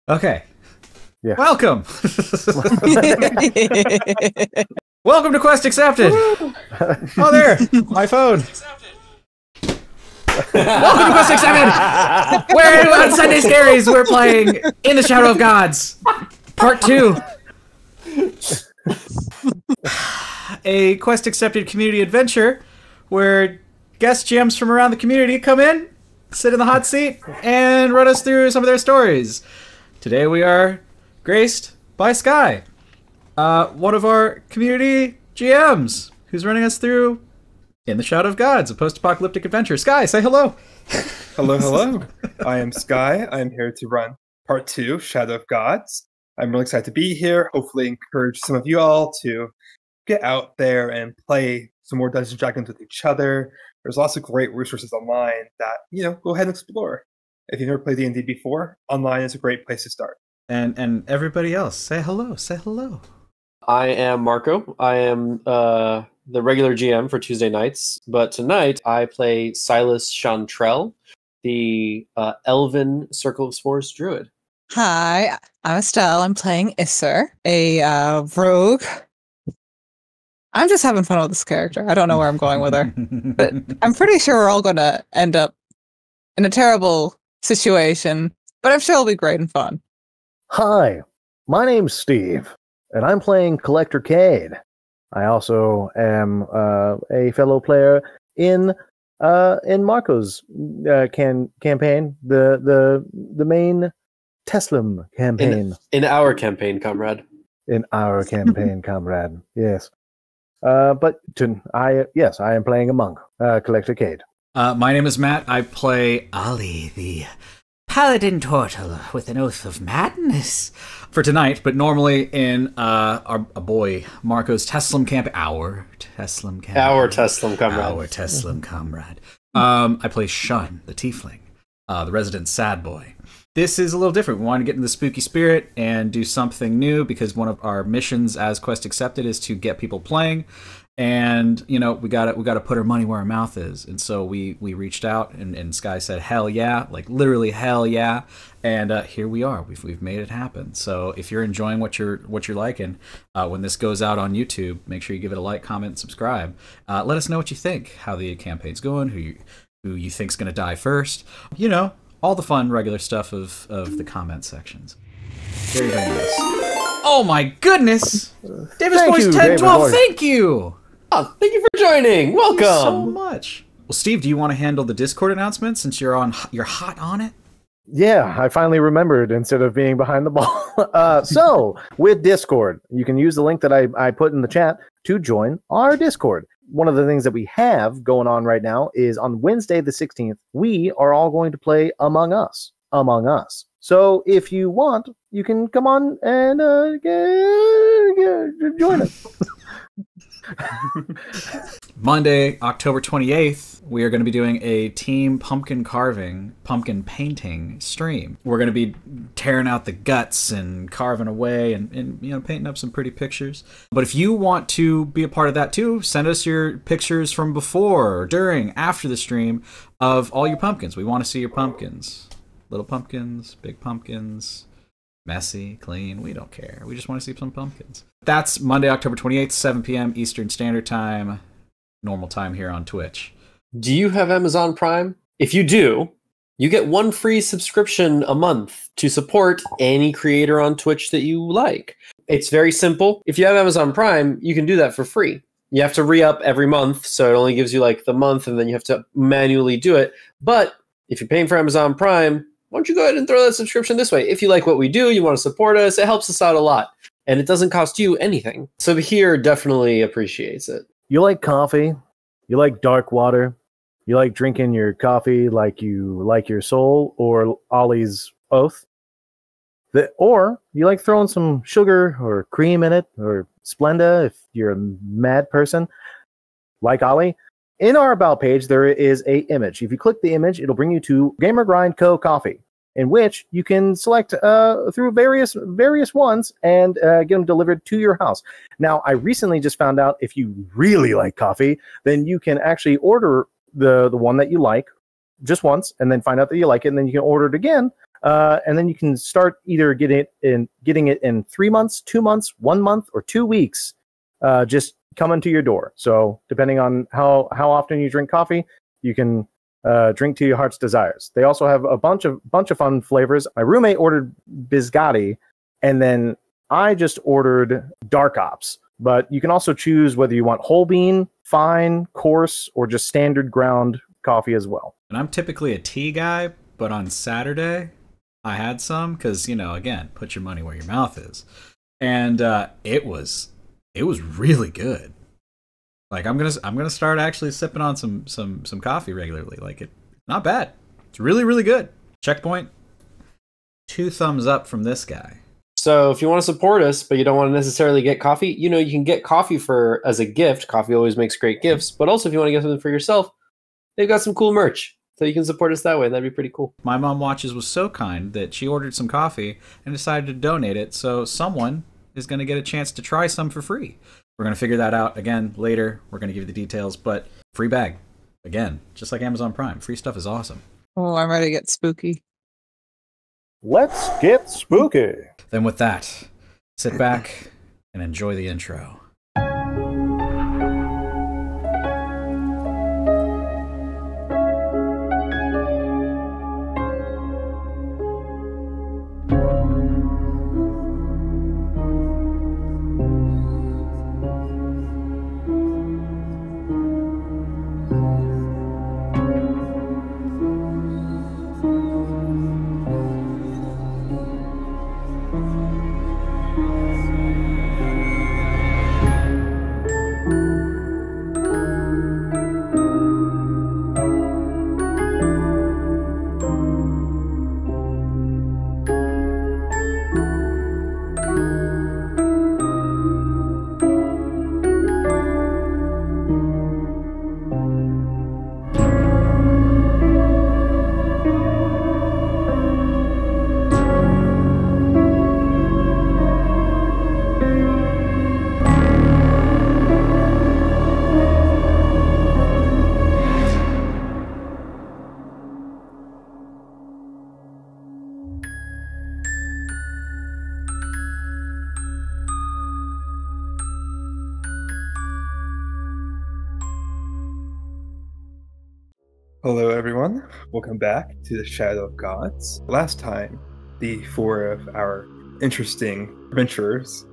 Okay. Yeah. Welcome. Welcome to Quest Accepted. Oh, there. My phone. Welcome to Quest Accepted. Where on Sunday Scaries we're playing In the Shadow of Gods, Part 2. A Quest Accepted community adventure where guest GMs from around the community come in, sit in the hot seat, and run us through some of their stories. Today we are graced by Sky, one of our community GMs, who's running us through In the Shadow of Gods, a post-apocalyptic adventure. Sky, say hello. Hello, hello. I am Sky. I am here to run Part 2, Shadow of Gods. I'm really excited to be here. Hopefully encourage some of you all to get out there and play some more Dungeons & Dragons with each other. There's lots of great resources online that, go ahead and explore. If you've never played D&D before, online is a great place to start. And everybody else, say hello, say hello. I am Marco. I am the regular GM for Tuesday nights, but tonight I play Silas Chantrell, the Elven Circle of Spores druid. Hi, I'm Estelle. I'm playing Isser, a rogue. I'm just having fun with this character. I don't know where I'm going with her, but I'm pretty sure we're all going to end up in a terrible situation, but I'm sure it'll be great and fun. Hi, my name's Steve, and I'm playing Collector Cade. I also am a fellow player in Marco's campaign, the main Teslim campaign. In our campaign, comrade. In our campaign, comrade. Yes. I am playing a monk, Collector Cade. My name is Matt. I play Ali, the Paladin Turtle with an oath of madness for tonight, but normally in our boy Marco's Teslim camp, our Teslim comrade. I play Shun, the tiefling, the resident sad boy. This is a little different. We want to get in the spooky spirit and do something new because one of our missions as Quest Accepted is to get people playing. And, we gotta put our money where our mouth is. And so we reached out and Sky said, hell yeah, like literally hell yeah. And here we are. We've made it happen. So if you're enjoying what you're liking, when this goes out on YouTube, make sure you give it a like, comment, and subscribe. Let us know what you think, how the campaign's going, who you think's gonna die first. All the fun, regular stuff of the comment sections. Very, very nice. Oh my goodness! Davis Boys 1012, thank you! Oh, thank you for joining! Welcome! Thank you so much. Well, Steve, do you want to handle the Discord announcement since you're hot on it? Yeah, I finally remembered instead of being behind the ball. So, with Discord, you can use the link that I put in the chat to join our Discord. One of the things that we have going on right now is on Wednesday the 16th, we are all going to play Among Us. So if you want, you can come on and join us. Monday, October 28th, we are going to be doing a team pumpkin painting stream. We're going to be tearing out the guts and carving away and painting up some pretty pictures. But if you want to be a part of that too, send us your pictures from before, during, after the stream of all your pumpkins. We want to see your pumpkins. Little pumpkins, big pumpkins, messy, clean, we don't care. We just want to see some pumpkins. That's Monday, October 28th, 7 p.m. Eastern Standard Time, normal time here on Twitch. Do you have Amazon Prime? If you do, you get one free subscription a month to support any creator on Twitch that you like. It's very simple. If you have Amazon Prime, you can do that for free. You have to re-up every month, so it only gives you like the month, and then you have to manually do it. But if you're paying for Amazon Prime, why don't you go ahead and throw that subscription this way? If you like what we do, you want to support us, it helps us out a lot. And it doesn't cost you anything. So here definitely appreciates it. You like coffee? You like dark water? You like drinking your coffee like you like your soul or Ollie's oath? Or you like throwing some sugar or cream in it or Splenda if you're a mad person like Ollie? In our About page, there is a image. If you click the image, it'll bring you to Gamer Grind Co. Coffee, in which you can select through various ones and get them delivered to your house. Now, I recently just found out if you really like coffee, then you can actually order the one that you like just once and then find out that you like it, and then you can order it again and then you can start either getting it in 3 months, 2 months, 1 month, or 2 weeks. Just coming to your door. So depending on how often you drink coffee, you can drink to your heart's desires. They also have a bunch of fun flavors. My roommate ordered biscotti, and then I just ordered dark ops. But you can also choose whether you want whole bean, fine, coarse, or just standard ground coffee as well. And I'm typically a tea guy, but on Saturday I had some because, again, put your money where your mouth is. And it was really good. Like I'm gonna start actually sipping on some coffee regularly. Like it, not bad. It's really, really good. Checkpoint. 2 thumbs up from this guy. So if you want to support us, but you don't want to necessarily get coffee, you can get coffee as a gift. Coffee always makes great gifts. But also if you want to get something for yourself, they've got some cool merch. So you can support us that way. That'd be pretty cool. My mom watches was so kind that she ordered some coffee and decided to donate it. So someone is going to get a chance to try some for free. We're going to figure that out again later. We're going to give you the details, but free bag. Again, just like Amazon Prime. Free stuff is awesome. Oh, I'm ready to get spooky. Let's get spooky. Then with that, sit back and enjoy the intro. Hello, everyone. Welcome back to the Shadow of Gods. Last time, the 4 of our interesting adventurers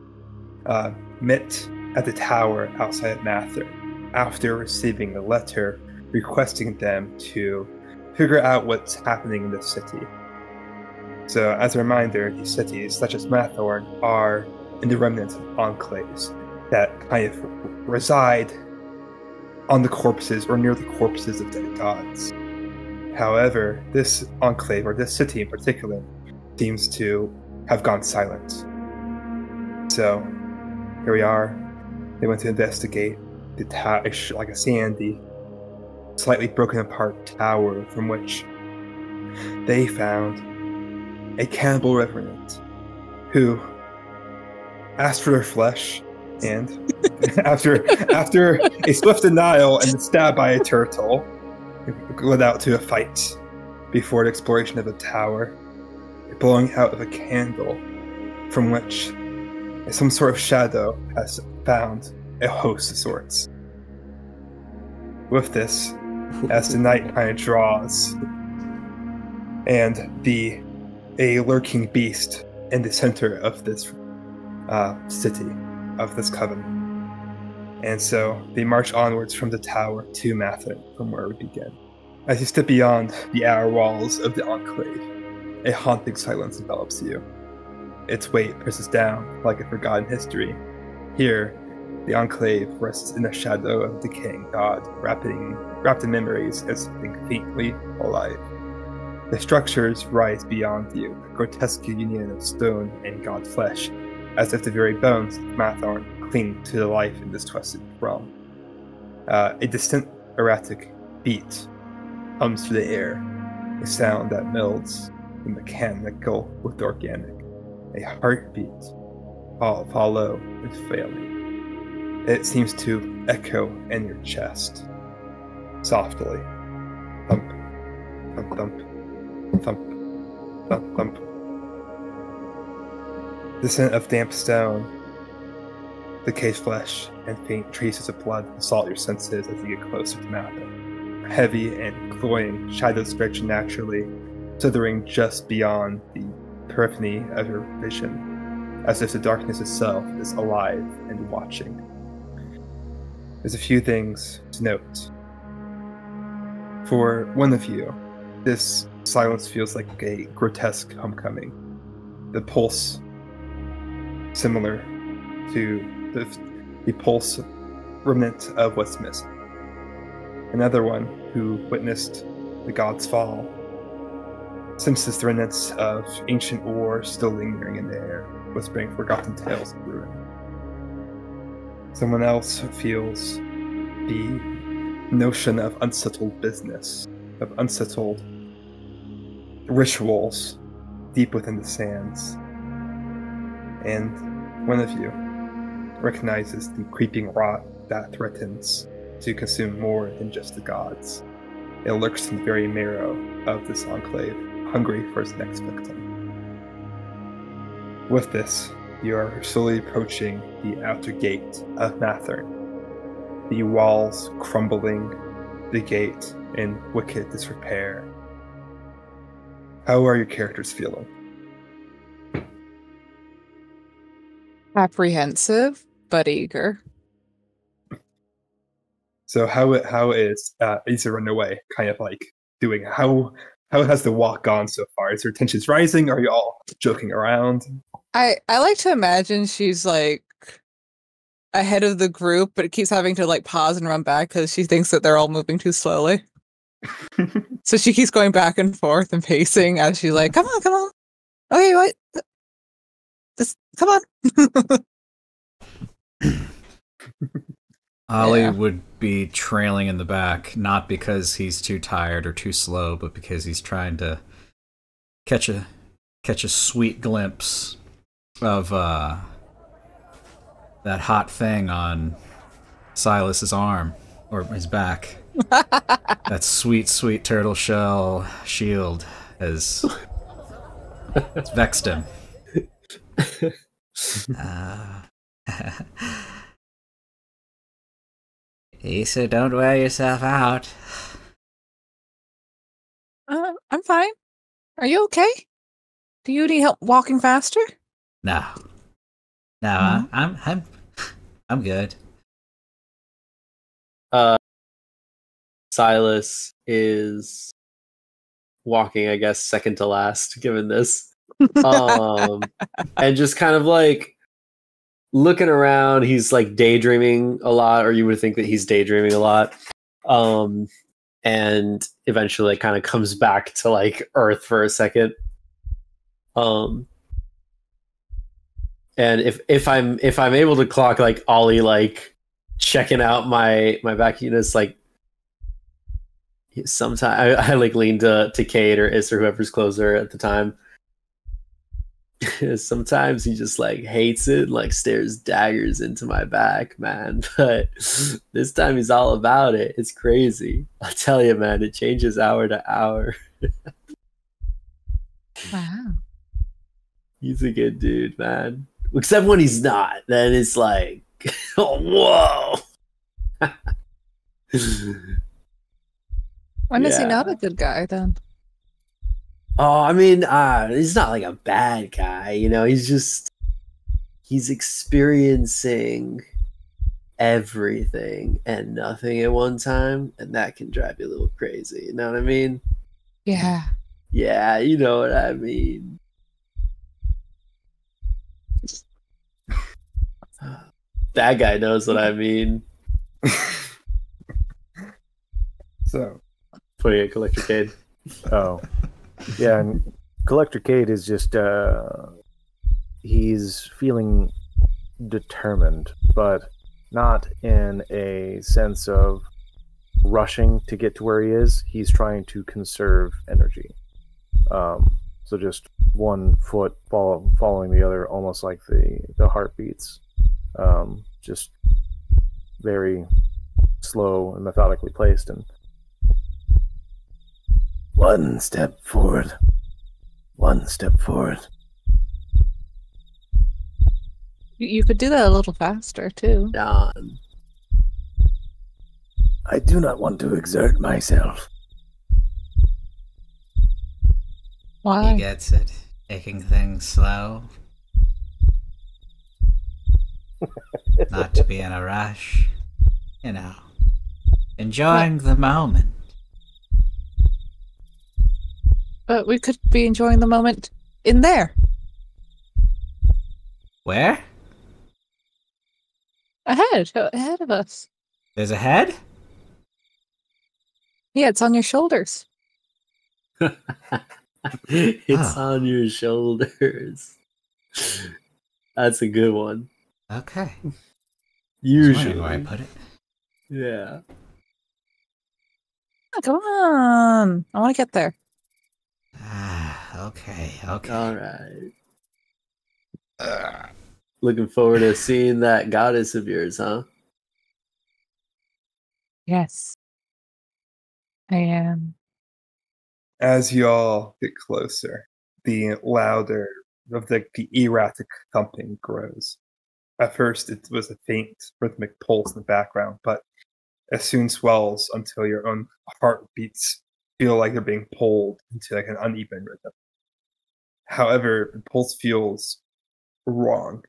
met at the tower outside of Mather after receiving a letter requesting them to figure out what's happening in the city. So, as a reminder, these cities, such as Mathorn, are in the remnants of enclaves that kind of reside on the corpses or near the corpses of dead gods. However, this enclave, or this city in particular, seems to have gone silent. So, here we are. They went to investigate the like a sandy, slightly broken apart tower from which they found a cannibal revenant who asked for their flesh, and after a swift denial and a stab by a turtle, it led out to a fight before an exploration of the tower, blowing out of a candle from which some sort of shadow has found a host of sorts. With this, as the night kind of draws, and a lurking beast in the center of this city, of this coven. And so they march onwards from the tower to Mather, from where we begin. As you step beyond the outer walls of the enclave, a haunting silence envelops you. Its weight presses down like a forgotten history. Here, the enclave rests in the shadow of a decaying god, wrapped in memories as something faintly alive. The structures rise beyond you, a grotesque union of stone and god flesh, as if the very bones of Mathorn cling to the life in this twisted realm. A distant, erratic beat hums through the air, a sound that melds the mechanical with the organic, a heartbeat, all hollow and failing. It seems to echo in your chest, softly. Thump, thump, thump, thump, Thump, thump. The scent of damp stone, decayed flesh, and faint traces of blood assault your senses as you get closer to Mather. Heavy and cloying, shadows stretch naturally, slithering just beyond the periphery of your vision, as if the darkness itself is alive and watching. There's a few things to note. For one of you, this silence feels like a grotesque homecoming. The pulse, similar to the pulse remnant of what's missing. Another one who witnessed the gods' fall senses the remnants of ancient war still lingering in the air, whispering forgotten tales of ruin. Someone else feels the notion of unsettled business, of unsettled rituals deep within the sands. And one of you recognizes the creeping rot that threatens to consume more than just the gods. It lurks in the very marrow of this enclave, hungry for its next victim. With this, you are slowly approaching the outer gate of Mathern. The walls crumbling, the gate in wicked disrepair. How are your characters feeling? Apprehensive, but eager. So how is Easy Run Away kind of like doing? How has the walk gone so far? Is your tensions rising? Are you all joking around? I like to imagine she's like ahead of the group, but it keeps having to like pause and run back because she thinks that they're all moving too slowly. So she keeps going back and forth and pacing as she's like, come on. Okay, what? Just come on. Ollie would be trailing in the back, not because he's too tired or too slow, but because he's trying to catch a sweet glimpse of that hot thing on Silas's arm or his back. That sweet, sweet turtle shell shield has it's vexed him. Issa, don't wear yourself out. I'm fine. Are you okay? Do you need help walking faster? No, I'm good. Silas is walking, I guess, second to last, given this. And just kind of like looking around, he's like daydreaming a lot, or you would think that he's daydreaming a lot. And eventually kind of comes back to like Earth for a second. And if I'm able to clock like Ollie like checking out my back units, like sometimes I like lean to Kate or Is or whoever's closer at the time. Sometimes he just like hates it, like stares daggers into my back, man. But this time he's all about it. It's crazy. I'll tell you, man, it changes hour to hour. Wow. He's a good dude, man. Except when he's not, then it's like, oh, whoa. When is he not a good guy then? Oh, I mean, he's not like a bad guy, you know. He's experiencing everything and nothing at one time, and that can drive you a little crazy. You know what I mean? Yeah. Yeah, you know what I mean. That guy knows what I mean. So, putting a Collector Cade. Oh. Yeah, and Collector Cade is just, he's feeling determined, but not in a sense of rushing to get to where he is. He's trying to conserve energy. So just one foot following the other, almost like the heartbeats. Just very slow and methodically placed, and one step forward, One step forward. You could do that a little faster, too. Don. I do not want to exert myself. Why? He gets it. Taking things slow. Not to be in a rush. You know. Enjoying the moment. But we could be enjoying the moment in there. Where? Ahead of us. There's a head? Yeah, it's on your shoulders. It's Oh. on your shoulders. That's a good one. Okay. Usually. Where I put it. Yeah. Oh, come on. I want to get there. Okay. All right. Looking forward to seeing that goddess of yours, huh? Yes. I am. As you all get closer, the louder of the erratic thumping grows. At first, it was a faint rhythmic pulse in the background, but it soon swells until your own heartbeats feel like they're being pulled into like an uneven rhythm. However, the pulse feels wrong,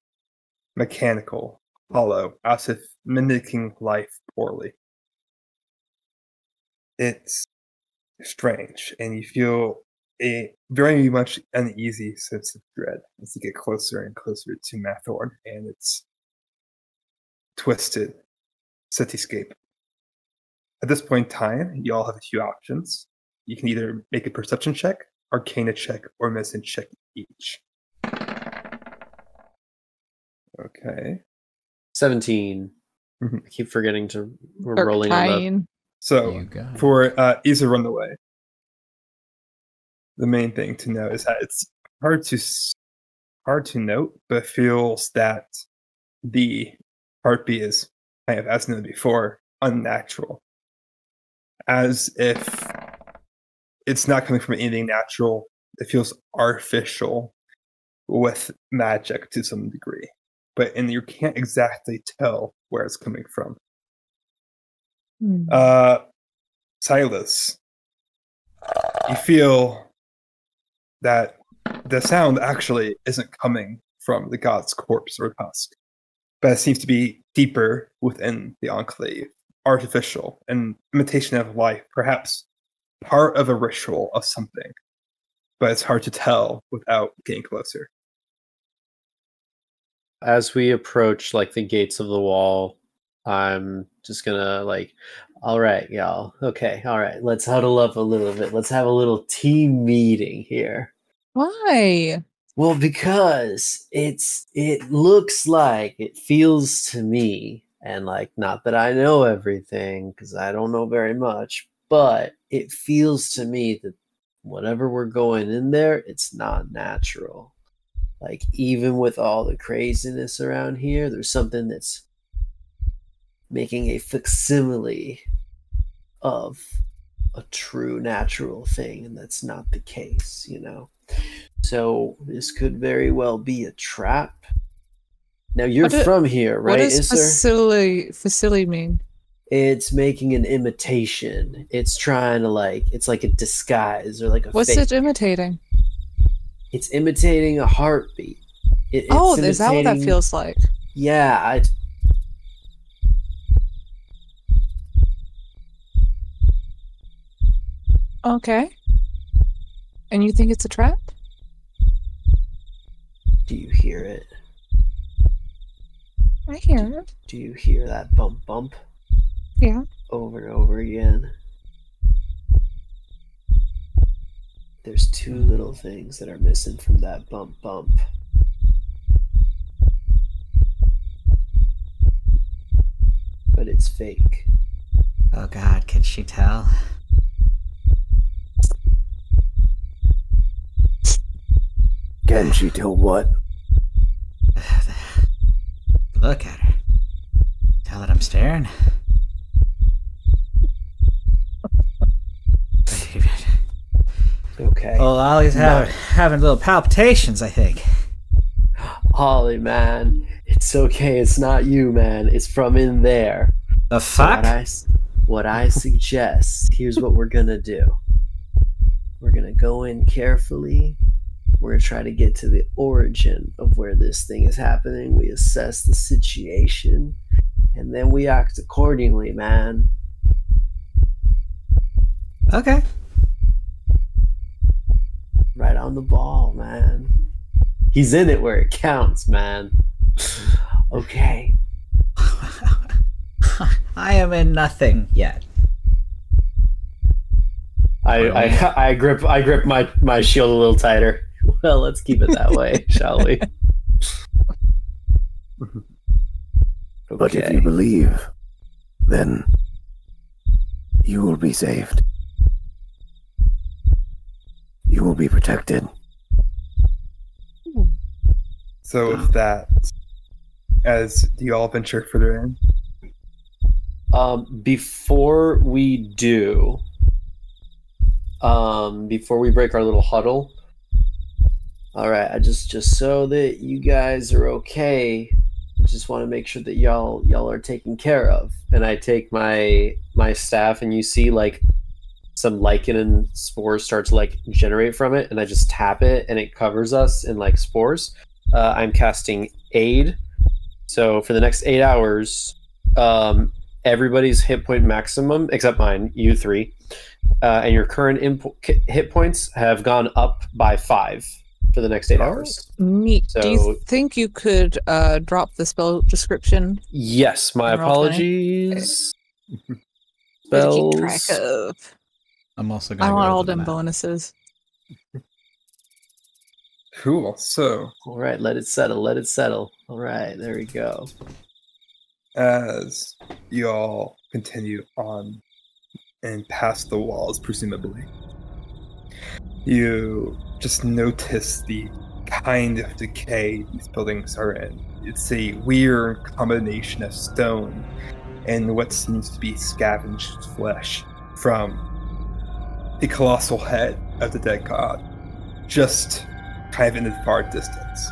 mechanical, hollow, as if mimicking life poorly. It's strange, and you feel a very much uneasy sense of dread as you get closer and closer to Mathorn and its twisted cityscape. At this point in time, you all have a few options. You can either make a perception check, arcana check, or medicine check each. Okay. 17. Mhm. I keep forgetting to. We're rolling on the. Arcane. So, You got it. for Isa Runaway, the main thing to know is that it's hard to note, but it feels that the heartbeat is kind of, as noted before, unnatural. As if it's not coming from anything natural. It feels artificial with magic to some degree. And you can't exactly tell where it's coming from. Hmm. Silas, you feel that the sound actually isn't coming from the god's corpse or tusk, but it seems to be deeper within the enclave, artificial, an imitation of life, perhaps part of a ritual of something, but it's hard to tell without getting closer. As we approach like the gates of the wall, I'm just gonna like, all right, y'all. Okay, all right. Let's huddle up a little bit. Let's have a little team meeting here. Why? Well, because it looks like, it feels to me, and like, not that I know everything because I don't know very much, but it feels to me that whatever we're going in there, it's not natural. Like, even with all the craziness around here, there's something that's making a facsimile of a true natural thing, and that's not the case, you know? So this could very well be a trap. Now, you're from here, right, What does Isser? facility mean? It's making an imitation. It's trying to like, it's like a disguise or like a What's fake. it imitating? It's imitating a heartbeat. It's Is that what that imitating- feels like? Yeah, Okay. And you think it's a trap? do you hear it? I hear it. Do you hear that bump bump Yeah. over and over again? There's two little things that are missing from that bump bump. But it's fake. Oh God, can she tell? Can she tell what? Look at her. Tell that I'm staring. Okay. Oh, Ollie's having little palpitations, I think. Ollie, man, it's okay. It's not you, man. It's from in there. The So fuck? what I suggest, here's what we're gonna do. We're gonna go in carefully. We're gonna try to get to the origin of where this thing is happening. We assess the situation, and then we act accordingly, man. Okay. Right on the ball, man. He's in it where it counts, man. Okay. I am in nothing yet. I grip my shield a little tighter. Well, let's keep it that way, shall we? But if you believe, then you will be saved. You will be protected. So with that, as do you all venture further in? Before we do, before we break our little huddle, all right, I just so that you guys are okay, I just want to make sure that y'all are taken care of. And I take my staff, and you see like some lichen and spores start to like generate from it, and I just tap it, and it covers us in like spores. I'm casting Aid, so for the next 8 hours, everybody's hit point maximum except mine, you 3, and your current hit points have gone up by 5 for the next 8 hours. Neat. So, do you think you could drop the spell description? Yes, my apologies. To keep Spells. track of. I'm also going I to want go all to the them map. bonuses. Cool. So All right, let it settle. Let it settle. All right, there we go. as you all continue on and past the walls, presumably, you just notice the kind of decay these buildings are in. It's a weird combination of stone and what seems to be scavenged flesh from the colossal head of the dead god, just kind of in the far distance.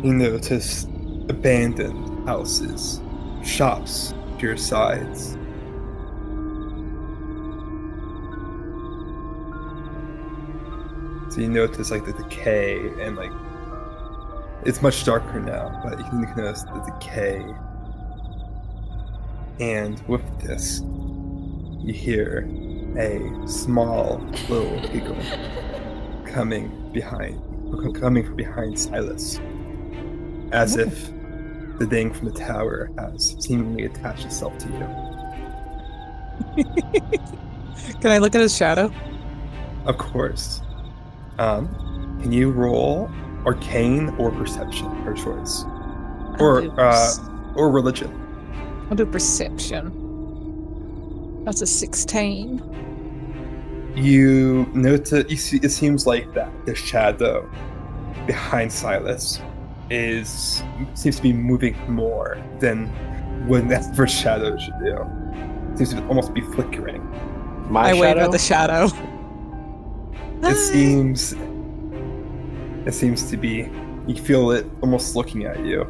You notice abandoned houses, shops to your sides. So you notice like the decay and like it's much darker now, but you can notice the decay. And with this, you hear a small little giggle coming from behind Silas, as if the ding from the tower has seemingly attached itself to you. Can I look at his shadow? Of course. Can you roll Arcane or Perception, her choice, or Religion? I'll do perception. That's a 16. You note that it seems like that the shadow behind Silas seems to be moving more than what that first shadow should do. Seems to almost be flickering. My I shadow? wave at the shadow. It seems to be. You feel it almost looking at you.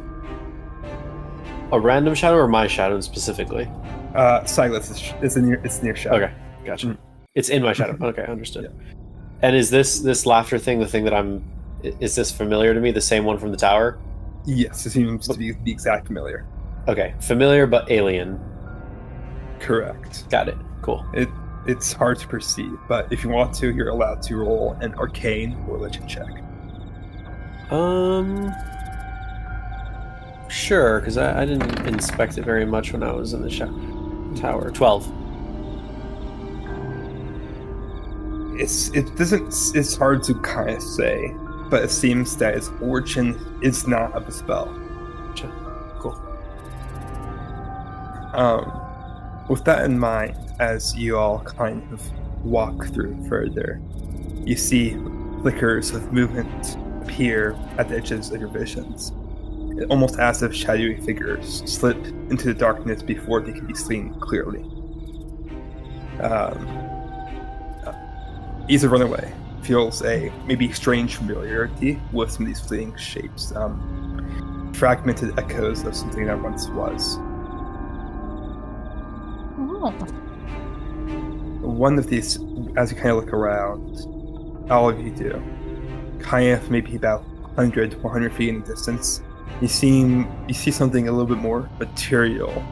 A random shadow or my shadow specifically? Silas is near shadow. Okay, gotcha. It's in my shadow. Okay, understood. Yeah. And is this laughter thing the thing that is this familiar to me? The same one from the tower? Yes, it seems to be the exact familiar. Okay, familiar but alien. Correct. Got it. Cool. It's hard to perceive, but if you want to, you're allowed to roll an Arcane or Religion check. Sure, because I didn't inspect it very much when I was in the tower. 12. It's hard to kind of say, but it seems that its origin is not of a spell. Cool. With that in mind, as you all kind of walk through further, you see flickers of movement appear at the edges of your visions, almost as if shadowy figures slip into the darkness before they can be seen clearly. Isa run away. Feels a maybe strange familiarity with some of these fleeting shapes. Fragmented echoes of something that once was. Oh. One of these, as you kind of look around, all of you do, kind of maybe about 100 to 100 feet in the distance, you see something a little bit more material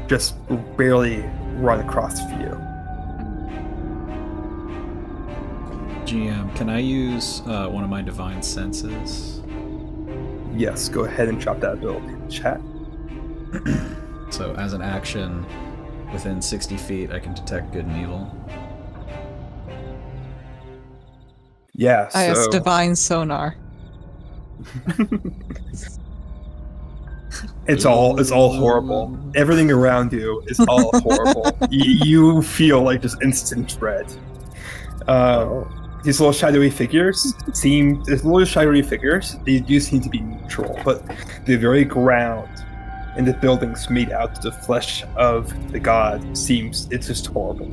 just barely run across view. GM, can I use one of my divine senses? Yes, go ahead and drop that ability in the chat. So as an action, within 60 feet, I can detect good and evil. Yeah, I so have divine sonar. it's all horrible. Everything around you is all horrible. You feel like just instant dread. These little shadowy figures they do seem to be neutral, but the very ground and the buildings made out of the flesh of the god it's just horrible.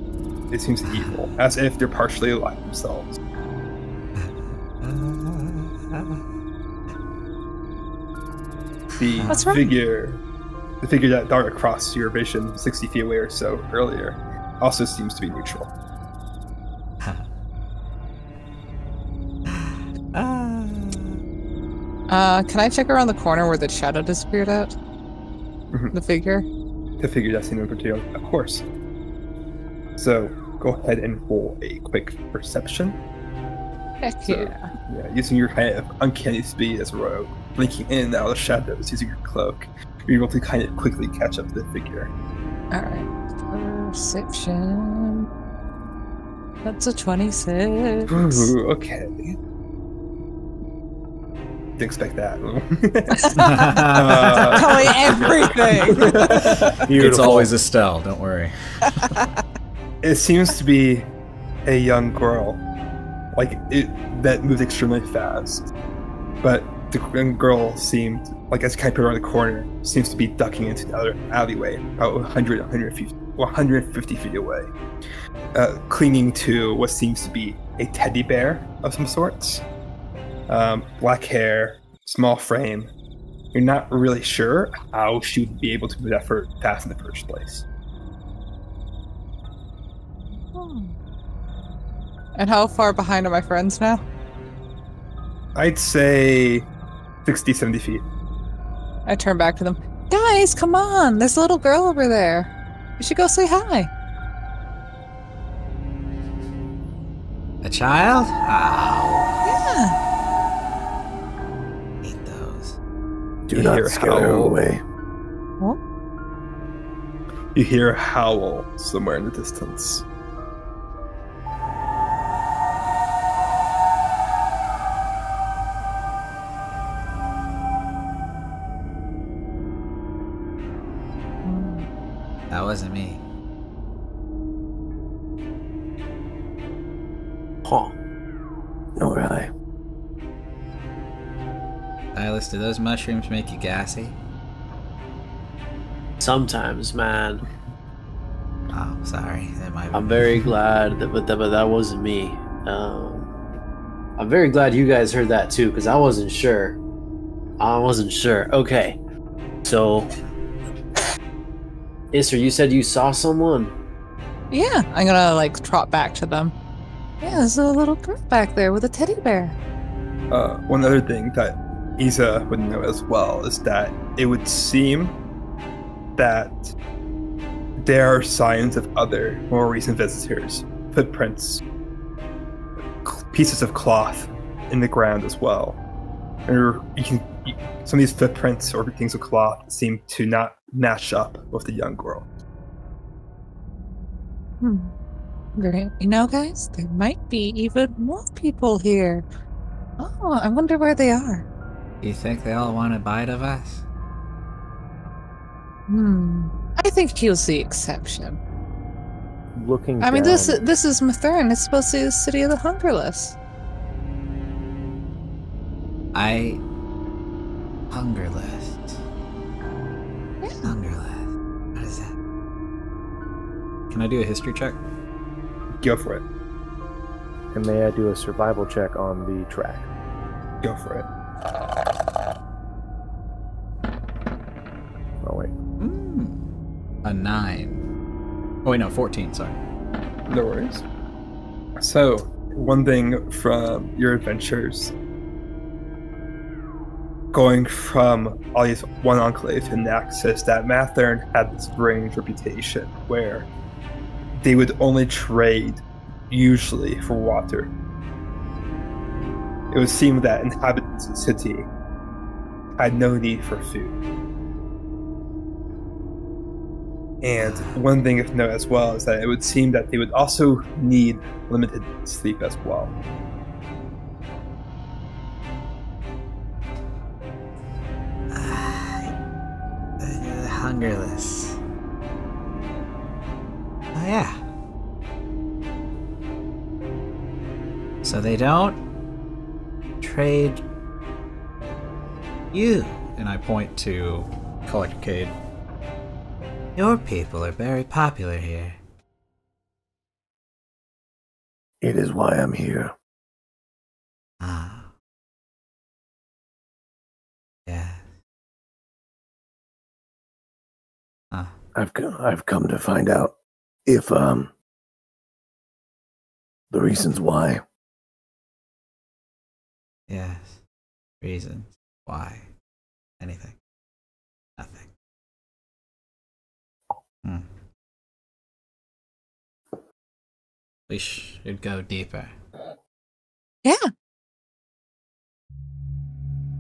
It seems evil, as if they're partially alive themselves. What's wrong? The figure that darted across your vision 60 feet away or so earlier also seems to be neutral. Can I check around the corner where the shadow disappeared at? Mhm. The figure? The figure that's in over to you, of course. So go ahead and roll a quick perception. Heck So, yeah. Yeah, using your kind of uncanny speed as a rogue, blinking in and out of the shadows using your cloak, you're able to kind of quickly catch up to the figure. Alright. Perception. That's a 26. Ooh, okay. Didn't expect that. Tell me everything! It's always Estelle, don't worry. It seems to be a young girl, that moved extremely fast. But the young girl seemed, as you kind of put around the corner, seems to be ducking into the other alleyway, about 150 feet away, clinging to what seems to be a teddy bear of some sorts. Black hair, small frame. You're not really sure how she would be able to move that fast in the first place. And how far behind are my friends now? I'd say 60, 70 feet. I turn back to them. Guys, come on! There's a little girl over there. We should go say hi. A child? Oh, Yeah. hate those. Do You not hear scare her howl. away. What? You hear a howl somewhere in the distance. That wasn't me. Huh. Nor I. Silas, do those mushrooms make you gassy? Sometimes, man. Oh, sorry. That might be I'm very glad but that wasn't me. I'm very glad you guys heard that too, because I wasn't sure. Okay. So, Isser, you said you saw someone? Yeah, I'm gonna trot back to them. Yeah, there's a little girl back there with a teddy bear. One other thing that Isa would know as well is that it would seem that there are signs of other, more recent visitors, footprints, pieces of cloth in the ground as well. Or some of these footprints or things of cloth seem to not match up with the young girl. Great. You know, guys, there might be even more people here. Oh, I wonder where they are. You think they all want a bite of us? I think he was the exception. Looking I mean, down, this is Mathern. It's supposed to be the city of the hungerless. Hungerless. Yeah. Hungerless. What is that? Can I do a history check? Go for it. And may I do a survival check on the track? Go for it. Oh, wait. A 9. Oh, wait, no, 14, sorry. No worries. So, one thing from your adventures, going from Ollie's one enclave to Naxos, that Mathern had this strange reputation where they would only trade usually for water. It would seem that inhabitants of the city had no need for food. And one thing of note as well is that it would seem that they would also need limited sleep as well. Hungerless. Oh, yeah. So they don't trade you. And I point to Collector Cade. Your people are very popular here. It is why I'm here. Ah. Yeah. Ah. I've come to find out if the reasons why. Yes. Reasons. Why? Anything. Nothing. We should go deeper. Yeah.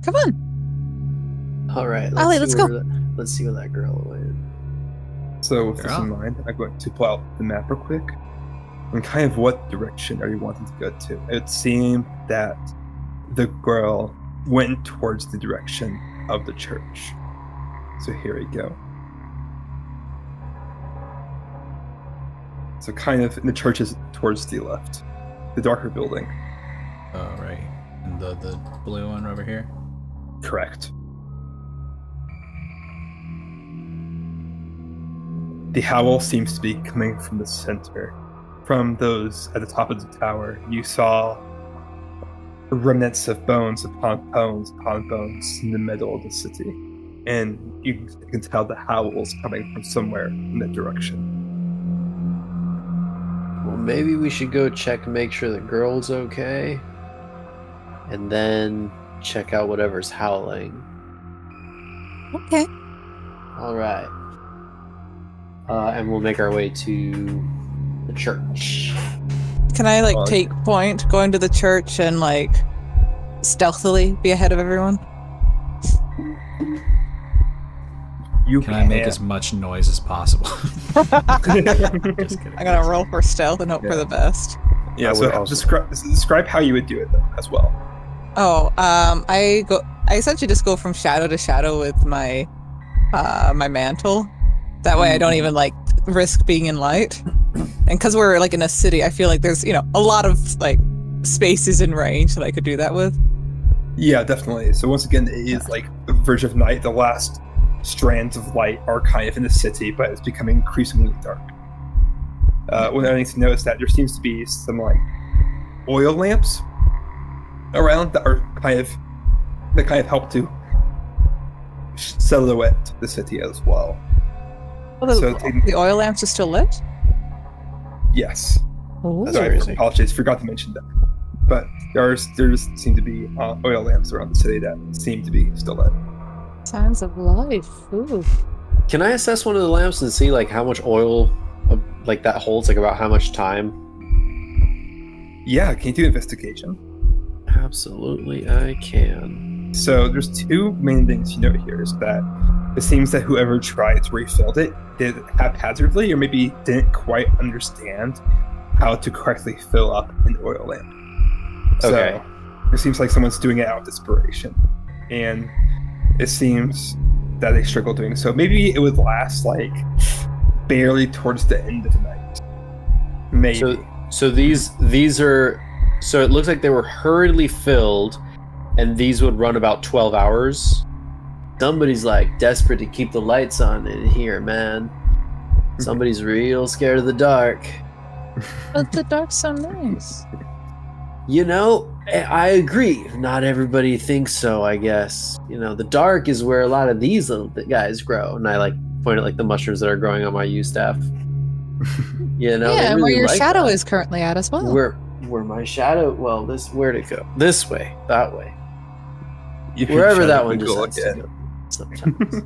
Come on. All right, Ollie, let's go. Let's see where that girl went. So with this in mind, I'm going to pull out the map real quick. And kind of what direction are you wanting to go to? It seemed that the girl went towards the direction of the church. So here we go. So kind of, and the church is towards the left. The darker building. Oh, right. And the blue one over here? Correct. The howl seems to be coming from the center. From those at the top of the tower, you saw remnants of bones upon bones upon bones in the middle of the city. And you can tell the howl's coming from somewhere in that direction. Well, maybe we should go check and make sure the girl's okay. And then check out whatever's howling. Okay. All right. And we'll make our way to the church. Can I take point going to the church and stealthily be ahead of everyone? Can I make as much noise as possible? Just kidding. I'm gonna roll for stealth and hope for the best. Yeah, so describe how you would do it though, as well. Oh, I essentially just go from shadow to shadow with my my mantle. That way I don't even risk being in light. And because we're in a city, I feel like there's a lot of spaces in range that I could do that with. Yeah, definitely. So once again, it is the verge of night. The last strands of light are kind of in the city, but it's becoming increasingly dark. One other thing to notice that there seems to be some oil lamps around that are kind of help to silhouette the city as well. Well, the oil lamps are still lit? Yes. Ooh. Sorry, apologies, forgot to mention that. But there seem to be oil lamps around the city that seem to be still lit. Signs of life. Ooh. Can I assess one of the lamps and see how much oil that holds, about how much time? Yeah, can you do investigation? Absolutely, I can. So there's two main things you note here is that it seems that whoever tried to refill it did it haphazardly or maybe didn't quite understand how to correctly fill up an oil lamp. Okay. So it seems like someone's doing it out of desperation. And it seems that they struggle doing so. Maybe it would last barely towards the end of the night. Maybe. So these are, so it looks like they were hurriedly filled, and these would run about 12 hours. Somebody's desperate to keep the lights on in here, man. Somebody's real scared of the dark. But the dark's so nice. You know, I agree. Not everybody thinks so, I guess. You know, the dark is where a lot of these little guys grow. And I like point at like the mushrooms that are growing on my yew staff. You know, yeah, they and where really your like shadow that. is currently at as well. Where my shadow, well, where'd it go? This way, that way. You can Wherever check that the one just Google has to again. go. Sometimes.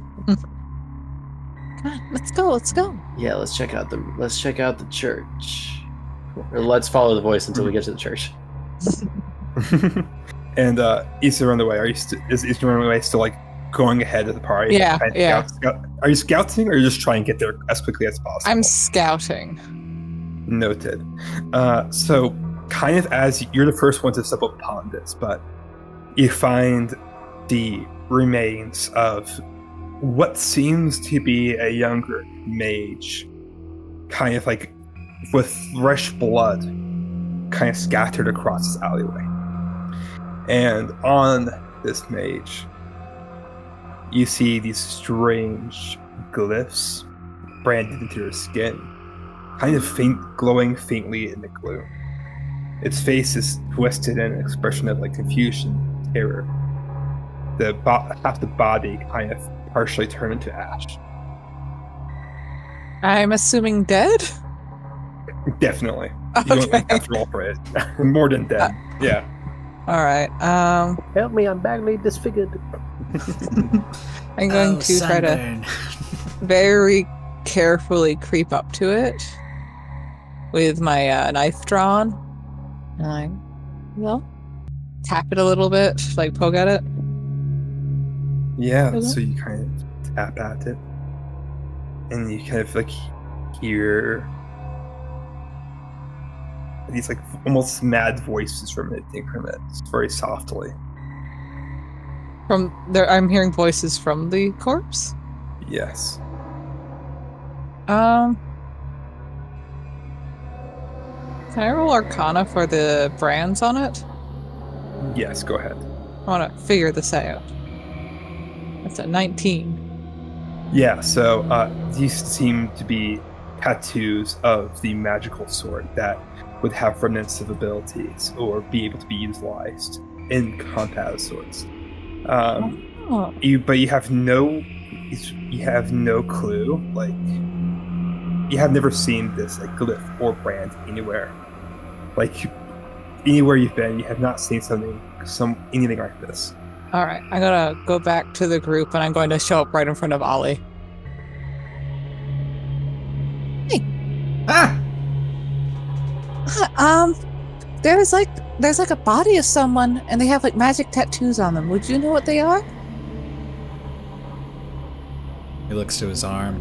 Come on, let's go, let's go. Yeah, let's check out the church. Or let's follow the voice until we get to the church. And Issa on the way. Is Issa on the way still like going ahead of the party? Yeah, Trying to yeah. Are you scouting, or are you just trying to get there as quickly as possible? I'm scouting. Noted. So kind of as you're the first one to step upon this, but you find the remains of what seems to be a younger mage, kind of like with fresh blood, kind of scattered across this alleyway. And on this mage, you see these strange glyphs branded into her skin, kind of glowing faintly in the gloom. Its face is twisted in an expression of like confusion, terror. Half the body kind of partially turned into ash. I'm assuming dead? Definitely. You don't Okay. have to roll for it. More than dead. Yeah. Alright, Help me, I'm badly disfigured. I'm going to try to sunburn. very carefully creep up to it with my knife drawn. And tap it a little bit, like poke at it. Yeah, Okay. so you kind of tap at it, and you kind of like hear these like almost mad voices emanating from it, very softly. From there, I'm hearing voices from the corpse. Yes. Can I roll Arcana for the brands on it? Yes, go ahead. I want to figure this out. That's a 19. Yeah, so these seem to be tattoos of the magical sort that would have remnants of abilities or be able to be utilized in combat of sorts. Oh. But you have no clue. Like, you have never seen this like glyph or brand anywhere. Like, anywhere you've been, you have not seen anything like this. All right, I'm gonna go back to the group and I'm going to show up right in front of Ollie. Ah! There's like a body of someone and they have like magic tattoos on them. Would you know what they are? He looks to his arm.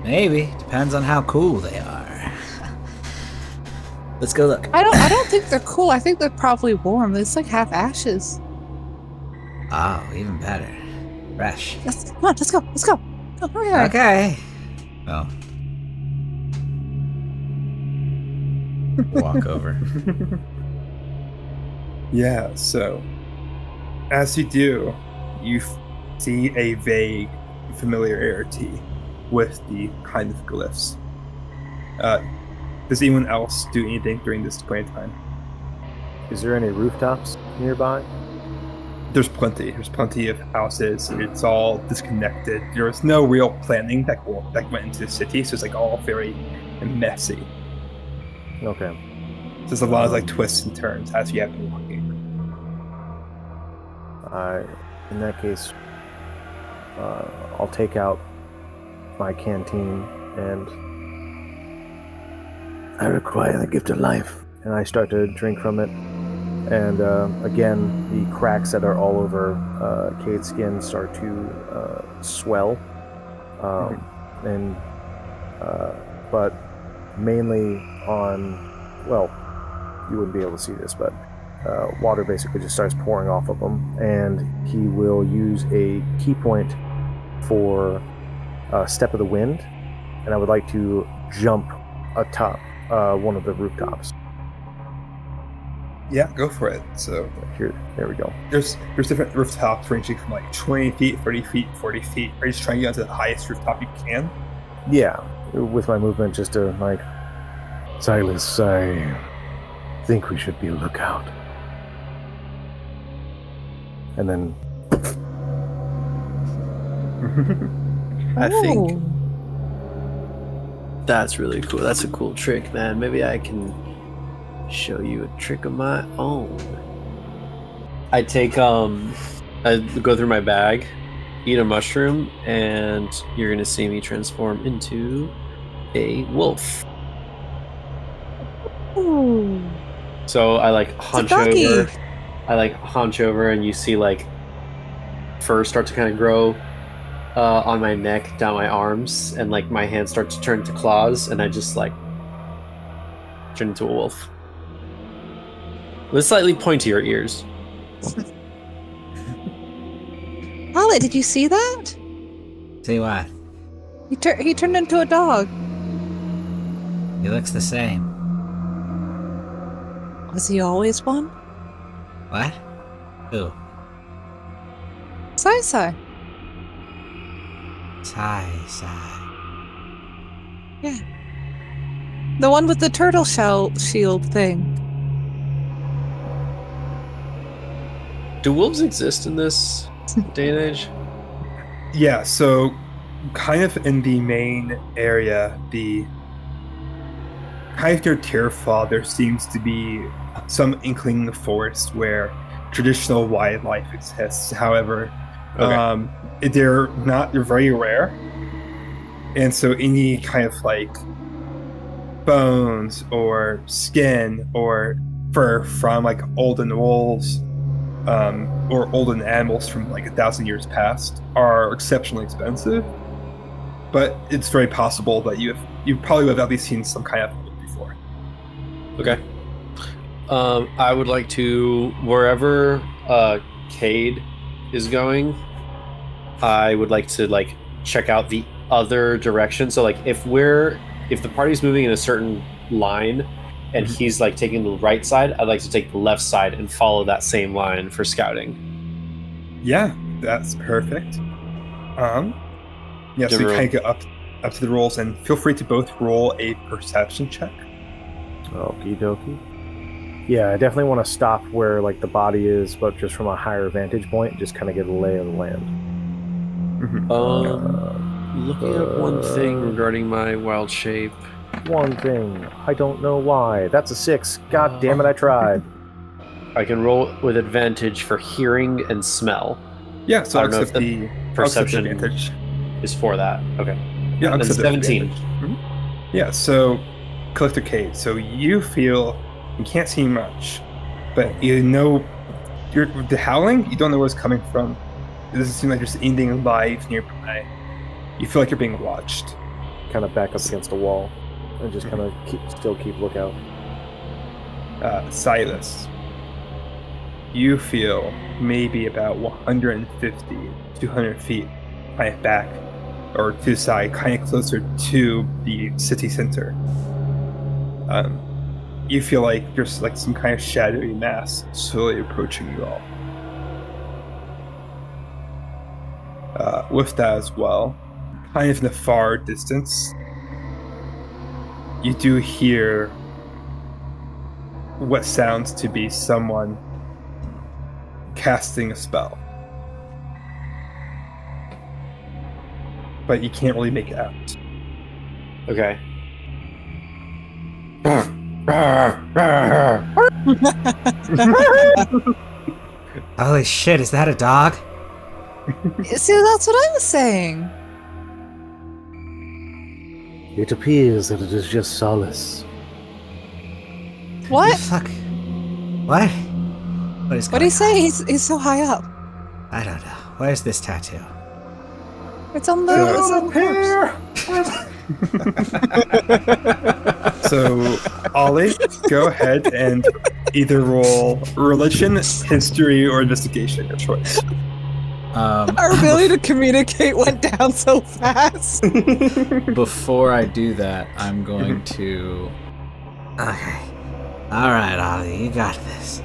Maybe. Depends on how cool they are. Let's go look. I don't think they're cool. I think they're probably warm. It's like half ashes. Oh, even better. Fresh. Come on, let's go. Let's go. Come hurry, hurry. Okay. Well. Walk over. Yeah, so as you do, you see a vague familiarity with the kind of glyphs. Does anyone else do anything during this point in time? Is there any rooftops nearby? There's plenty. There's plenty of houses. It's all disconnected. There was no real planning that went into the city, so it's like all very messy. Okay. So there's a lot of like twists and turns as you have been walking. In that case, I'll take out my canteen and I require the gift of life. I start to drink from it. And again, the cracks that are all over Cade's skin start to swell. But mainly on, well, you wouldn't be able to see this, but water basically just starts pouring off of him. And he will use a key point for Step of the Wind. And I would like to jump atop one of the rooftops. Yeah, go for it. So There we go. there's different rooftops ranging from like 20 feet, 30 feet, 40 feet. Are you just trying to get onto the highest rooftop you can? Yeah, with my movement, just to like, Silas, think we should be on lookout. And then I think Ooh. that's really cool. That's a cool trick, man. Maybe I can show you a trick of my own. I take I go through my bag, eat a mushroom, and you're gonna see me transform into a wolf. Ooh. So I like It's a hunch doggy. over. I like hunch over, and you see like fur start to kind of grow on my neck, down my arms, and like my hands start to turn to claws, and I just like turn into a wolf with slightly pointier ears. Ollie, did you see that? See what? He turned into a dog. He looks the same. Was he always one? What? Who? Sai. Sigh. Yeah. The one with the turtle shell shield thing. Do wolves exist in this day and age? Yeah, so kind of in the main area, the kind of near Tierfall, there seems to be some inkling of forest where traditional wildlife exists. However, they're very rare, and so any kind of like bones or skin or fur from like olden wolves or olden animals from like 1,000 years past are exceptionally expensive. But it's very possible that you probably have at least seen some kind of wolf before. Okay. I would like to, wherever Cade is going, I would like to like check out the other direction. So like if the party's moving in a certain line and he's like taking the right side, I'd like to take the left side and follow that same line for scouting. Yeah, that's perfect. So you kind of go up to the rolls, and feel free to both roll a perception check. okie dokie. Yeah, I definitely want to stop where like the body is, but just from a higher vantage point, just kind of get a lay of the land. Looking up one thing regarding my wild shape. One thing, I don't know why. That's a 6. God damn it, I tried. I can roll with advantage for hearing and smell. Yeah, so I I'll don't know if accept the the perception advantage. is for that. Okay. Yeah, I'll And accept the 17. advantage. Yeah, so Collector Kate, so you feel you can't see much, but you know the howling, you don't know where it's coming from. It doesn't seem like there's anything alive nearby. You feel like you're being watched. Kind of back up against the wall and just kind of keep lookout. Silas, you feel maybe about 150, 200 feet kind of back or to the side, kind of closer to the city center. You feel like there's like some kind of shadowy mass slowly approaching you all. With that as well, kind of in the far distance, you do hear what sounds to be someone casting a spell. But you can't really make it out. Okay. Holy shit, is that a dog? See, that's what I was saying. It appears that it is just Solace. What? Fuck. What? What is What going did he say? on? He's so high up. I don't know. Where's this tattoo? It's on the. It's on the corpse. So, Ollie, go ahead and either roll religion, history, or investigation, your choice. Our ability to communicate went down so fast. Before I do that, I'm going to... Okay. Alright, Ollie, you got this.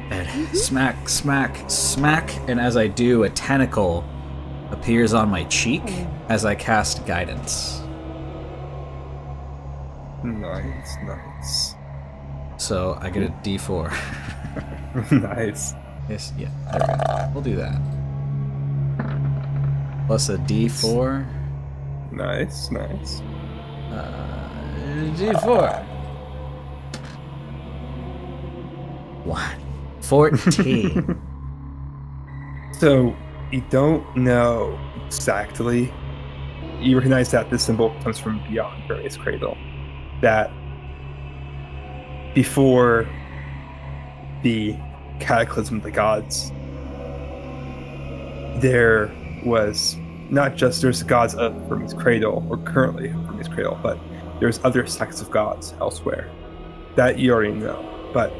And smack, smack, smack, and as I do, a tentacle appears on my cheek as I cast guidance. Nice, nice. So I get a D4. Nice. Yes, yeah. Okay. We'll do that. Plus a D4. Nice. D4. 1. 14. So you don't know exactly. You recognize that this symbol comes from beyond Byyyee's cradle. That before the cataclysm of the gods, there was not just there's the gods of Byyyee's cradle, or currently Byyyee's cradle, but there's other sects of gods elsewhere. That you already know. But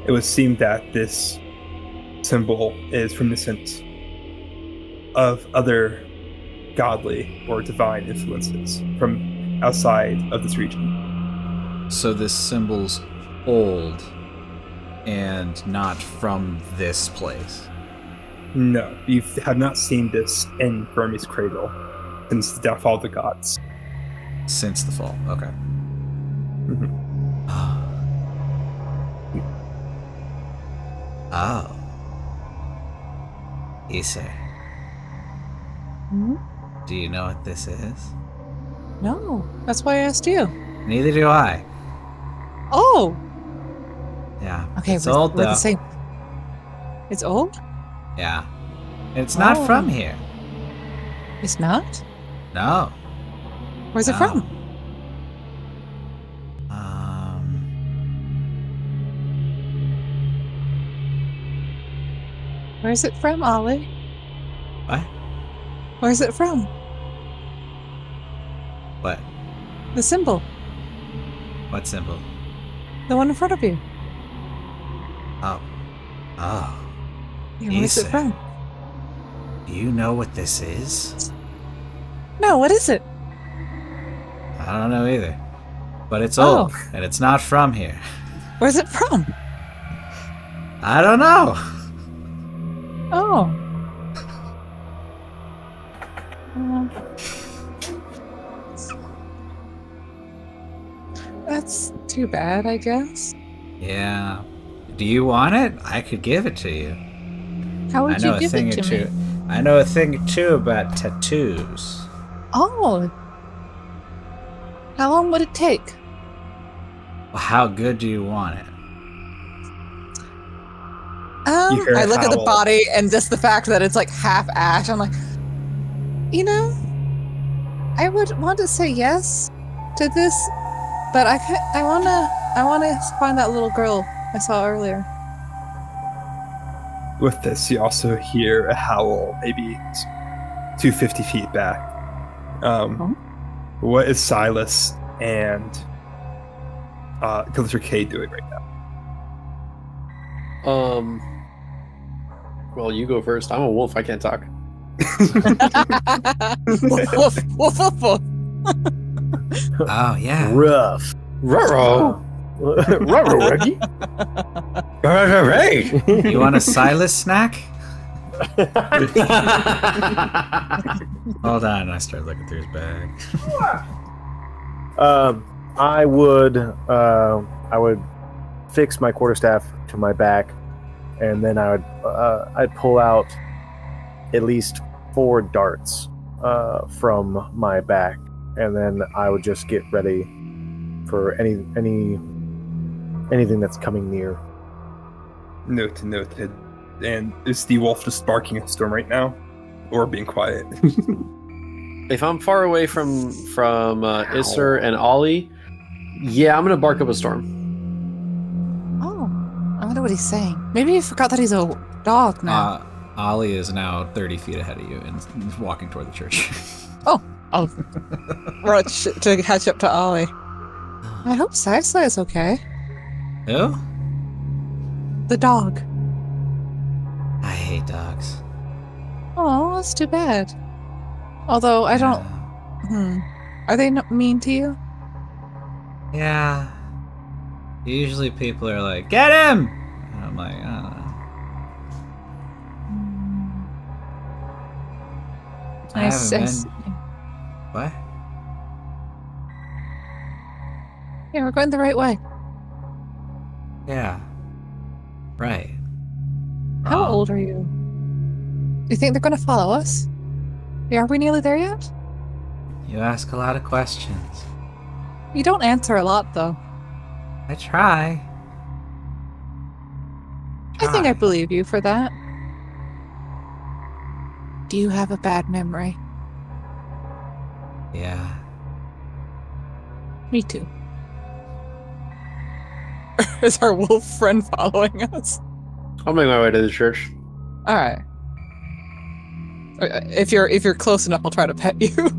it would seem that this symbol is reminiscent of other godly or divine influences from outside of this region. So this symbol's old and not from this place. No, you have not seen this in Byyyee's cradle since the downfall of the gods. Since the fall. Okay. Mhm. Oh. Issa, Hmm? do you know what this is? No, that's why I asked you. Neither do I. Oh, Yeah. okay. It's old we're though. the same. It's old? Yeah. It's not Oh. from here. It's not? No. Where's it No. from? Where's it from, Ollie? What? Where's it from? What? The symbol. What symbol? The one in front of you. Oh. Oh. Yeah, where's it Issa. from? Do you know what this is? No, what is it? I don't know either. But it's Oh. old, and it's not from here. Where's it from? I don't know. Oh. That's too bad, I guess. Yeah. Do you want it? I could give it to you. How I would know you a give thing it or to two. me? I know a thing or two about tattoos. Oh. How long would it take? Well, how good do you want it? You hear I look at the Howl. body and just the fact that it's like half ash. I'm like, you know, I would want to say yes to this, but I wanna find that little girl I saw earlier. With this, you also hear a howl, maybe 250 feet back. What is Silas and Killer K doing right now? Well, you go first. I'm a wolf. I can't talk. Woof, woof, woof, woof, woof. Oh, yeah. Rough. Ruh-roh. Ruh-roh, Reggie. You want a Silas snack? Hold on, I start looking through his bag. I would fix my quarterstaff to my back, and then I'd pull out at least 4 darts from my back, and then I would just get ready for anything that's coming near. Noted. And is the wolf just barking at Storm right now, or being quiet? If I'm far away from Isser and Ollie, yeah, I'm gonna bark up a storm. Oh, I wonder what he's saying. Maybe he forgot that he's a dog now. Ollie is now 30 feet ahead of you and is walking toward the church. I'll rush to catch up to Ollie. I hope Saxla is okay. Who? The dog. I hate dogs. Oh, that's too bad. Although I don't. Are they not mean to you? Yeah. Usually people are like, get him! And I'm like, I don't know. I haven't been- What? Yeah, we're going the right way. Yeah. Right. How old are you? Do you think they're going to follow us? Are we nearly there yet? You ask a lot of questions. You don't answer a lot, though. I try. I think I believe you for that. Do you have a bad memory? Yeah. Me too. Is our wolf friend following us? I'll make my way to the church. All right. If you're close enough, I'll try to pet you.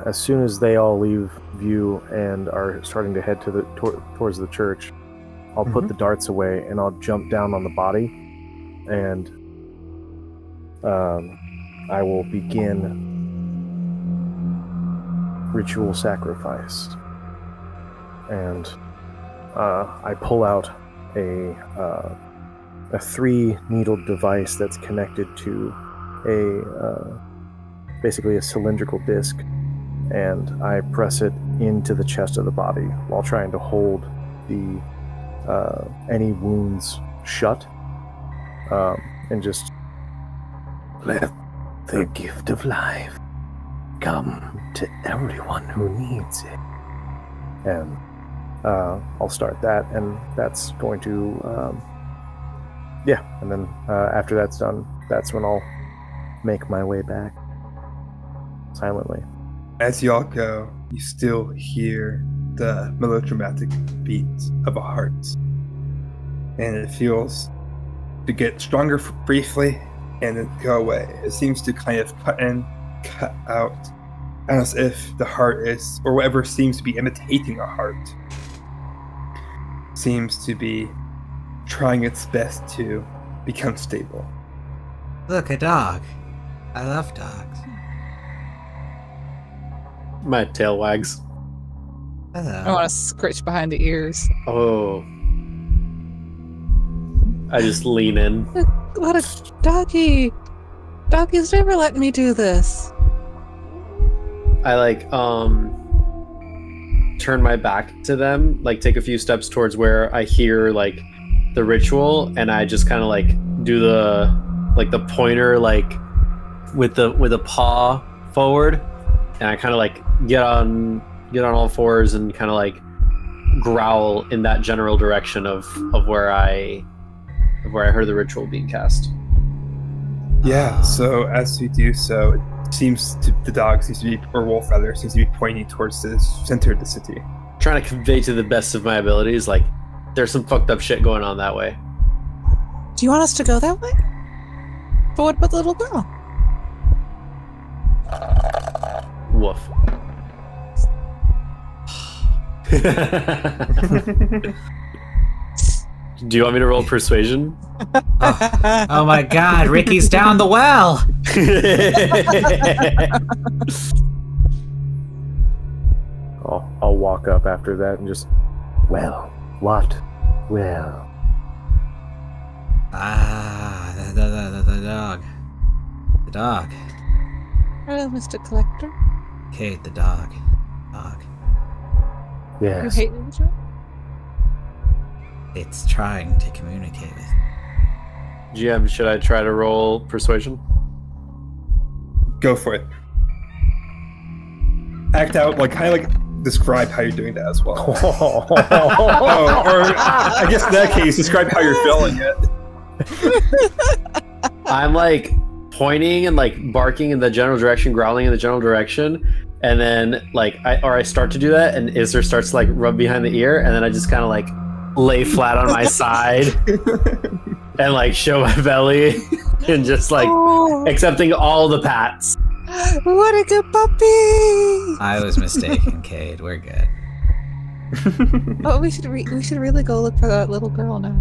As soon as they all leave view and are starting to head to towards the church, I'll put the darts away and I'll jump down on the body, and I will begin ritual sacrifice. And I pull out a 3-needled device that's connected to basically a cylindrical disc, and I press it into the chest of the body while trying to hold the any wounds shut, and just Let the gift of life come to everyone who needs it. and I'll start that, and that's going to and then after that's done, that's when I'll make my way back silently. As y'all go, you still hear the melodramatic beat of a heart. And it feels to get stronger briefly and then go away. It seems to kind of cut in, cut out, as if the heart is, or whatever seems to be imitating a heart, seems to be trying its best to become stable. Look, a dog. I love dogs. My tail wags. Hello. I want to scritch behind the ears. Oh. I just lean in. What a doggy! Doggies never let me do this. I turn my back to them, take a few steps towards where I hear the ritual, and I just kind of do the pointer with the paw forward, and I kind of get on all fours and kind of growl in that general direction of where I heard the ritual being cast. Yeah, so as you do so, it seems the dog seems to be, or wolf rather, seems to be pointing towards the center of the city. Trying to convey to the best of my abilities, there's some fucked up shit going on that way. Do you want us to go that way? But what about the little girl? Woof. Do you want me to roll persuasion? Oh my god, Ricky's down the well! I'll walk up after that and just, well, what? Well. The dog. The dog. Hello, Mr. Collector. Kate, the dog. Dog. Yes. You hate me, Joe? It's trying to communicate with me. GM, should I try to roll persuasion? Go for it. Act out, describe how you're doing that as well. Or I guess in that case, describe how you're feeling it. I'm pointing and barking in the general direction, growling in the general direction, and then I start to do that, and Isser starts to rub behind the ear, and then I just kind of lay flat on my side and show my belly and just accepting all the pats. What a good puppy! I was mistaken, Cade. We're good. Oh, we should really go look for that little girl now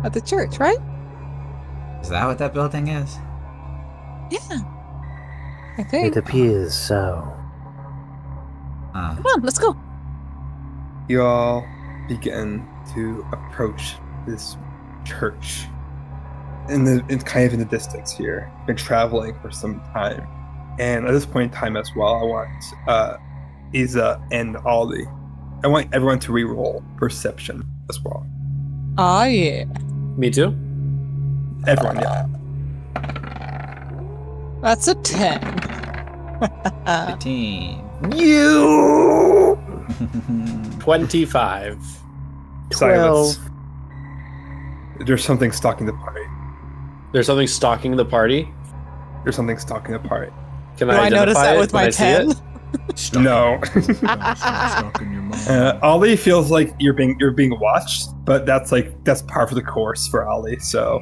at the church, right? Is that what that building is? Yeah, I think. It appears so. Come on, let's go. You all begin to approach this church in kind of in the distance here. Been traveling for some time, and at this point in time as well, I want Isa and Ollie. I want everyone to re-roll perception. as well. Oh, yeah. Me too. Everyone, yeah. That's a 10. 15. You 25. Silence. There's something stalking the party. There's something stalking the party. There's something stalking the party. Can Do I notice identify that it with when my I see 10? it? No. Stalking your mom. Ollie feels like you're being watched, but that's par for the course for Ollie. So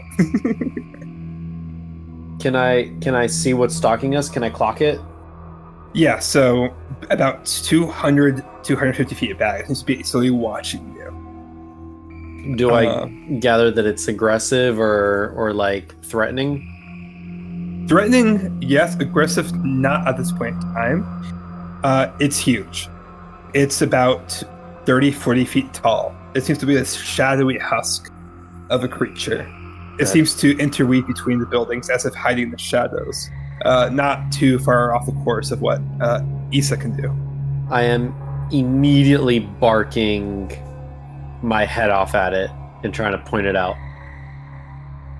Can I see what's stalking us? Can I clock it? yeah, so about 250 feet back, it seems to be slowly watching you. Do I gather that it's aggressive or like threatening? Threatening, yes. Aggressive, not at this point in time. It's huge. It's about 30, 40 feet tall. It seems to be this shadowy husk of a creature. It seems to interweave between the buildings as if hiding in the shadows. Not too far off the course of what Issa can do. I am immediately barking my head off at it and trying to point it out.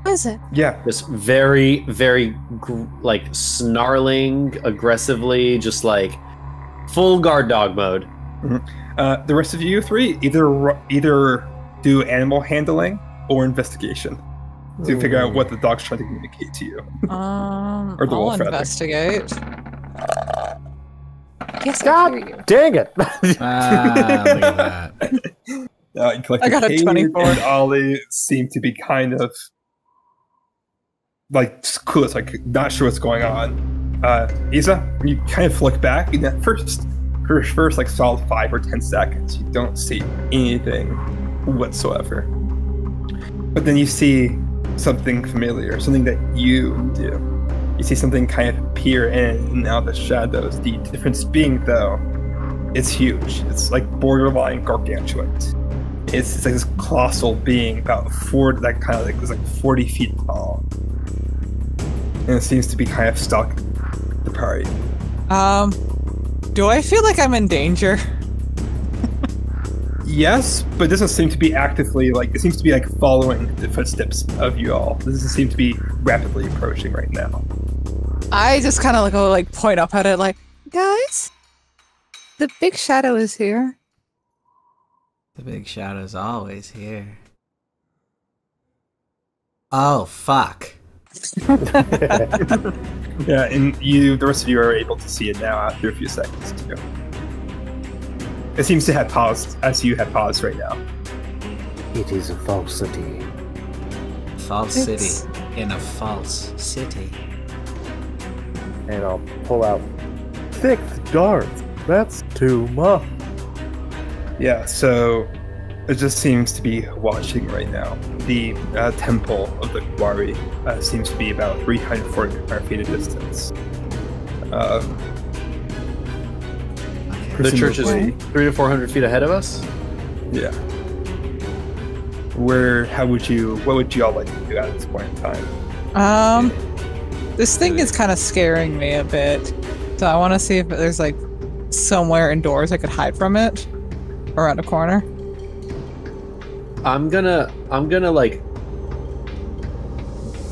What is it? Yeah. Just very, very like snarling, aggressively, just like full guard dog mode. Mm-hmm. The rest of you three either do animal handling or investigation to figure out what the dog's trying to communicate to you. Or the I'll wolf, rather. investigate. Yes, I God hear you. dang it! Look at that. You collect I got a Cade 24. and Ollie seem to be kind of like clueless, like not sure what's going on. Isa, when you kind of look back in that first like solid 5 or 10 seconds, you don't see anything whatsoever. But then you see something familiar, something that you do. You see something kind of appear in and out of the shadows. The difference being, though, it's huge. It's like borderline gargantuan. It's like this colossal being, about 40 feet tall, and it seems to be kind of stalking the party. Do I feel like I'm in danger? Yes, but it doesn't seem to be actively it seems to be like following the footsteps of you all. This doesn't seem to be rapidly approaching right now. I just kind of like point up at it like, guys, the big shadow is here. The big shadow's always here. Oh, fuck. Yeah, and the rest of you are able to see it now after a few seconds too. It seems to have paused as you have paused right now. It is a falsity. False It's- city in a false city. And I'll pull out 6 darts. That's too much. Yeah, so it just seems to be watching right now. The temple of the quarry seems to be about 340 feet of distance. The church is presumably- 300 to 400 feet ahead of us. Yeah. What would you all like to do at this point in time? This thing is kind of scaring me a bit. So I want to see if there's like somewhere indoors I could hide from it around a corner. I'm gonna like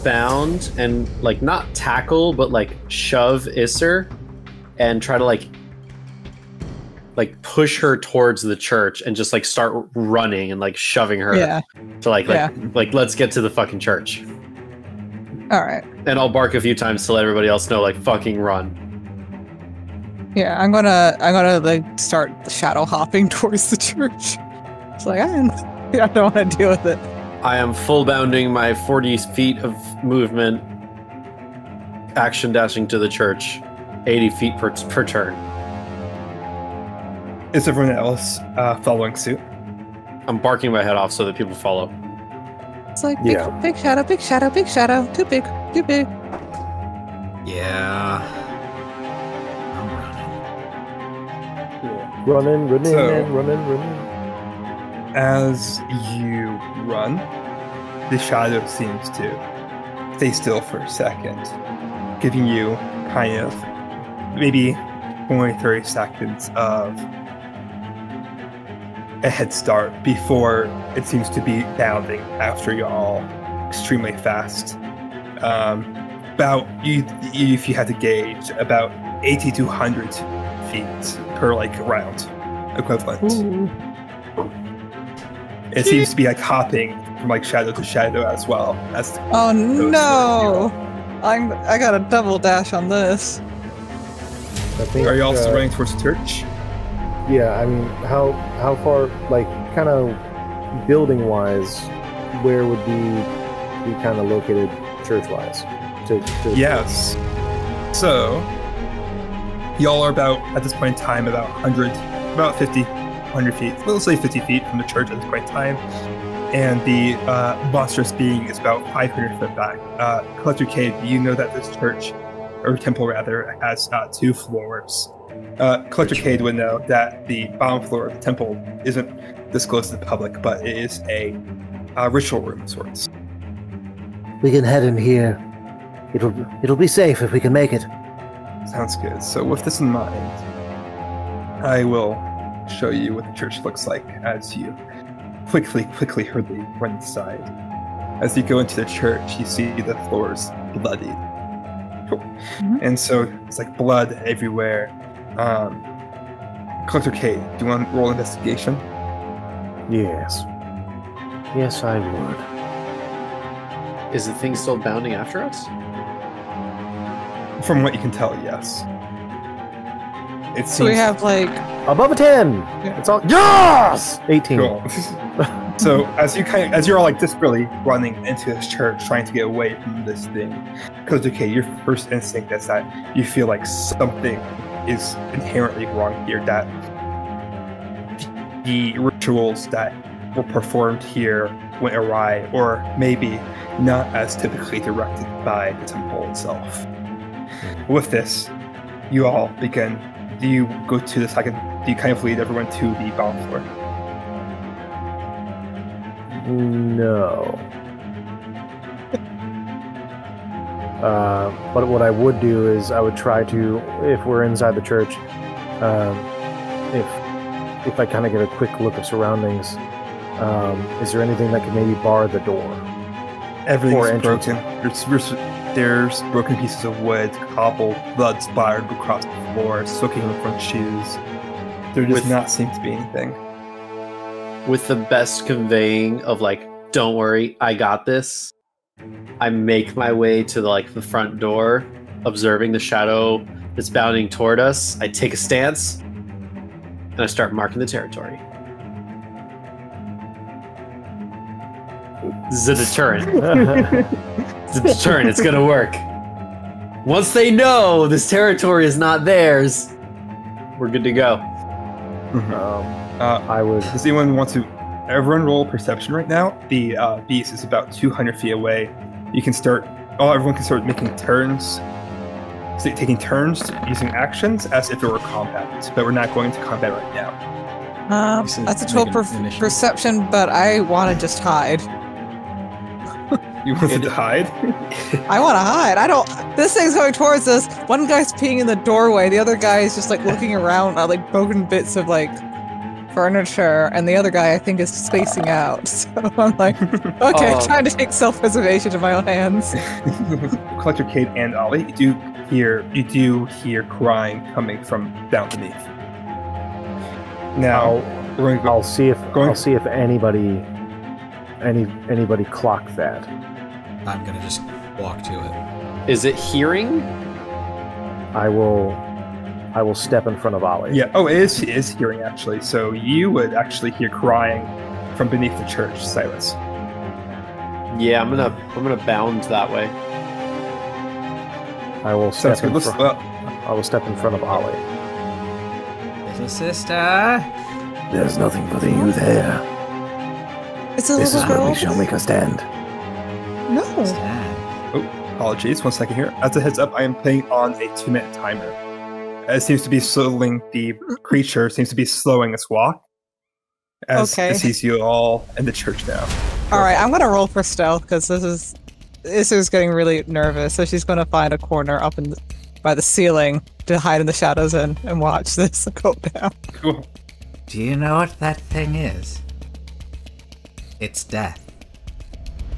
bound and like not tackle but like shove Isser and try to like push her towards the church and just like start running and like shoving her to like let's get to the fucking church. All right. And I'll bark a few times to let everybody else know like fucking run. Yeah, I'm gonna like start shadow hopping towards the church. It's like I don't want to deal with it. I am full bounding my 40 feet of movement, action dashing to the church, 80 feet per turn. Is everyone else following suit? I'm barking my head off so that people follow. It's like Yeah. big shadow, big shadow, big shadow. Too big, too big. Yeah. I'm running. Running, So- running. As you run, the shadow seems to stay still for a second, giving you kind of maybe 20, 30 seconds of a head start before it seems to be bounding after you all extremely fast. About if you had to gauge, about 80 to 100 feet per like round equivalent. Ooh. It seems to be like hopping from like shadow to shadow as well. Oh no! I got a double dash on this. I think, Are you also running towards the church? Yeah, I mean, how far, like, kind of building-wise, where would be kind of located church-wise? Yes. So, y'all are about, at this point in time, about 100 feet. Let's say 50 feet from the church at this point in time. And the monstrous being is about 500 foot back. Collector Cade, you know that this church, or temple rather, has 2 floors. Collector Cade would know that the bottom floor of the temple isn't disclosed to the public, but it is a ritual room of sorts. We can head in here. It'll be safe if we can make it. Sounds good. So with this in mind, I will show you what the church looks like as you quickly hurry run inside. As you go into the church, you see the floors bloody. Cool. Mm-hmm. And so it's like blood everywhere. Collector K, do you want to roll investigation? Yes. Yes, I would. Is the thing still bounding after us? From what you can tell, yes. It seems So we have like Above a 10! Yeah. It's all. Yes! 18. cool. So as you're all like desperately running into this church, trying to get away from this thing, because okay, your first instinct is that you feel like something is inherently wrong here. That the rituals that were performed here went awry, or maybe not as typically directed by the temple itself. With this, you all begin. Do you go to the second? Do you kind of lead everyone to the bottom floor? No. But what I would do is I would try to, if we're inside the church, if I kind of get a quick look of surroundings, is there anything that could maybe bar the door? Everything's broken. There's broken pieces of wood, cobble, blood splattered across the floor, soaking in the front shoes. There does not seem to be anything. With the best conveying of like, don't worry, I got this. I make my way to the front door, observing the shadow that's bounding toward us. I take a stance, and I start marking the territory. This is a deterrent. It's a deterrent. It's gonna work. Once they know this territory is not theirs, we're good to go. I would. Does anyone want to? Everyone roll perception right now. The beast is about 200 feet away. You can start. Everyone can start making turns, taking turns using actions as if it were combat. But we're not going to combat right now. that's a 12 perception, but I want to just hide. You want to hide? I want to hide. I don't. This thing's going towards us. One guy's peeing in the doorway. The other guy is just like looking around at like broken bits of like furniture, and the other guy I think is spacing out. So I'm like, okay, trying to take self-preservation to my own hands. Collector Cade and Ollie, you do hear crying coming from down beneath. Now we're going to I'll see if anybody clocked that. I'm gonna just walk to it. Is it hearing? I will step in front of Ollie. Yeah. Oh, it is hearing actually. So you would actually hear crying from beneath the church, Silas. Yeah, I'm gonna bound that way. I will step Sounds good. in front. I will step in front of Ollie. Little sister. There's nothing for you there. It's a This is little where girl. we shall make a stand. No. Apologies. 1 second here. As a heads up, I am playing on a 2-minute timer. It seems to be slowing. The creature seems to be slowing its walk as it sees you all in the church now. All right, I'm gonna roll for stealth because this is getting really nervous. So she's gonna find a corner up by the ceiling to hide in the shadows and watch this go down. Cool. Do you know what that thing is? It's death.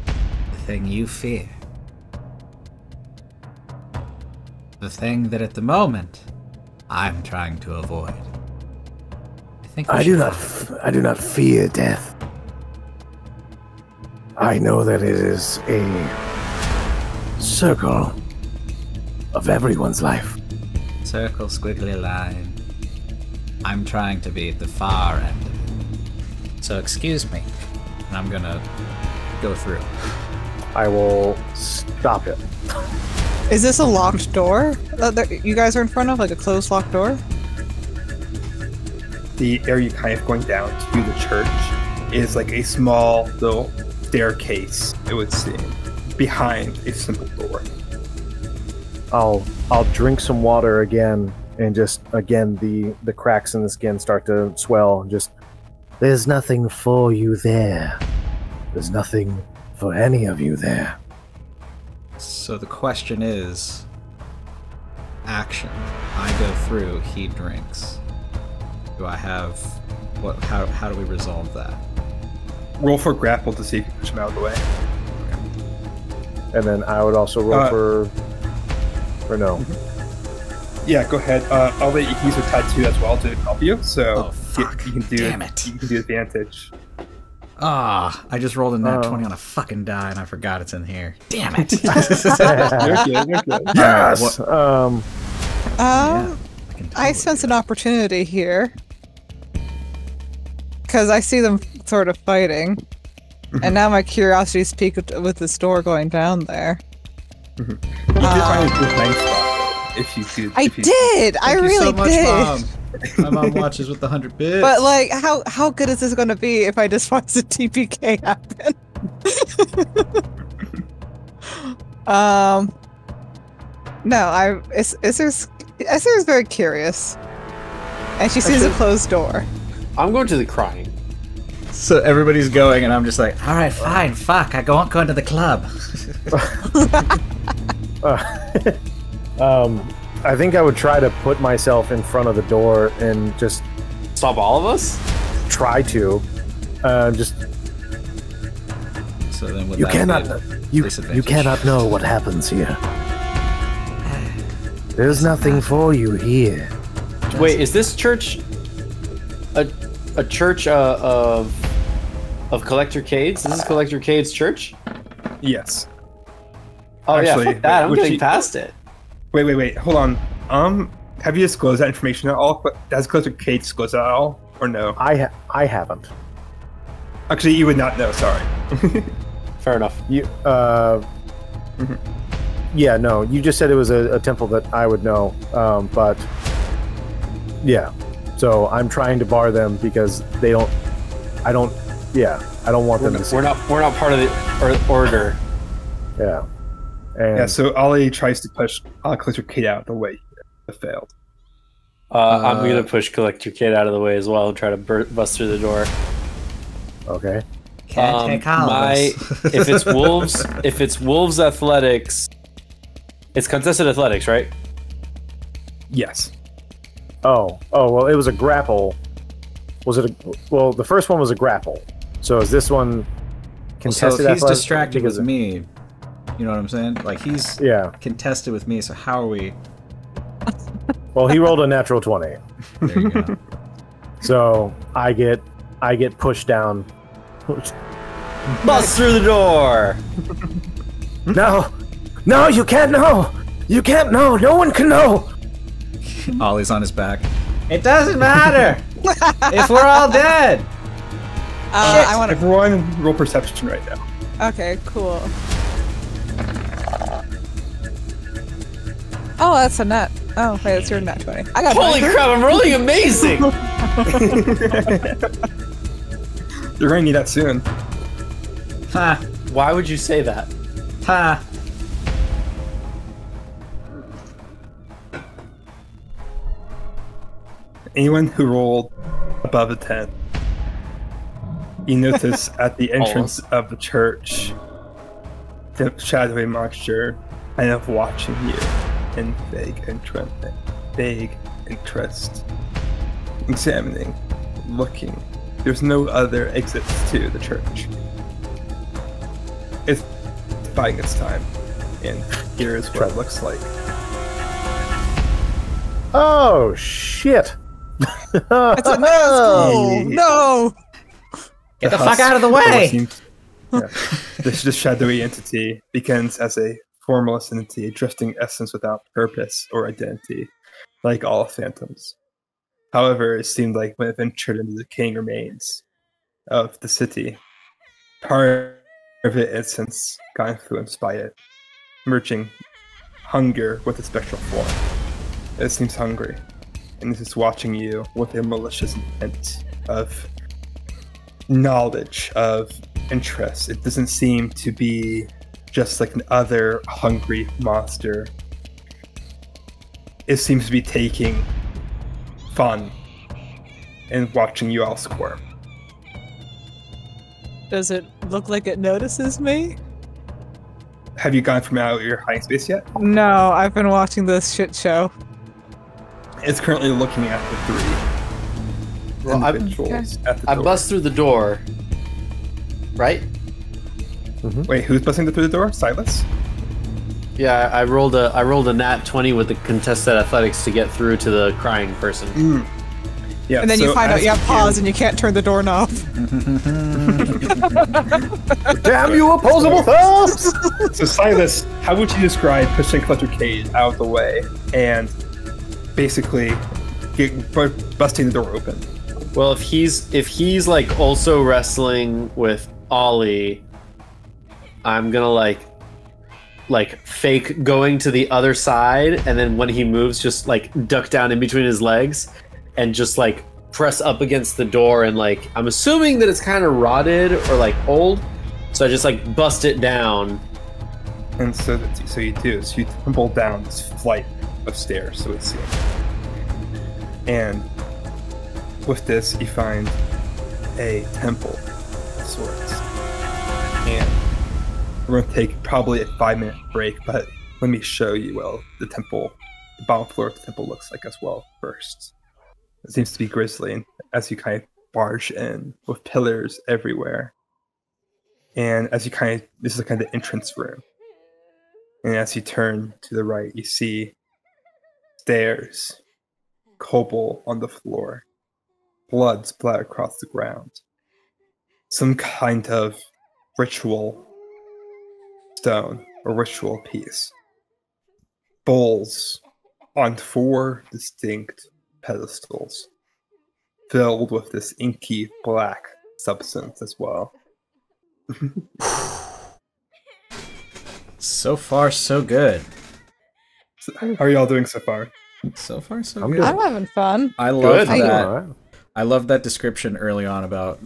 The thing you fear. The thing that at the moment I'm trying to avoid. I do not fear death. I know that it is a circle of everyone's life. Circle, squiggly line. I'm trying to be at the far end of it. So excuse me, and I'm gonna go through. I will stop it. Is this a locked door that you guys are in front of? Like a closed locked door? The area kind of going down to the church is like a small little staircase, it would seem, behind a simple door. I'll drink some water again, and just again the cracks in the skin start to swell. Just There's nothing for you there. There's nothing for any of you there. So the question is, action. I go through, he drinks. Do I have what? How do we resolve that? Roll for grapple to see if you can push him out of the way. and then I would also roll for no. Yeah, go ahead. I'll let you use your tattoo as well to help you. So Oh, fuck. you can do Damn it. You can do advantage. Ah, I just rolled a nat 20 on a fucking die and I forgot it's in here. Damn it. You're good. You're good. Yes. I sense an opportunity here because I see them sort of fighting, and now my curiosity's piqued with this door going down there. You did find a good night spot if you do. I did. I Thank you really so much, did. Mom. My mom watches with the 100 bits. But like, how good is this going to be if I just watch the TPK happen? No, Esther's very curious, and she sees a closed door. I'm going to the crying. So everybody's going, and I'm just like, all right, fine, fuck, I won't go into the club. I think I would try to put myself in front of the door and just Stop all of us? try to just So then would You that cannot, be you disadvantage? cannot know what happens here. There's nothing for you here. Wait, is this church a church of Collector Cades? This is Collector Cades' church? Yes. Oh Actually, yeah, fuck that. I'm would getting you- past it. Wait. Hold on. Have you disclosed that information at all? Has Collector Kate disclosed that at all, or no? I haven't. Actually, you would not know. Sorry. Fair enough. You yeah, no, you just said it was a temple that I would know, but yeah, so I'm trying to bar them because I don't want them to see. We're not part of the order. Yeah, and Yeah. So Ollie tries to push Collector Kate out of the way. It failed. I'm gonna push Collector Cade out of the way as well and try to bust through the door. okay, Can't take all of us. if it's wolves athletics, it's contested athletics, right? Yes. oh, well, it was a grapple. Was it well, the first one was a grapple, so is this one So contested if he's athletics? distracted Because- with me, you know what I'm saying? Like, he's Yeah, contested with me, so how are we? well, he rolled a natural 20, There you go. so I get pushed down. Bust through the door. No, you can't know. You can't know. No one can know. Ollie's on his back. It doesn't matter if we're all dead. I want to. Everyone, roll perception right now. Okay, cool. Oh, that's a nut. Oh, wait, that's your nut 20. I got Holy 20. crap! I'm rolling amazing. You're going to need that soon. Ha Why would you say that? ha. Anyone who rolled above a 10, you notice at the entrance of the church, the shadowy monster kind of watching you in vague interest, examining looking. There's no other exits to the church. It's buying its time. And here is what it looks like. Oh, shit. It's a no! No! Get the fuck out of the way! This shadowy entity begins as a formless entity, drifting essence without purpose or identity, like all phantoms. However, it seemed like when it ventured into the decaying remains of the city, part of it has since got influenced by it, merging hunger with a spectral form. It seems hungry, and it is watching you with a malicious intent of knowledge, of interest. It doesn't seem to be just like an other hungry monster. It seems to be taking fun and watching you all squirm. Does it look like it notices me? Have you gone from out of your hiding space yet? No, I've been watching this shit show. It's currently looking at the three individuals at the I door. bust through the door. Right? Wait, who's busting through the door? Silas? Yeah, I rolled a nat 20 with the contested athletics to get through to the crying person. Yeah. And then you find out you have pause and you can't turn the doorknob. Damn you, opposable thumbs! So Silas, how would you describe pushing Collector Cade out of the way and basically busting the door open? Well, if he's like also wrestling with Ollie, I'm gonna like fake going to the other side, and then when he moves, just like duck down in between his legs and just like press up against the door, and like I'm assuming that it's kind of rotted or like old, so I just like bust it down. And so you do. So you tumble down this flight of stairs, so it's seeing. And with this, you find a temple of sorts. And we're going to take probably a 5-minute break, but let me show you the bottom floor of the temple looks like as well first. It seems to be grisly as you kind of barge in with pillars everywhere. And as you this is kind of the entrance room. And as you turn to the right, you see stairs, cobble on the floor, blood splattered across the ground. Some kind of ritual stone or ritual piece. Bowls on 4 distinct pedestals, filled with this inky black substance as well. So far, so good. How are y'all doing so far? So far, so I'm good. I'm having fun. I love Good. that. Alright. I love that description early on about,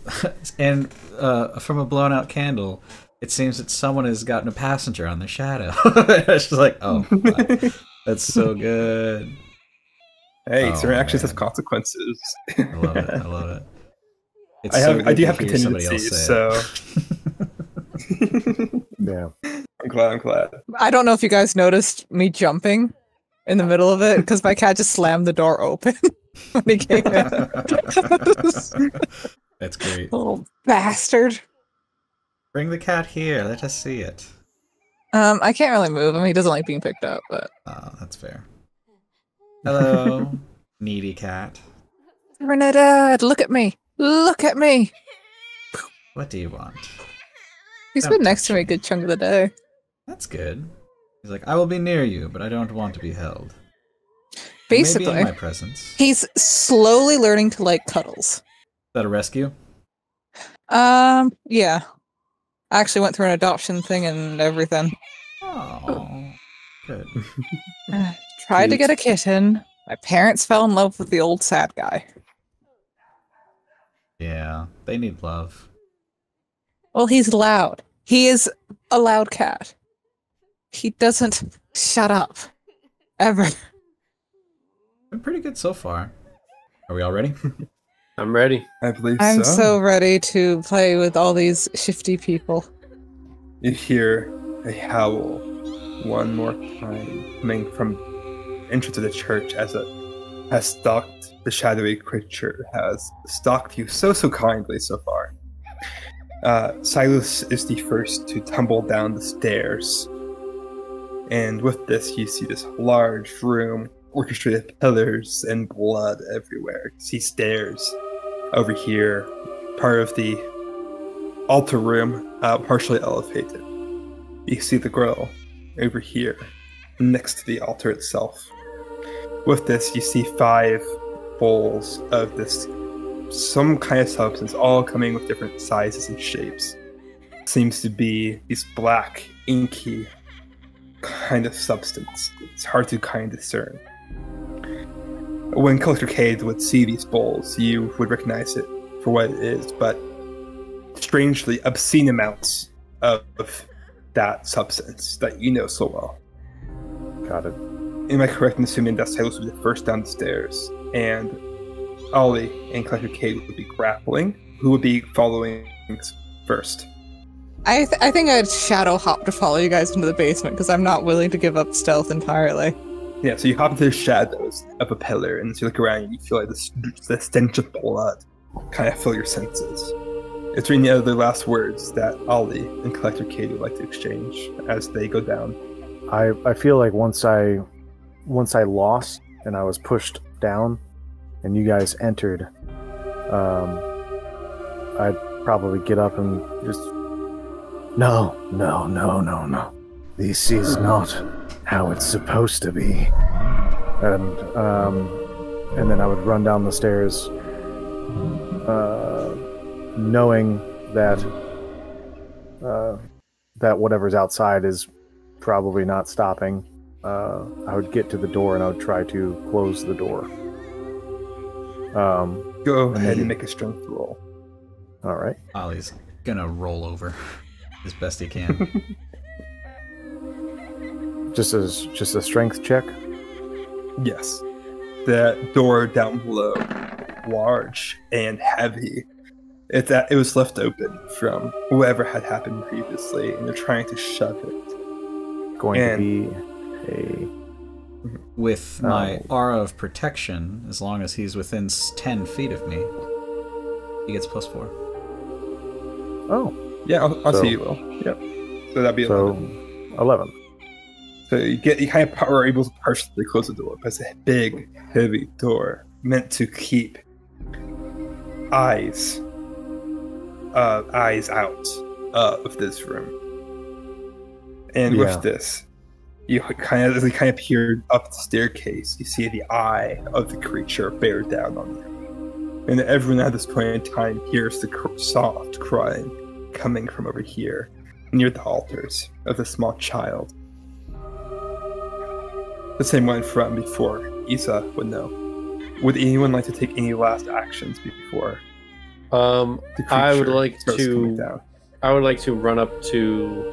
and from a blown out candle, it seems that someone has gotten a passenger on the shadow. It's just like, oh, wow. That's so good. Hey, Oh, certain actions man. have consequences. I love it. I love it. It's I do to have hear somebody else contingencies, say it. so Yeah. I'm glad. I don't know if you guys noticed me jumping in the middle of it because my cat just slammed the door open when he came in. That's great. Little bastard. Bring the cat here. Let us see it. I can't really move him. He doesn't like being picked up, but Oh, that's fair. Hello, needy cat. Renata, look at me. Look at me. What do you want? He's Oh. been next to me a good chunk of the day. That's good. He's like, I will be near you, but I don't want to be held. You may be Basically, in my presence. Is he's slowly learning to like cuddles. that a rescue? Yeah. I actually went through an adoption thing and everything. Oh, good. Tried to get a kitten. My parents fell in love with the old sad guy. Yeah, they need love. Well, he's loud. He is a loud cat. He doesn't shut up. Ever. Been pretty good so far. Are we all ready? I'm ready. I believe I'm so ready to play with all these shifty people. You hear a howl one more time coming from the entrance of the church as a has stalked the shadowy creature, has stalked you so kindly so far. Silas is the first to tumble down the stairs. And with this, you see this large room, orchestrated pillars and blood everywhere. You see stairs over here, part of the altar room, partially elevated. You see the girl over here, next to the altar itself. With this, you see 5 bowls of this, some kind of substance, all coming with different sizes and shapes. Seems to be this black, inky kind of substance. It's hard to kind of discern. When Collector Cade would see these bowls, you would recognize it for what it is, but strangely obscene amounts of that substance that you know so well. Got it. Am I correct in assuming that Silas would be the first down the stairs, and Ollie and Collector Cade would be grappling? Who would be following first? I think I'd shadow hop to follow you guys into the basement because I'm not willing to give up stealth entirely. Yeah, so you hop into the shadows of a pillar, and as you look around, and you feel like the stench of blood kind of fill your senses. Is there any other last words that Ollie and Collector Cade would like to exchange as they go down? I feel like once I lost and I was pushed down, and you guys entered, I'd probably get up and just no. This is not how it's supposed to be. And then I would run down the stairs, knowing that that whatever's outside is probably not stopping. I would get to the door and I would try to close the door. Go ahead and make a strength roll. All right. Ollie's gonna roll over as best he can. Just a strength check. Yes. The door down below, large and heavy. It was left open from whatever had happened previously, and they're trying to shut it. Going to be a... With my aura of protection, as long as he's within 10 feet of me, he gets +4. Oh. Yeah, I'll see you will. Yep. So that'd be 11. 11. So you kind of are able to partially close the door, but it's a big, heavy door meant to keep eyes out of this room. And with this, as you kind of peered up the staircase, you see the eye of the creature bear down on you. And everyone at this point in time hears the soft crying coming from over here, near the altars of the small child. The same one from before Isa would know. Would anyone like to take any last actions before? I would like to run up to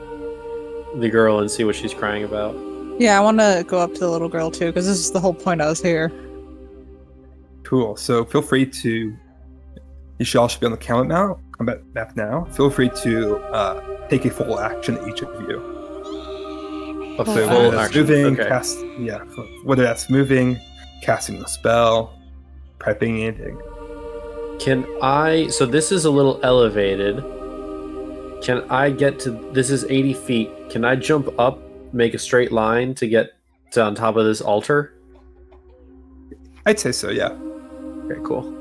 the girl and see what she's crying about. Yeah, I want to go up to the little girl too, because this is the whole point I was here. Cool. So feel free to. You should all be on the combat map now. Feel free to take a full action, each of you. A So full whether that's action. moving, Okay. whether that's moving, casting a spell, prepping anything. Can I? So this is a little elevated. Can I get to? This is 80 feet. Can I jump up, make a straight line to get to on top of this altar? I'd say so, yeah. Okay, cool.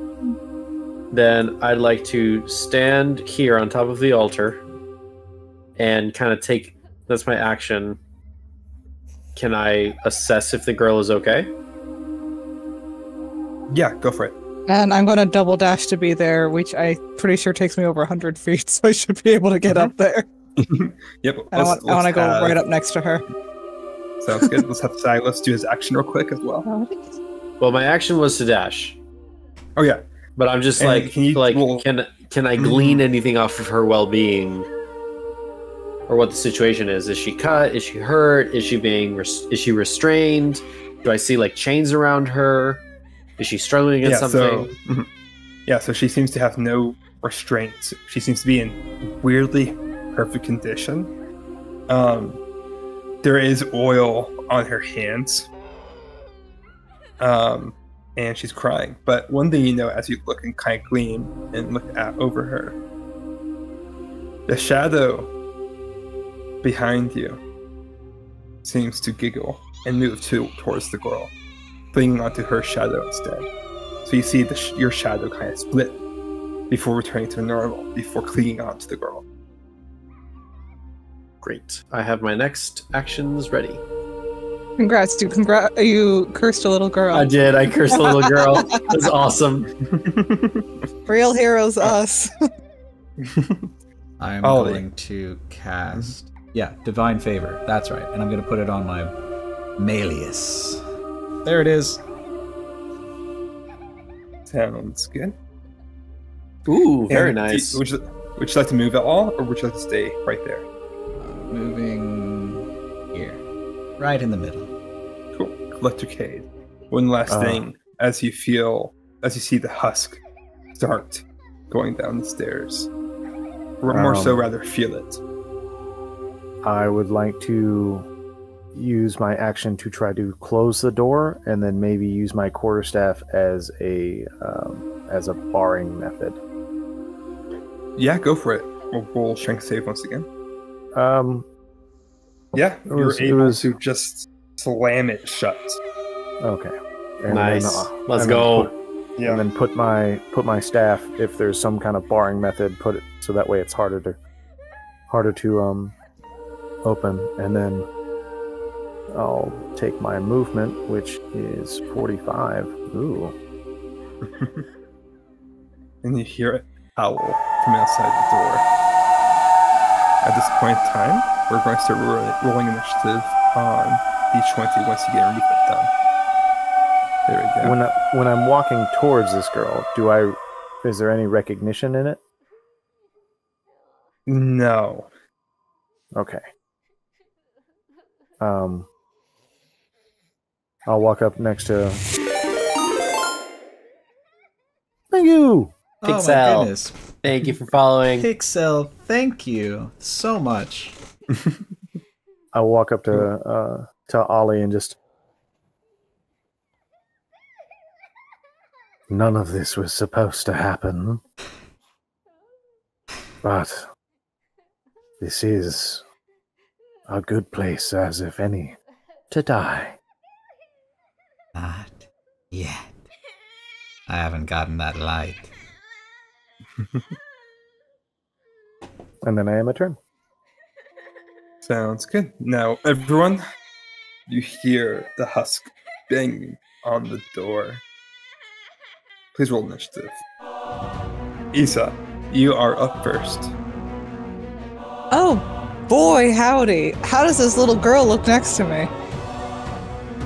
Then I'd like to stand here on top of the altar and kind of take. That's my action. Can I assess if the girl is okay? Yeah, go for it. And I'm going to double dash to be there, which I'm pretty sure takes me over 100 feet, so I should be able to get up there. Yep. And I want to go right up next to her. Sounds good. Let's have Silas do his action real quick as well. Well, my action was to dash, Oh yeah. but I'm just And like, can I glean anything off of her well-being, or what the situation is? Is she cut? Is she hurt? Is she restrained? Do I see like chains around her? Is she struggling against something? So she seems to have no restraints. She seems to be in weirdly perfect condition. There is oil on her hands. and she's crying. But one thing you know as you look and kind of gleam and look over her, the shadow behind you seems to giggle and move towards the girl, clinging onto her shadow instead. So you see your shadow kind of split before returning to normal, before clinging onto the girl. Great. I have my next actions ready. Congrats, dude. You cursed a little girl. I did. I cursed a little girl. It was awesome. Real heroes, us. I'm going to cast... Yeah, Divine Favor. That's right. And I'm going to put it on my Malleus. There it is. Sounds good. Ooh, very nice. Would you like to move at all, or would you like to stay right there? Moving here. Right in the middle. Cool. Electricade. One last thing, as you see the husk start going down the stairs. More so, rather, feel it. I would like to use my action to try to close the door, and then maybe use my quarterstaff as a barring method. Yeah, go for it. We'll roll strength save once again. Yeah, you're able to just slam it shut. Okay. And nice. Then, Let's go. And then put my staff, if there's some kind of barring method, put it so that way it's harder to open, and then I'll take my movement, which is 45. Ooh. And you hear it howl from outside the door. At this point in time, we're going to start rolling initiative on D20 once you get your movement done. There we go. When I'm walking towards this girl, is there any recognition in it? No. Okay. I'll walk up next to... Thank you! Pixel. Oh my goodness. Thank you for following. Pixel, thank you so much. I'll walk up to Ollie and just... None of this was supposed to happen. But this is a good place, as if any, to die. Not yet. I haven't gotten that light. And then I am a turn. Sounds good. Now, everyone, you hear the husk banging on the door. Please roll initiative. Isa, you are up first. Oh, boy, howdy. How does this little girl look next to me?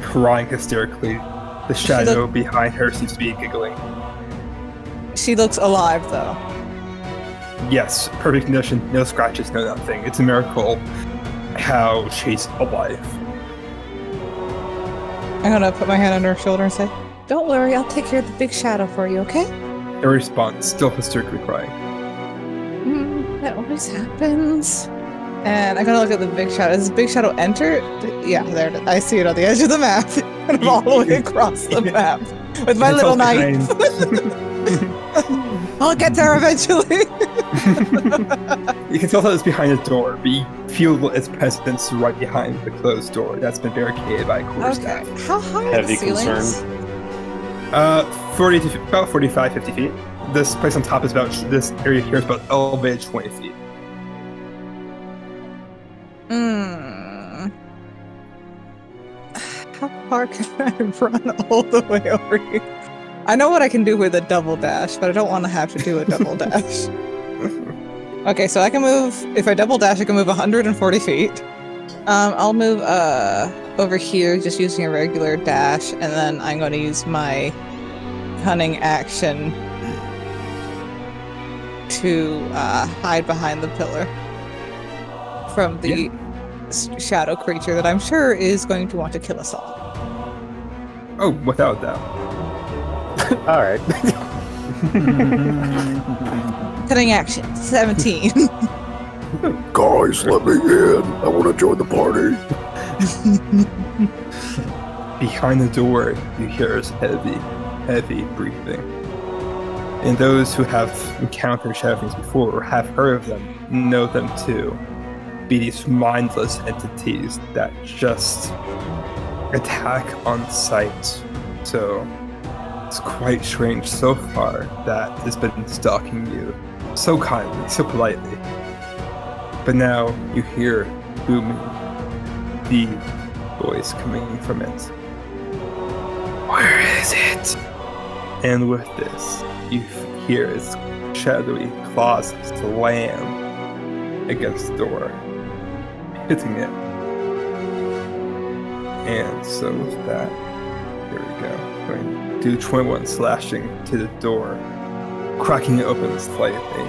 Crying hysterically. The shadow behind her seems to be giggling. She looks alive, though. Yes, perfect condition, no scratches, no nothing. It's a miracle how she's alive. I'm gonna put my hand on her shoulder and say, "Don't worry, I'll take care of the big shadow for you, okay?" Her response, still hysterically crying. That always happens. And I'm gonna look at the big shadow. Does the big shadow enter? Yeah, there it is. I see it on the edge of the map. And I'm all the way across the map with my little knife. I'll get there eventually. You can tell that it's behind a door, but you feel its presence right behind the closed door that's been barricaded by a quarterstaff. Okay. How high are the ceilings? About 45, 50 feet. This place on top is this area here is about elevated 20 feet. How far can I run all the way over here? I know what I can do with a double dash, but I don't want to have to do a double dash. Okay, so I can move, if I double dash, I can move 140 feet. I'll move over here just using a regular dash, and then I'm going to use my cunning action to hide behind the pillar from the shadow creature that I'm sure is going to want to kill us all. Oh, without doubt. All right. Cutting action, 17. Guys, let me in. I want to join the party. Behind the door, you hear is heavy heavy breathing. And those who have encountered shadow things before or have heard of them know them too. Be these mindless entities that just attack on sight. So it's quite strange so far that it's been stalking you so kindly, so politely. But now you hear booming, the voice coming from it. Where is it? And with this, you hear its shadowy claws slam against the door, hitting it. And so with that, here we go. Going to do 21 slashing to the door, cracking it open slightly.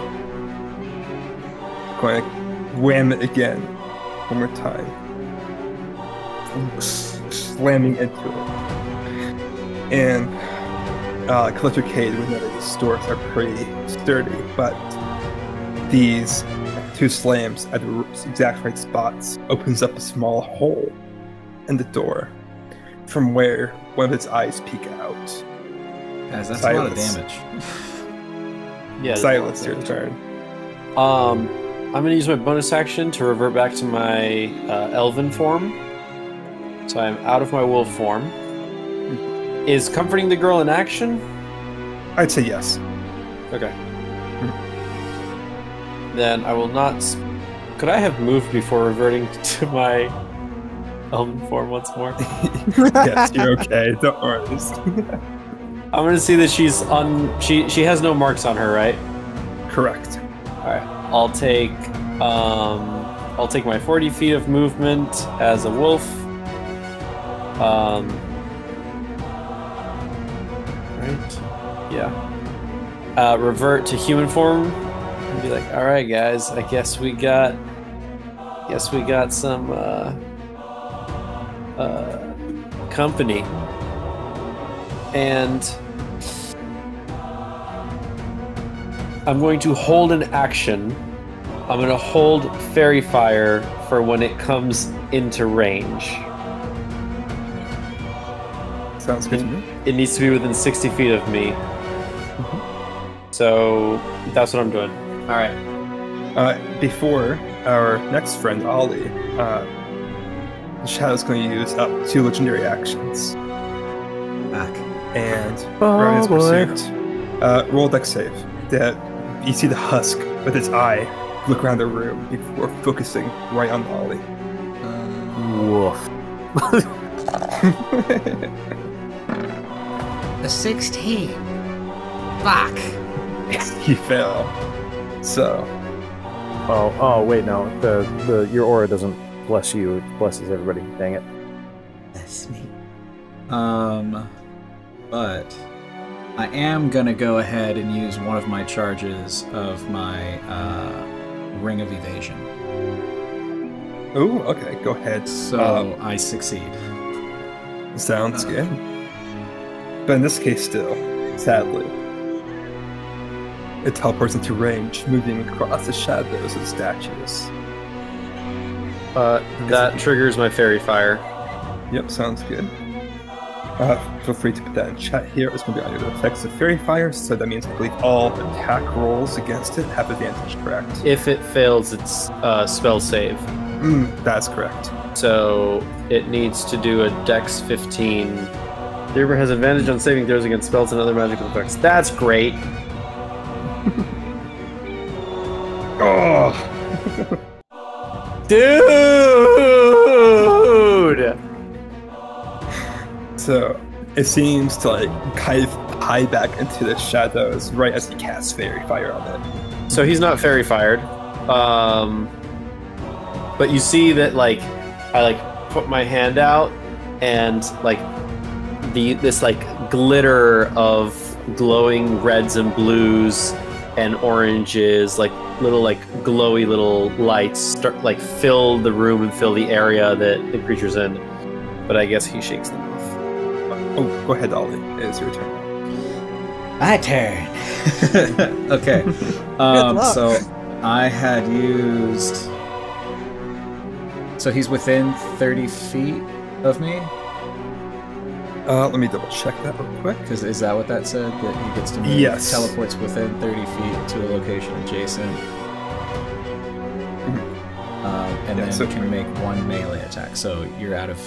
Going to wham it again, one more time. Slamming into it. And Collector Cade would know that these doors are pretty sturdy, but these two slams at the exact right spots opens up a small hole in the door from where one of its eyes peek out. Guys, that's Silas. a lot of damage. Yeah. Silas, your turn. I'm gonna use my bonus action to revert back to my elven form. So I'm out of my wolf form. Is comforting the girl in action? I'd say yes. Okay. Then I will not. Could I have moved before reverting to my elven form once more? Yes, you're okay. Don't worry. I'm gonna see that she's on. She has no marks on her, right? Correct. All right. I'll take my 40 feet of movement as a wolf. Right. Yeah. Revert to human form and be like, all right, guys. I guess we got some company. And I'm going to hold an action. I'm going to hold Fairy Fire for when it comes into range. Sounds good to me. It needs to be within 60 feet of me. So that's what I'm doing. All right. Before our next friend, Ollie, the Shadow's going to use up 2 legendary actions. Back. And Oh, round his boy. pursuit. Roll dex save. You see the husk with its eye look around the room before focusing right on Ollie. Woof. A 16. Fuck. He fell. So, Oh, wait, no. Your aura doesn't bless you, it blesses everybody. Dang it. That's me. But I am gonna go ahead and use one of my charges of my Ring of Evasion. oh, okay, go ahead. So I succeed. Sounds good. But in this case, still, sadly, it teleports into range, moving across the shadows of the statues. That triggers my Fairy Fire. Yep, sounds good. Feel free to put that in chat here. It's going to be under the effects of Fairy Fire, so that means I believe all attack rolls against it have advantage, correct? If it fails its spell save. That's correct. So it needs to do a Dex 15. The Reaper has advantage on saving throws against spells and other magical effects. That's great. Oh! Dude! So it seems to kind of hide back into the shadows right as he casts Fairy Fire on it. So he's not Fairy Fired. But you see that I put my hand out and this glitter of glowing reds and blues and oranges, little glowy little lights start fill the room and fill the area that the creature's in. But I guess he shakes them off. Oh, go ahead, Ollie. It is your turn. My turn. Okay. luck. So I had used. So he's within 30 feet of me? Let me double check that real quick. Because is that what that said? That he gets to move, Yes. teleports within 30 feet to a location adjacent. And Yeah, then so- can make one melee attack. So you're out of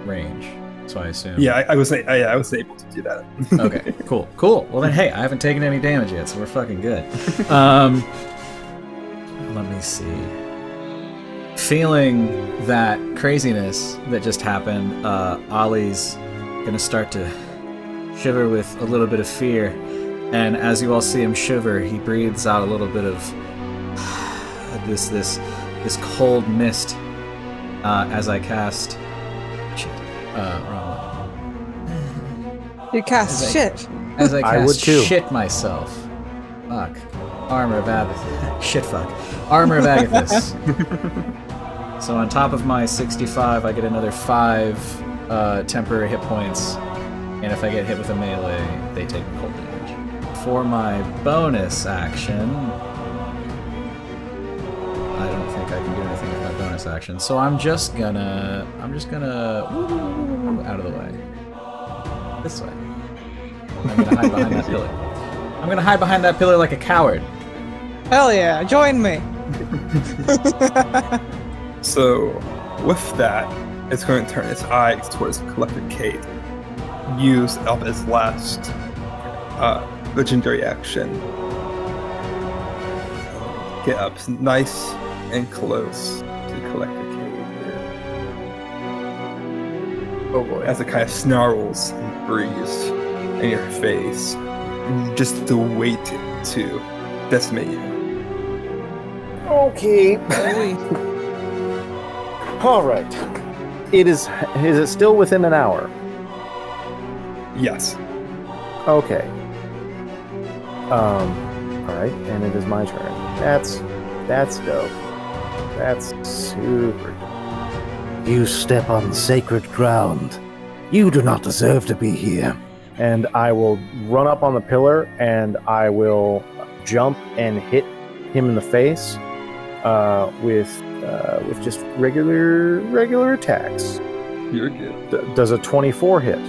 range. So I assume. Yeah, I was able to do that. Okay, cool. Well then, hey, I haven't taken any damage yet, so we're fucking good. Let me see. Feeling that craziness that just happened, Ollie's gonna start to shiver with a little bit of fear, and as you all see him shiver, he breathes out a little bit of this cold mist as I cast. Shit. Wrong one. You cast shit. As I cast would too. shit myself. Fuck. Armor of Agathis. Shit fuck. Armor of Agathis. So on top of my 65, I get another 5 temporary hit points. And if I get hit with a melee, they take cold damage. For my bonus action, I don't think I can do anything with my bonus action. So I'm just gonna out of the way. This way. I'm gonna hide behind that pillar. I'm gonna hide behind that pillar like a coward. Hell yeah, join me. So, with that, it's going to turn its eyes towards the collected Cade. Use up its last legendary action. Get up nice and close to the collected Cade here. Oh boy. As it kind of snarls and breathes in your face, just to wait to decimate you. Okay. All right. Is it still within an hour? Yes. Okay. All right, and it is my turn. That's dope. That's super dope. You step on sacred ground. You do not deserve to be here. And I will run up on the pillar, and I will jump and hit him in the face with just regular attacks. You're good. Does a 24 hit?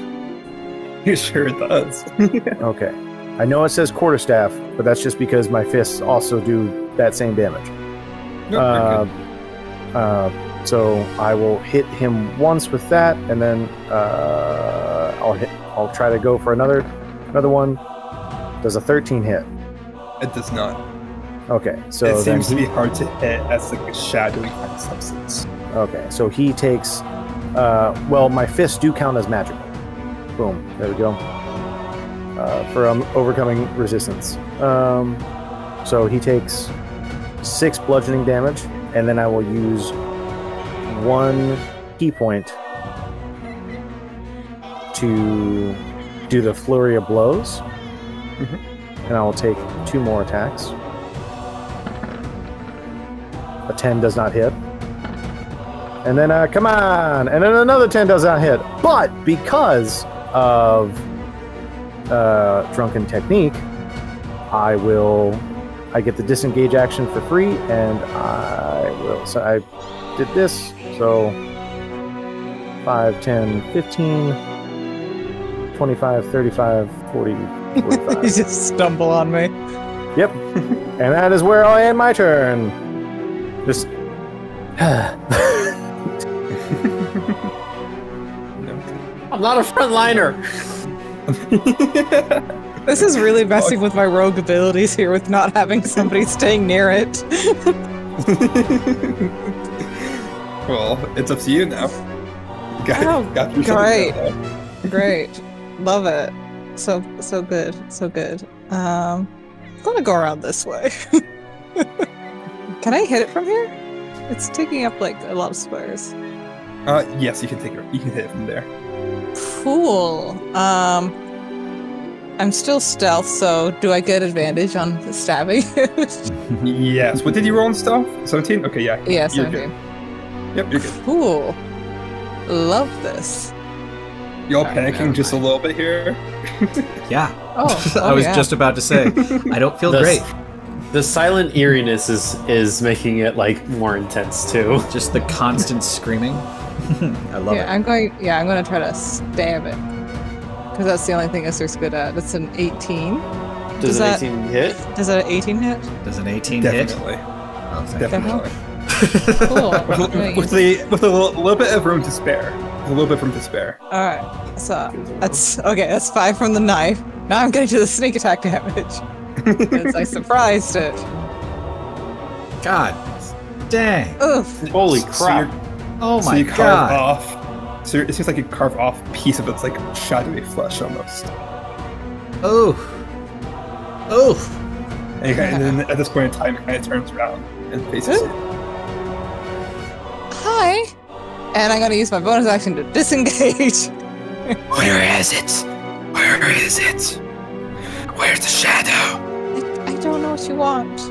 You sure it does. Okay. I know it says quarterstaff, but that's just because my fists also do that same damage. No, you're good. So I will hit him once with that, and then I'll try to go for another one. Does a 13 hit? It does not. Okay, so It then seems to be hard to hit as like a shadowy kind of substance. okay, so he takes. Well, my fists do count as magical. Boom. There we go. For overcoming resistance. So he takes 6 bludgeoning damage, and then I will use 1 key point to do the flurry of blows. And I will take 2 more attacks. A 10 does not hit. And then, come on! And then another 10 does not hit. But because of Drunken Technique, I get the disengage action for free, and so I did this, so 5, 10, 15, 25, 35, 40, 45. You just stumble on me. Yep. And that is where I'll end my turn. Just... I'm not a frontliner. This is really messing with my rogue abilities here with not having somebody staying near it. Well, it's up to you now. Oh, got through great. something now. Great. Love it. So good. So good. I'm gonna go around this way. Can I hit it from here? It's taking up like a lot of squares. Yes, you can take it. You can hit it from there. Cool. I'm still stealth, so do I get advantage on the stabbing? Yes. What did you roll on stealth? 17? Okay, yeah. Yeah, You're 17. good. Yep, you're good. Cool. Love this. Y'all panicking just a little bit here? Yeah. Oh, I was yeah. just about to say, I don't feel great. The silent eeriness is making it like more intense too. Just the constant screaming. I love it. I'm gonna try to stab it. because that's the only thing Isser's good at. It's an 18. Does an 18 hit? Does an 18 hit? Does an 18 hit? Definitely. Oh, thank Definitely. Cool. With a little bit of room to spare. With a little bit of room to spare. All right. So that's okay. That's 5 from the knife. Now I'm getting to the sneak attack damage. Because I surprised it. God dang. Oof. Holy So crap. Oh So my you carve god. off. So it seems like you carve off a piece of its like shadowy flesh almost. Oof. Oof. And then at this point in time, it kind of turns around and faces you. Hi. And I'm gonna use my bonus action to disengage. Where is it? Where is it? Where's the shadow? I don't know what you want.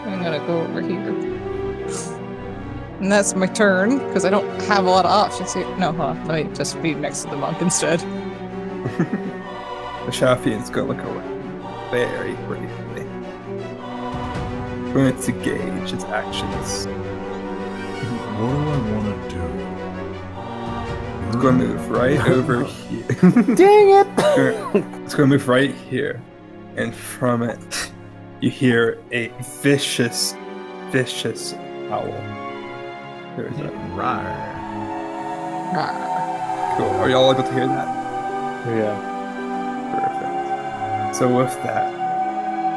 I'm gonna go over here. And that's my turn, because I don't have a lot of options here. No, let me just be next to the monk instead. The shadow fiend's gonna look away very briefly. Going to gauge its actions. What do I want to do? It's going to move right over here. Dang it! It's going to move right here. And from it, you hear a vicious howl. There we go. Rawr. Cool. Are y'all able to hear that? Yeah. Perfect. So with that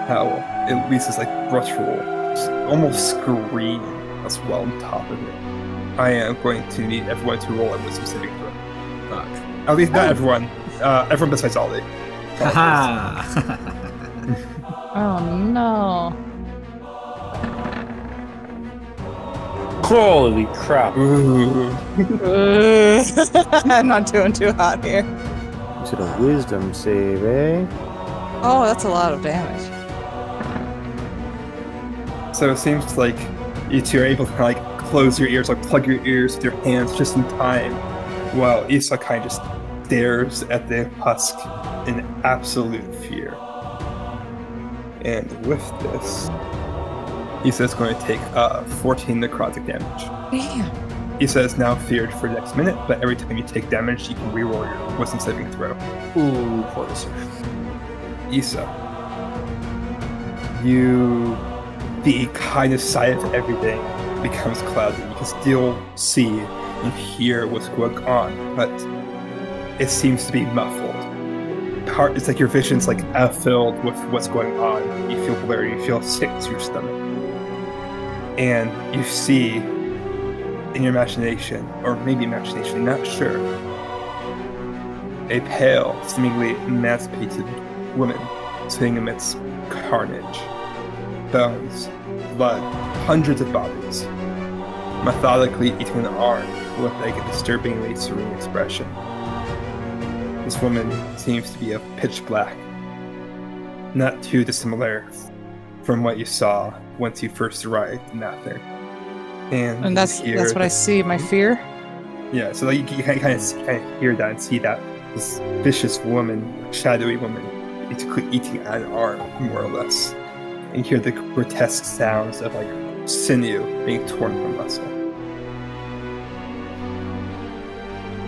howl, it releases this like guttural, almost scream as well on top of it. I am going to need everyone to roll a wisdom saving throw. Fuck. At least not everyone. Everyone besides Ollie. Haha. Oh no. Holy crap. Ooh. I'm not doing too hot here. Is it a wisdom save, eh? Oh, that's a lot of damage. So it seems like you two are able to kind of like close your ears, like plug your ears with your hands just in time, while Issa kind of just stares at the husk in absolute fear. And with this, Issa is going to take 14 necrotic damage. Damn. Issa is now feared for the next minute, but every time you take damage, you can reroll your wisdom saving throw. Ooh, poor Isser. Issa, the kind of sight of everything becomes cloudy. You can still see and hear what's going on, but it seems to be muffled. It's like your vision's like filled with what's going on. You feel blurry, you feel sick to your stomach. And you see in your imagination, or maybe imagination, not sure, a pale, seemingly emancipated woman sitting amidst carnage, bones, blood, hundreds of bodies, methodically eating an arm with like a disturbingly serene expression. This woman seems to be of pitch black, not too dissimilar from what you saw once you first arrived in that thing. And that's what I see. My fear. Yeah, so like you kind of hear that and see that this vicious woman, shadowy woman, basically eating an arm, more or less. And you hear the grotesque sounds of like sinew being torn from muscle.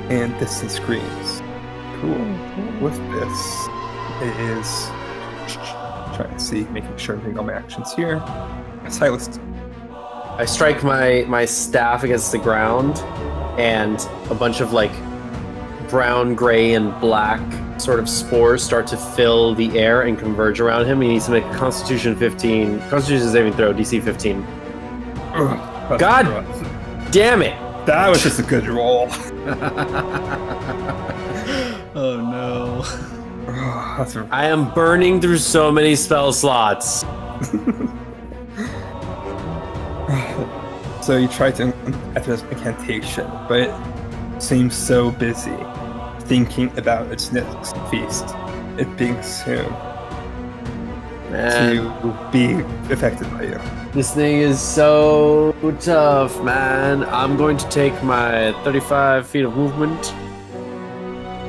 And distant screams. Cool. With this, it is trying to see, making sure I'm doing all my actions here. Silas. I strike my staff against the ground, and a bunch of like brown, gray, and black sort of spores start to fill the air and converge around him. He needs to make a Constitution saving throw, DC 15. Ugh, God rough. damn it! That was just a good roll. Oh no. That's a I am burning through so many spell slots. So you try to enter this incantation, but it seems so busy thinking about its next feast, it being soon, Man, to be affected by you. this thing is so tough, man. I'm going to take my 35 feet of movement,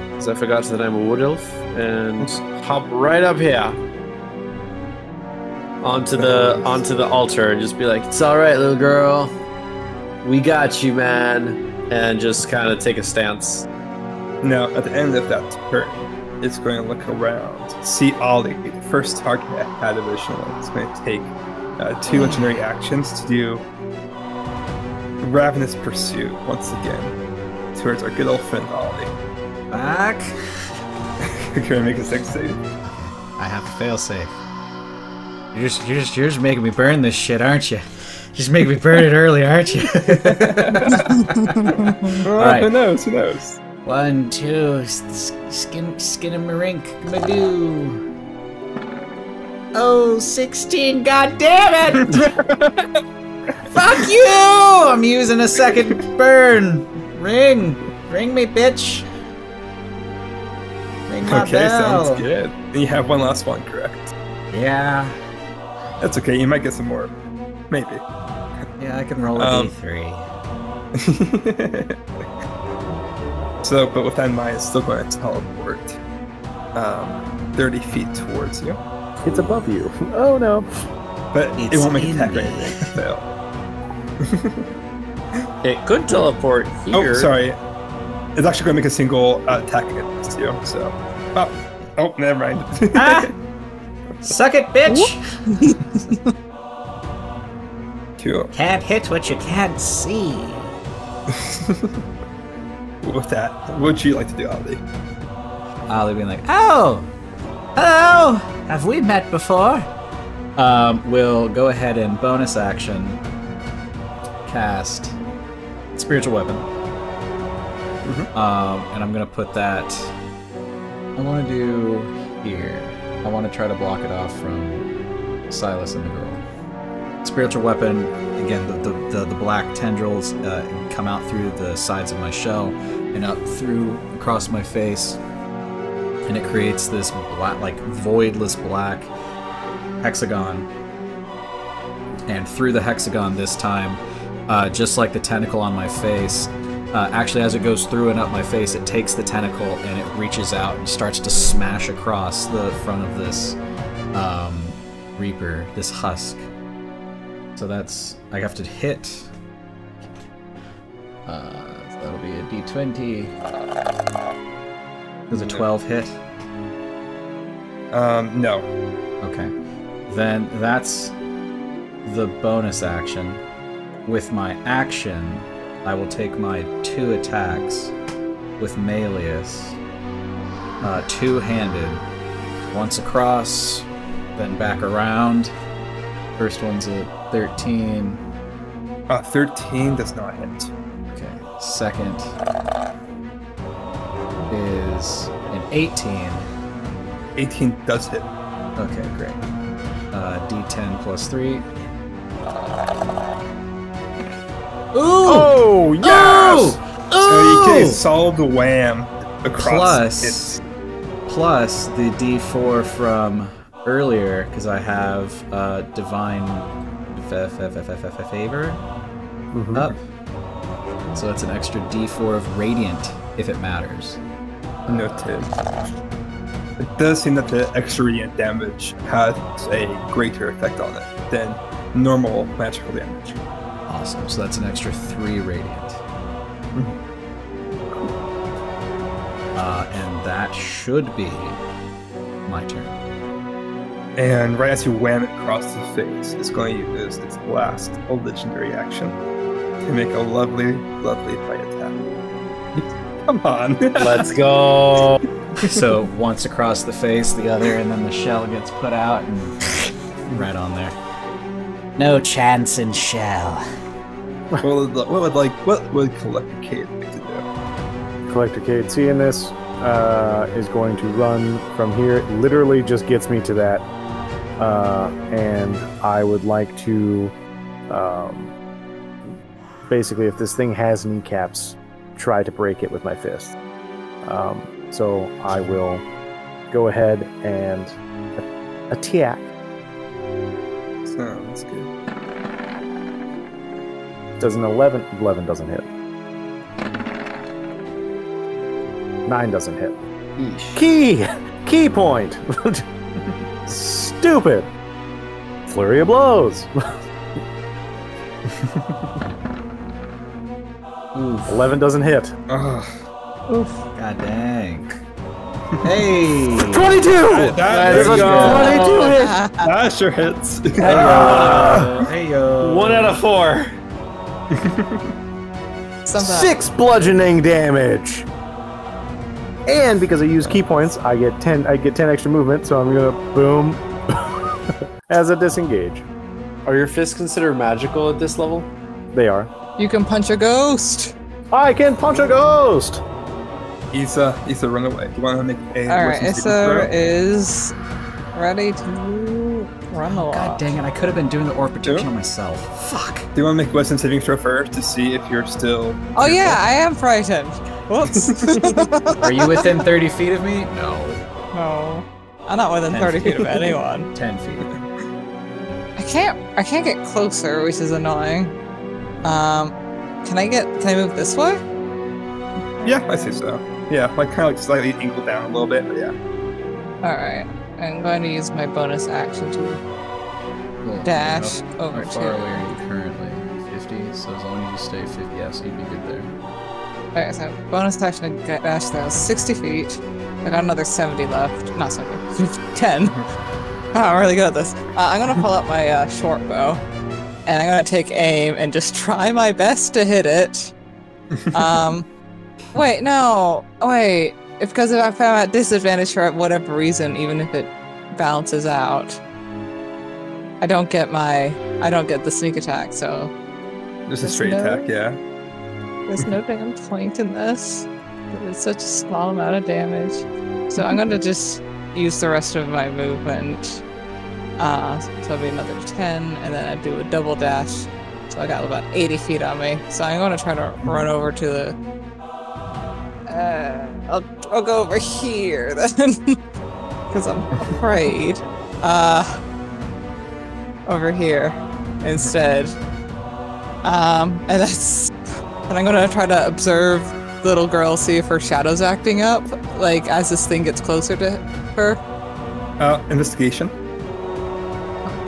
because I forgot that I'm a wood elf, and hop right up here onto the altar and just be like, "It's all right, little girl. We got you, man." And just kind of take a stance. Now, at the end of that turn, it's going to look around, see Ollie, the first target it had originally. It's going to take 2 legendary actions to do Ravenous Pursuit once again towards our good old friend Ollie. Back. Can I make a 6 save? I have to fail safe. You're just making me burn this shit, aren't you? Just make me burn it early, aren't you? Who knows? Who knows? 1, 2, skin and marink, madoo. Oh, 16, god damn it! Fuck you! I'm using a second burn. Ring me, bitch. Ring my Okay, bell. sounds good. And you have one last one, correct? Yeah. That's okay, you might get some more. Maybe. Yeah, I can roll a d3. So, but with that in mind, it's still going to teleport 30 feet towards you. It's above you. Oh no. But it It's won't make in attack or me. anything. Fail. It could teleport here. Oh, sorry. It's actually going to make a single attack against you, so... Oh, never mind. Ah! Suck it, bitch! Cool. Can't hit what you can't see. With that, what would you like to do, Ali? Ollie being like, oh! Hello! Have we met before? We'll go ahead and bonus action cast Spiritual Weapon. And I'm gonna put that... I want to do here. I want to try to block it off from Silas and the girl. Spiritual Weapon, again, the black tendrils come out through the sides of my shell and up through across my face, and it creates this black, like voidless black hexagon. And through the hexagon this time, just like the tentacle on my face, actually as it goes through and up my face, it takes the tentacle and it reaches out and starts to smash across the front of this Reaper, this husk. So that's, I have to hit. So that'll be a d20. Does a 12 hit? No. Okay. Then that's the bonus action. With my action, I will take my 2 attacks with Meleus, two-handed, once across, then back around. First one's a 13. 13 does not hit. Okay. Second is an 18. 18 does hit. Okay, great. D10 plus 3. Ooh! Oh yes! So you get a solid wham across Plus the D4 from earlier, because I have Divine Favor up. So that's an extra D4 of Radiant, if it matters. Noted. It does seem that the extra radiant damage has a greater effect on it than normal magical damage. Awesome. So that's an extra 3 Radiant. And that should be my turn. And right as you wham it across the face, it's going to use its last legendary action to make a lovely, lovely fight attack. Come on. Let's go. So once across the face, the other, and then the shell gets put out and right on there. No chance in shell. What would Collector Cade like to do? Collector Cade, seeing this, is going to run from here. It literally just gets me to that. And I would like to, basically, if this thing has kneecaps, try to break it with my fist. So I will go ahead and attack. Sounds good. Does an 11? 11 doesn't hit. 9 doesn't hit. Yeesh. Key point. Stupid. Flurry of blows. 11 doesn't hit. Ugh. God dang. Hey! 22! That Let's is go. 22 hit! That sure hits. Hey yo. 1 out of 4. Something. 6 bludgeoning damage. And because I use key points, I get 10 extra movement, so I'm gonna boom as a disengage. Are your fists considered magical at this level? They are. You can punch a ghost. I can punch a ghost! Isa, run away. Do you want to make a All right, wisdom saving Issa throw? is ready to run along. God dang it, I could have been doing the orb protection on myself. Fuck. Do you want to make a wisdom saving throw first to see if you're still... Oh yeah, I am frightened. Whoops. Are you within 30 feet of me? No. No, I'm not within 10 30 feet of anyone. 10 feet. I can't get closer, which is annoying. Can I move this way? Yeah, I see so. Yeah, like kind of like slightly angled down a little bit, but yeah. All right, I'm going to use my bonus action to Well, dash over How far to. away are you currently? 50? So as long as you stay 50, yeah, so you'd be good there. Alright, so bonus action to dash that 60 feet. I got another 70 left. Not 70, 10. Oh, I'm really good at this. I'm gonna pull up my short bow, and I'm gonna take aim and just try my best to hit it. Wait, no. Wait. Because if I'm at disadvantage for whatever reason, even if it balances out, I don't get the sneak attack, so Just a straight attack, yeah. there's no damn point in this. It's such a small amount of damage. So I'm gonna just use the rest of my movement. So it'll be another 10, and then I do a double dash. So I got about 80 feet on me. So I'm gonna try to run over to the... I'll go over here then. Because I'm afraid. Over here instead. And I'm gonna try to observe the little girl, see if her shadow's acting up, like as this thing gets closer to her. Investigation.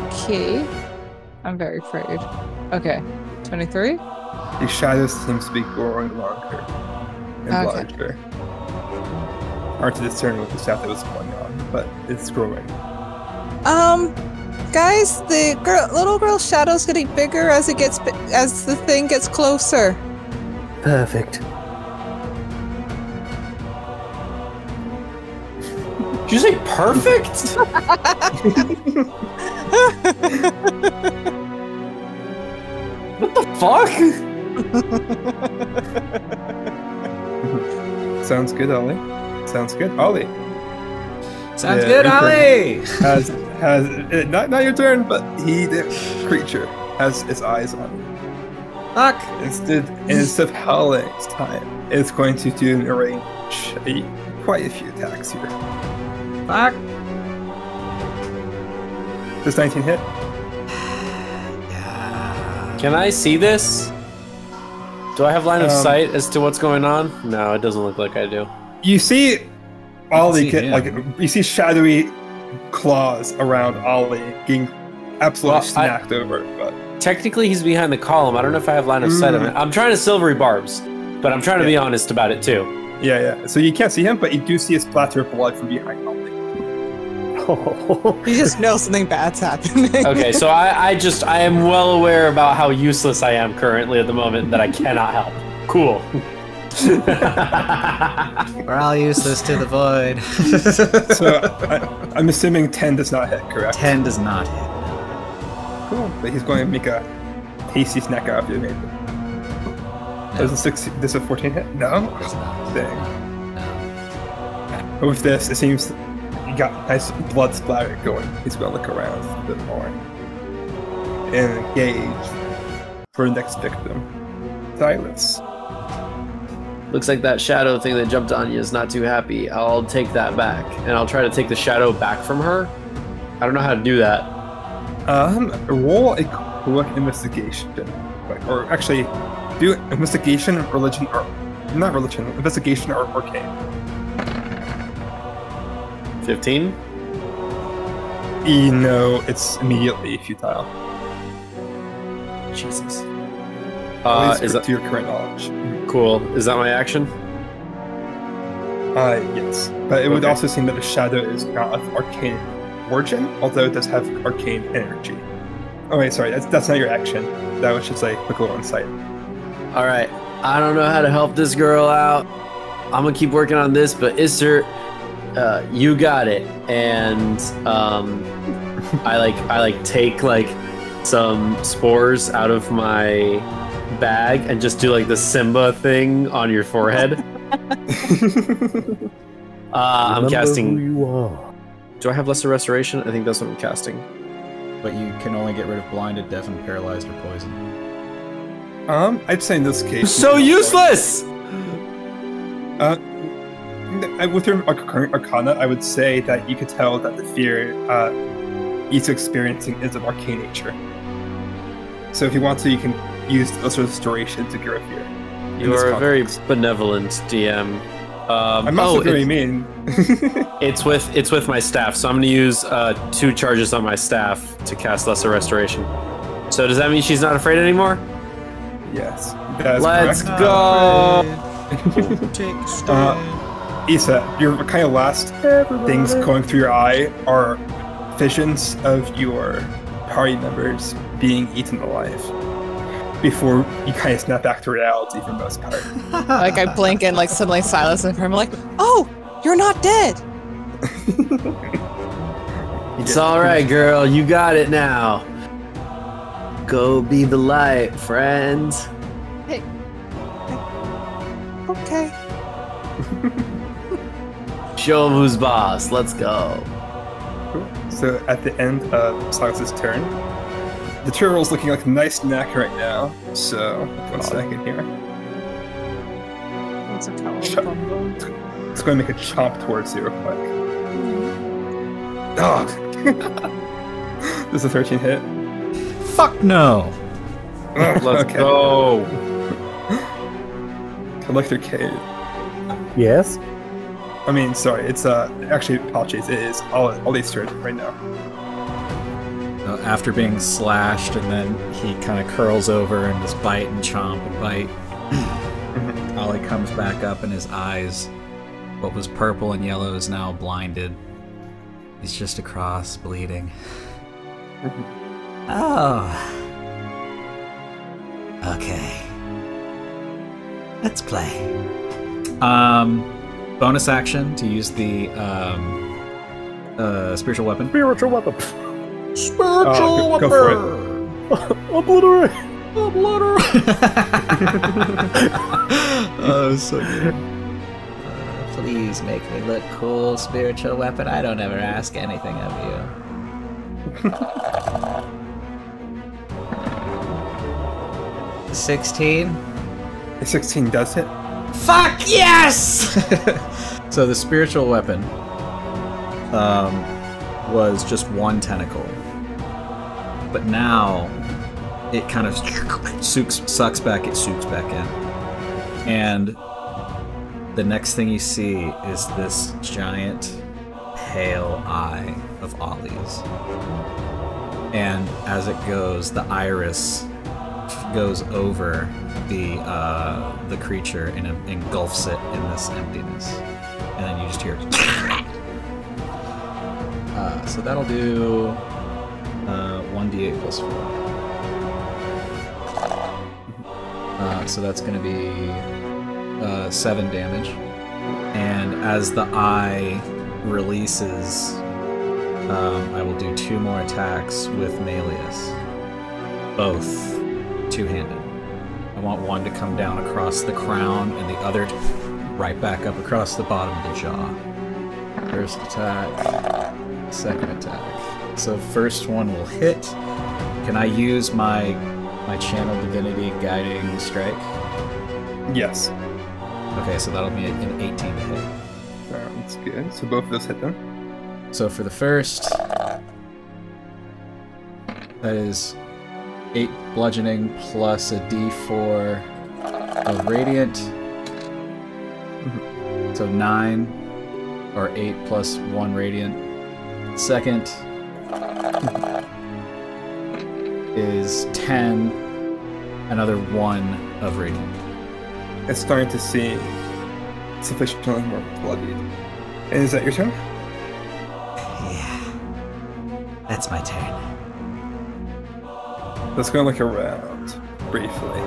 Okay. I'm very afraid. Okay. 23? The shadow seems to be growing longer and Okay. larger. Hard to discern with the stuff that was going on, but it's growing. Guys, the little girl's shadow's getting bigger as as the thing gets closer. Perfect. Did you say perfect? What the fuck? Sounds good, Ollie. Sounds good, Ollie. Sounds Yeah, good, intern. Ollie! Has not your turn, but the creature has its eyes on you. Fuck! Instead of howling this time, it's going to do an range quite a few attacks here. Fuck! Does 19 hit? Yeah. Can I see this? Do I have line of Um, sight as to what's going on? No, it doesn't look like I do. You see Ollie see get him. you see shadowy claws around Ollie getting absolutely Well, snapped over, but Technically, he's behind the column. I don't know if I have line of sight of it. I'm trying to silvery barbs, but I'm trying to be honest about it too. yeah. So you can't see him, but you do see a splatter of blood from behind Ollie. You just know something bad's happening. Okay, so I am well aware about how useless I am currently at the moment that I cannot help. Cool. We're all useless to the void. So I'm assuming 10 does not hit, correct? 10 does not hit. Cool. But he's going to make a tasty snack out of you, maybe. Does a 14 hit? No? Does not. Dang. No. But with this, it seems you got nice blood splatter going. He's going to look around a bit more. And engage for the next victim. Silas. Looks like that shadow thing that jumped on you is not too happy. I'll take that back, and I'll try to take the shadow back from her. I don't know how to do that. Roll a quick investigation. Or actually, do investigation, religion, or not religion, investigation or arcane. 15? No, it's immediately futile. Jesus. At least Is that to your current knowledge. cool? Is that my action? Yes. But it would also seem that the shadow is not of arcane origin, although it does have arcane energy. Oh wait, sorry, that's not your action. That was just a quick little insight. All right, I don't know how to help this girl out. I'm gonna keep working on this, but Isser, you got it. And I take like some spores out of my bag and just do like the Simba thing on your forehead. I'm casting. Who you are. Do I have lesser restoration? I think that's what I'm casting. But you can only get rid of blinded, deafened, paralyzed, or poisoned. I'd say in this case. So useless! With your current arcana, I would say that you could tell that the fear he's experiencing is of arcane nature. So if you want to, you can use lesser restoration to cure fear. You are a very benevolent DM. I'm also very mean. It's with my staff, so I'm gonna use 2 charges on my staff to cast lesser restoration. So does that mean she's not afraid anymore? Yes. That is Let's correct. go! Issa, your kind of last things going through your eye are visions of your party members being eaten alive before you kind of snap back to reality for the most part. Like I blink and like suddenly silence in front of me, like, oh, you're not dead. It's all right, girl. You got it now. Go be the light, friends. Hey. Okay. Show 'em who's boss. Let's go. So at the end of Silas's turn, the turtle's looking like a nice snack right now. So 1 second here. That's a cow. It's going to make a chomp towards you real quick. Oh. This is a 13 hit. Fuck no! Let's go. Electrocade. Yes. I mean, sorry, it's actually apologies. It is Ollie's turn right now. After being slashed, and then he kind of curls over and just bite and chomp and bite. Ollie comes back up, and his eyes, what was purple and yellow, is now blinded. He's just across, bleeding. Oh. Okay. Let's play. Bonus action to use the spiritual weapon. Spiritual weapon. Spiritual go for it. Obliterate. Oh, so good. Please make me look cool, spiritual weapon. I don't ever ask anything of you. 16. A 16 does hit. Fuck yes! So the spiritual weapon was just 1 tentacle. But now it kind of sucks back in. And the next thing you see is this giant pale eye of Ollie's. And as it goes, the iris goes over the creature and engulfs it in this emptiness. And then you just hear so that'll do 1d8 plus 4. So that's going to be 7 damage. And as the eye releases, I will do 2 more attacks with Malleus. Both 2-handed. I want one to come down across the crown and the other right back up across the bottom of the jaw. First attack, second attack. So first one will hit. Can I use my channel divinity guiding strike? Yes. Okay, so that'll be an 18 to hit. Sounds good. So both of those hit them. So for the first, that is 8 bludgeoning plus a d4 of radiant. So 9 or 8 plus 1 radiant. Second is 10, another 1 of radiant. It's starting to see sufficiently more bloodied. And is that your turn? Yeah. That's my turn. Let's go look around briefly.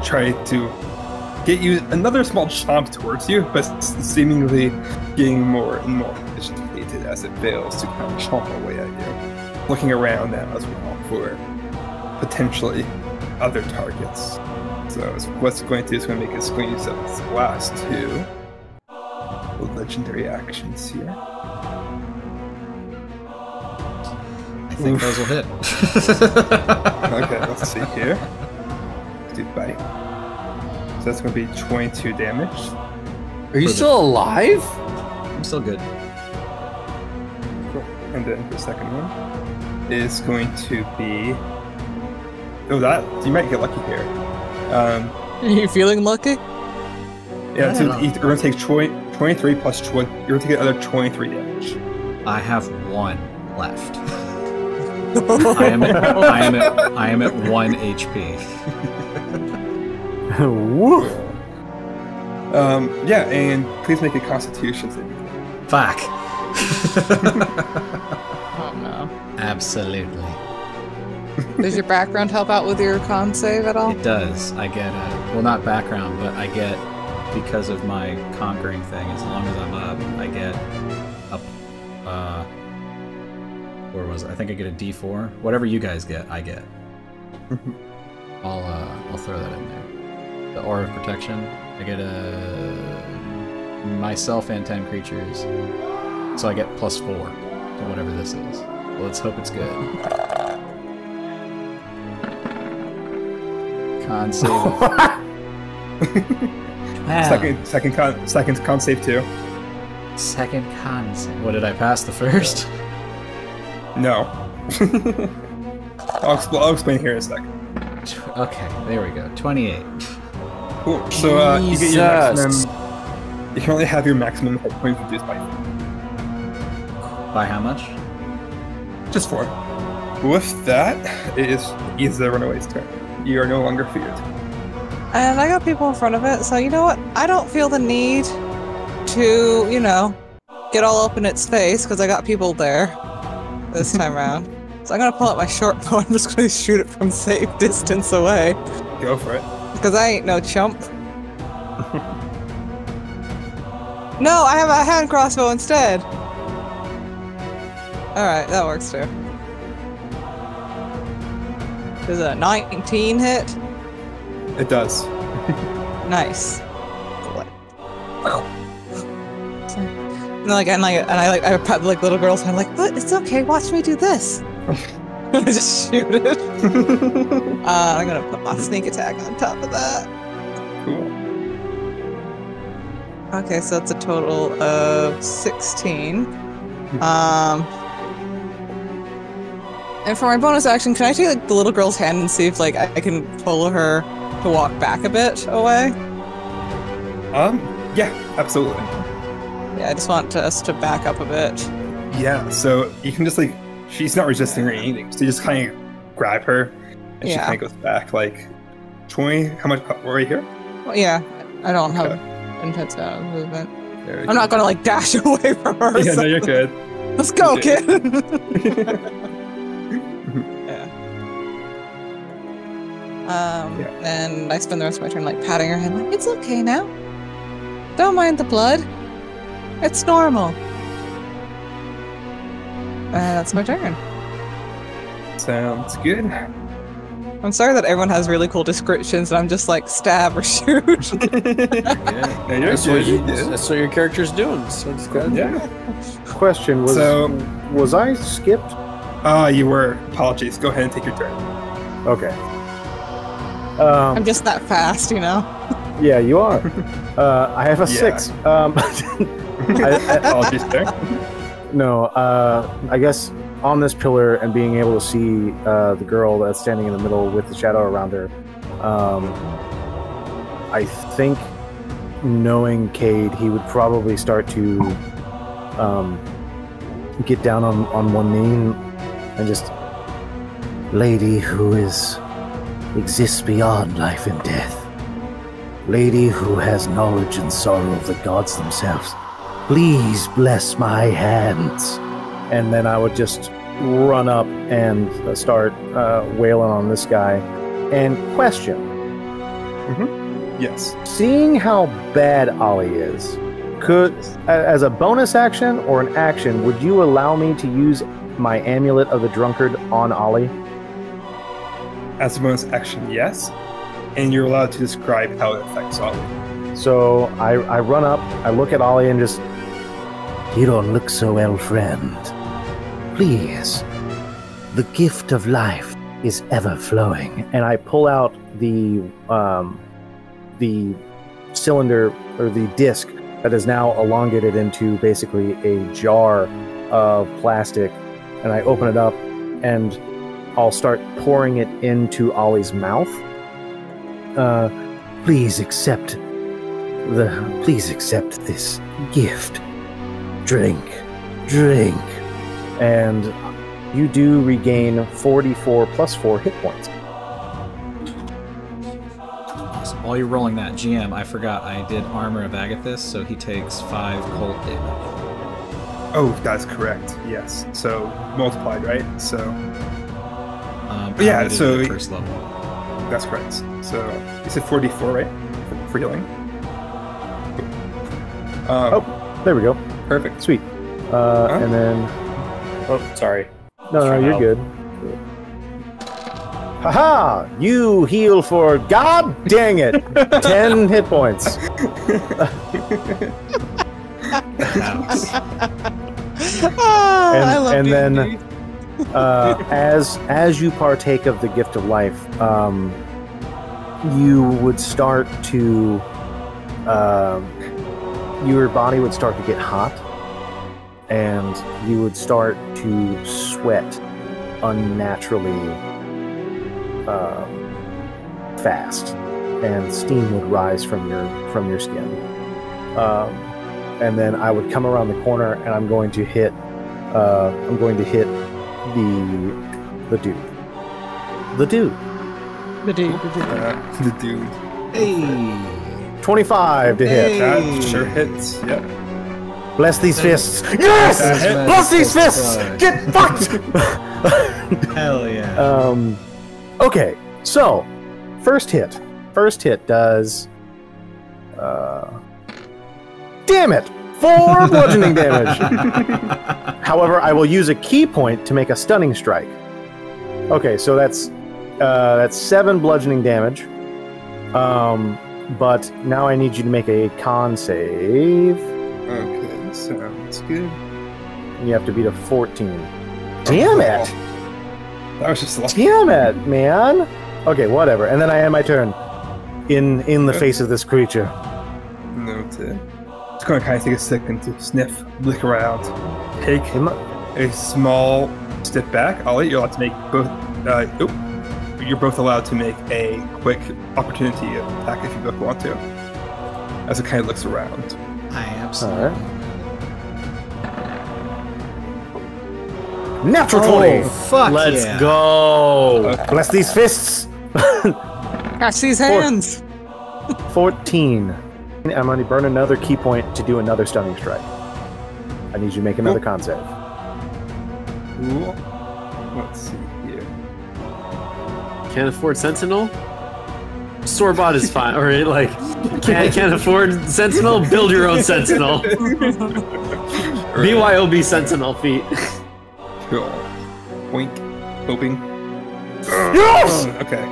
Try to get you another small chomp towards you, but seemingly getting more and more agitated as it fails to kind of chomp away at you. Looking around now as well for potentially other targets. So what's going to do is going to make us going to use its last two legendary actions here. I think those will hit. Okay, let's see here. Let's do bite. So that's going to be 22 damage. Are you still alive? I'm still good. Cool. And then the second one is going to be... Oh, that... You might get lucky here. Are you feeling lucky? Yeah, so you're going to take 23 plus 20. You're going to get another 23 damage. I have one left. I am at 1 HP. Woo! Yeah, and please make a Constitution saving. Fuck. Oh no. Absolutely. Does your background help out with your con save at all? It does. I get well, not background, but I get, because of my conquering thing, as long as I'm up, I get up, where was it? I think I get a D4. Whatever you guys get, I get. I'll throw that in there. The Aura of Protection, I get myself and 10 creatures. So I get +4 to whatever this is. Well, let's hope it's good. Con save. Second con save too. Second con save. What, did I pass the first? No. I'll explain here in a second. Okay, there we go. 28. Cool. So you get your maximum. You can only have your maximum hit points reduced by 4. By how much? Just 4. With that, it is the runaway's turn. You are no longer feared. And I got people in front of it, so you know what? I don't feel the need to, get all up in its face, because I got people there this time around. So I'm going to pull out my short bow and I'm just going to shoot it from safe distance away. Go for it. Because I ain't no chump. No, I have a hand crossbow instead. Alright, that works too. Does a 19 hit? It does. Nice. And I pat the little girl's hand, like, but it's okay, watch me do this. I just shoot it. I'm gonna put my sneak attack on top of that. Cool. Okay, so that's a total of 16. And for my bonus action, can I take the little girl's hand and see if I can pull her to walk back a bit away? Yeah, absolutely. Yeah, I just want us to back up a bit. Yeah, so you can just she's not resisting or anything, so you just kind of grab her, and she kind of goes back 20. How much? Right here? Well, yeah, I don't have intense movement. I'm not gonna dash away from her. Yeah, no, you're good. Let's go, kid. And I spend the rest of my turn patting her head, it's okay now. Don't mind the blood. It's normal. That's my turn. Sounds good. I'm sorry that everyone has really cool descriptions and I'm just stab or shoot. That's what your character's doing. So it's good. Yeah. Question was I skipped? You were. Apologies. Go ahead and take your turn. Okay. I'm just that fast, Yeah, you are. I have a 6. Apologies there. No, I guess on this pillar and being able to see the girl that's standing in the middle with the shadow around her, I think, knowing Cade, he would probably start to get down on one knee and just, lady who exists beyond life and death, Lady who has knowledge and sorrow of the gods themselves, please bless my hands. And then I would just run up and start wailing on this guy. And question, Yes. seeing how bad Ollie is, could, as a bonus action or an action, would you allow me to use my Amulet of the Drunkard on Ollie? As a bonus action, yes. And you're allowed to describe how it affects Ollie. So I run up, I look at Ollie and just, You don't look so well, friend. Please, the gift of life is ever flowing. and I pull out the cylinder or the disc that is now elongated into basically a jar of plastic, and I open it up and I'll start pouring it into Ollie's mouth. Please accept this gift. Drink. And you do regain 44 plus 4 hit points. While you're rolling that, GM, I forgot I did Armor of Agathis, so he takes 5 cold damage. Oh, that's correct. Yes. So multiplied, right? So Yeah, so first level. that's correct. So you said 44, right? For healing. There we go. Perfect. Sweet. And then... Oh, sorry. No, Try you're out. good. Haha! You heal for... God dang it! 10 hit points. I love and then D&D. as you partake of the gift of life, you would start to your body would start to get hot, and you would start to sweat unnaturally fast, and steam would rise from your skin. And then I would come around the corner, and I'm going to hit the dude. The dude. The dude. Hey! 25 to hit. That sure hits. Yep. Bless these fists. Yes! That Bless these fists! Get fucked! Hell yeah. Okay, so first hit. First hit does damn it! 4 bludgeoning damage. However, I will use a key point to make a stunning strike. Okay, so that's 7 bludgeoning damage. But now I need you to make a con save. Okay, sounds good. You have to beat a 14. Damn it! That was just lucky. Damn it, man! Okay, whatever. And then I end my turn in the face of this creature. Noted. Just going to kind of take a second to sniff, look around, take a small step back. Ollie, you're allowed to make both. You're both allowed to make a quick opportunity attack if you both want to. As it kind of looks around. I absolutely. Alright. Natural 20! Fuck Let's yeah. go. Bless these fists! Catch these hands. 14. I'm going to burn another key point to do another stunning strike. I need you to make another con save. Cool. Let's see here. Can't afford Sentinel? Store-bought is fine. Or like, can't afford Sentinel? Build your own Sentinel. BYOB Sentinel feet. Cool. Wink. Hoping. Yes! Okay.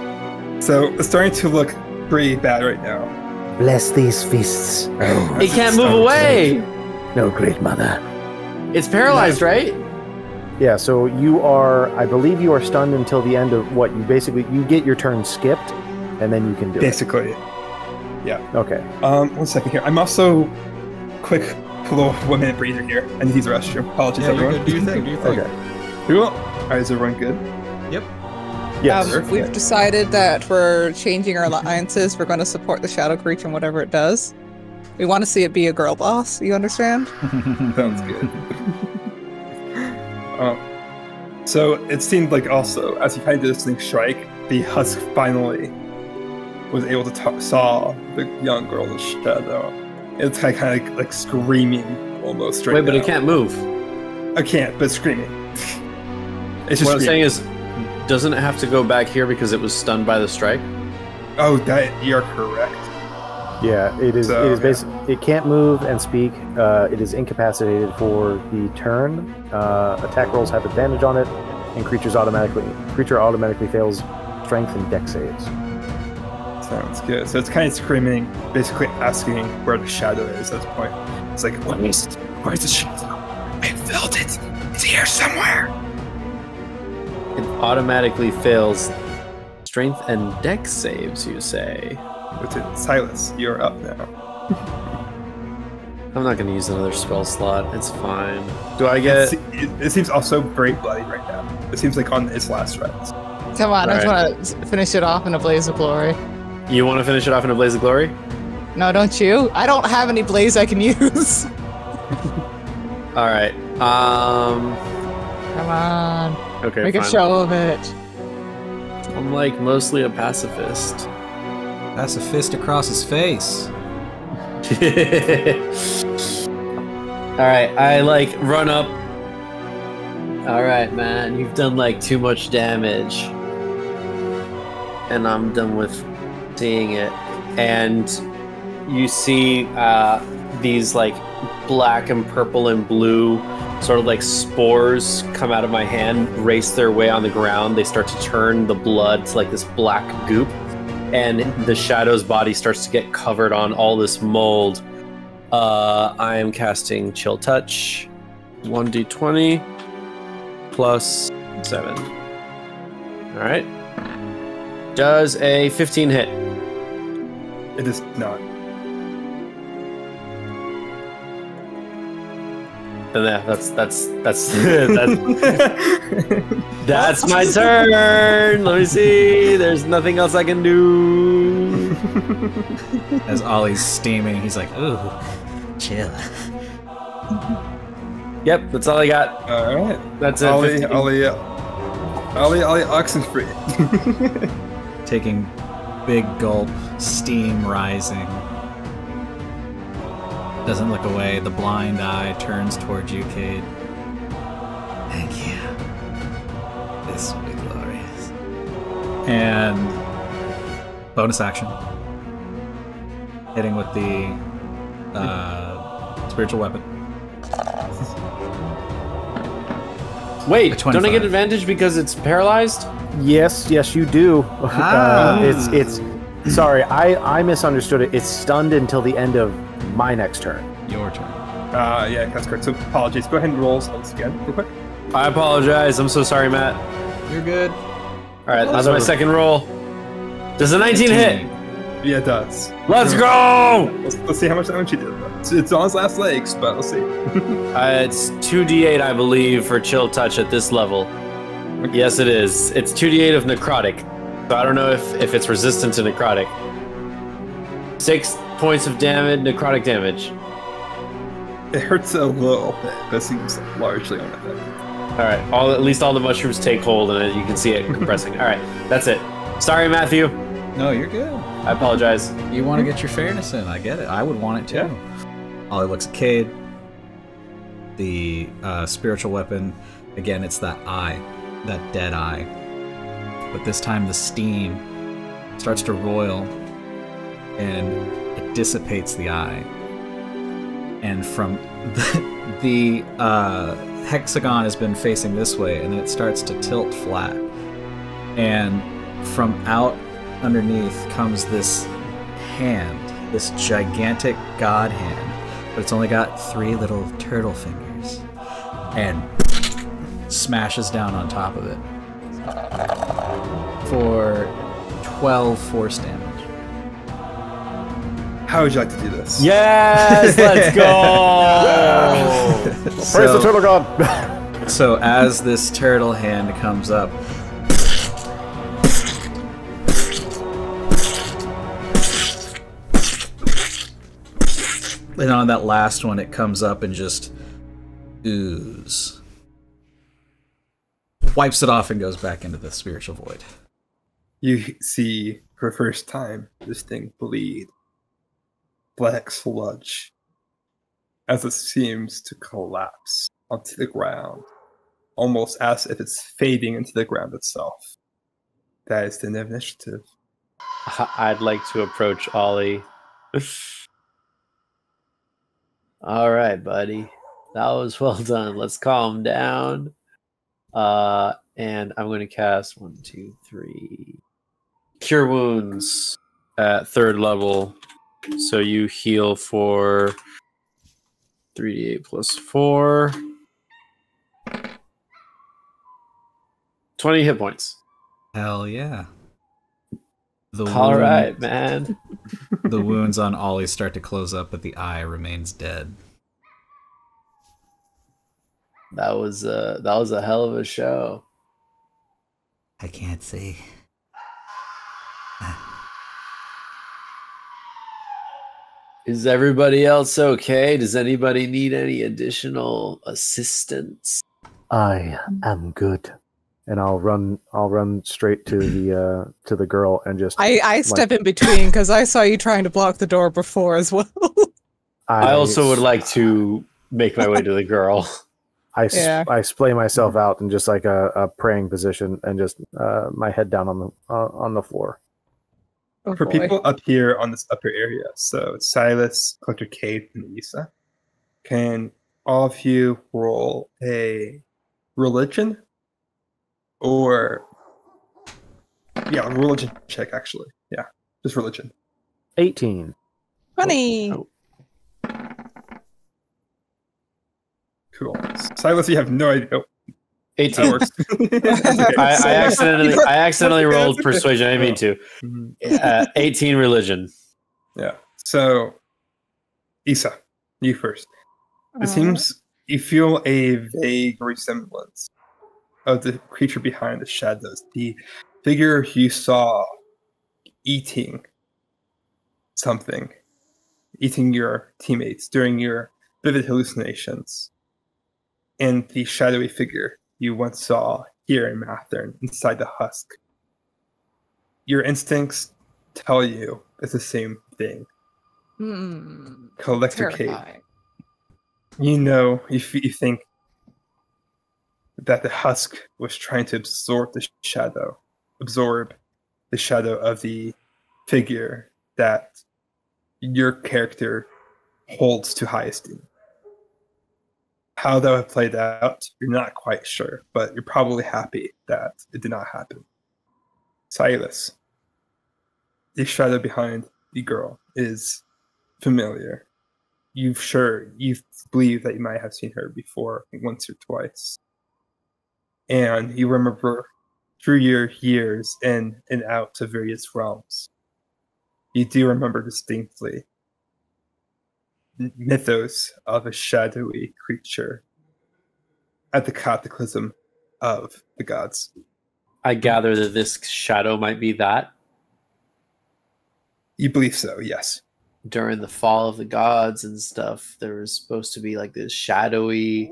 So it's starting to look pretty bad right now. Bless these fists. Oh, It can't move away. no, great mother. It's paralyzed, right? Yeah, so you are, I believe you are stunned until the end of what you get your turn skipped, and then you can do Basically. it. Okay. 1 second here. I'm also quick little 1 minute breather here. I need to use the restroom. Apologies, Yeah, you're everyone. good. Do your thing. Do your thing. Okay. Cool. Alright, is everyone good? Yep. Yes. We've decided that for changing our alliances, we're going to support the shadow creature and whatever it does. We want to see it be a girl boss. You understand? Sounds good. So it seemed like also, as you kind of did this thing strike, the husk finally was able to saw the young girl in the shadow. It's kind of like screaming almost right Wait, but now. it can't move. I can't, but screaming. It's just What I'm saying screaming. is, doesn't it have to go back here because it was stunned by the strike? Oh, you're correct. Yeah, it is. So, It is yeah. basically. It can't move and speak. It is incapacitated for the turn. Attack rolls have advantage on it, and creature automatically fails strength and dex saves. Sounds good. So it's kind of screaming, basically asking where the shadow is at this point. It's like, where's the shadow? I felt it. It's here somewhere. It automatically fails strength and dex saves, you say? With it, Silas, you're up now. I'm not going to use another spell slot. It's fine. Do I get... It seems also very bloody right now. It seems like on its last rites. Come on, I just Alright. want to finish it off in a blaze of glory. You want to finish it off in a blaze of glory? No, don't you? I don't have any blaze I can use. All right. Come on, Okay, make fine. a show of it. I'm like mostly a pacifist. That's a fist across his face. All right, I like run up. All right, man, you've done like too much damage, and I'm done with seeing it. And you see these like black and purple and blue sort of like spores come out of my hand, race their way on the ground. They start to turn the blood to like this black goop, and the shadow's body starts to get covered on all this mold. I am casting Chill Touch, 1d20 plus 7. All right. Does a 15 hit? It is not. And that's that's my turn. Let me see. There's nothing else I can do. As Ollie's steaming, he's like, ooh, chill. Yep, that's all I got. All right. That's it. Ollie, 15. Ollie, Oxenfree. Taking big gulp, steam rising. Doesn't look away. The blind eye turns towards you, Cade. Thank you. This will be glorious. And bonus action. Hitting with the spiritual weapon. Wait, A don't I 25. get advantage because it's paralyzed? Yes, you do. Ah. It's. Sorry, I misunderstood it. It's stunned until the end of my next turn. Your turn. Yeah, that's correct. So apologies. Go ahead and roll once again, real quick. I apologize. I'm so sorry, Matt. You're good. All right, that's my second roll. Does a 19 hit? Yeah, it does. Let's go! Let's see how much damage you did. It's on his last legs, but let's see. It's 2d8, I believe, for Chill Touch at this level. Yes, it is. It's 2d8 of necrotic. So I don't know if it's resistant to necrotic. 6 points of damage, necrotic damage. It hurts a little bit, but it seems largely unaffected. All right, at least all the mushrooms take hold, and you can see it compressing. All right, that's it. Sorry, Matthew. No, you're good. I apologize. You want to get your fairness in. I get it. I would want it too. Ollie looks at Cade. The spiritual weapon. Again, it's that eye. That dead eye. But this time the steam starts to roil and it dissipates the eye. And from the hexagon has been facing this way, and then it starts to tilt flat. And from out underneath comes this hand, this gigantic god hand, but it's only got 3 little turtle fingers, and smashes down on top of it for 12 force damage. How would you like to do this? Yes, let's go! Praise the turtle god! So as this turtle hand comes up, and on that last one, it comes up and just ooze. Wipes it off and goes back into the spiritual void. You see For the first time, this thing bleed. Black sludge. As it seems to collapse onto the ground. Almost as if it's fading into the ground itself. That is the initiative. I'd like to approach Ollie. All right, buddy. That was well done. Let's calm down. And I'm going to cast 1, 2, 3. Cure Wounds at 3rd level. So you heal for 3d8 plus 4. 20 hit points. Hell yeah. All right, man. The wounds on Ollie start to close up, but the eye remains dead. That was a hell of a show. I can't see. Is everybody else okay? Does anybody need any additional assistance? I am good. And I'll run straight to the girl and just I step in between because I saw you trying to block the door before as well. I also would like to make my way to the girl. I splay myself out in just like a praying position and just my head down on the floor. Oh, For boy. people up here on this upper area, so Silas, Collector Cade, and Lisa, can all of you roll a religion? Or religion check actually. Yeah, just religion. 18. Funny. Oh. Cool. Silas, you have no idea. Oh, 18. that works. That's okay. I accidentally rolled persuasion. I didn't mean to. Mhm. 18 religion. Yeah. So, Isa, you first. It seems you feel a vague resemblance of the creature behind the shadows, the figure you saw eating something, eating your teammates during your vivid hallucinations, and the shadowy figure you once saw here in Mathern inside the husk. Your instincts tell you it's the same thing. Collector Cade. Terrifying. You know, you think that the husk was trying to absorb the shadow of the figure that your character holds to high esteem. How that would play out, you're not quite sure, but you're probably happy that it did not happen. Silas, the shadow behind the girl is familiar. You believe that you might have seen her before, once or twice. And you remember through your years in and out of various realms, you do remember distinctly mythos of a shadowy creature at the cataclysm of the gods. I gather that this shadow might be that. You believe so, yes. During the fall of the gods and stuff, there was supposed to be like this shadowy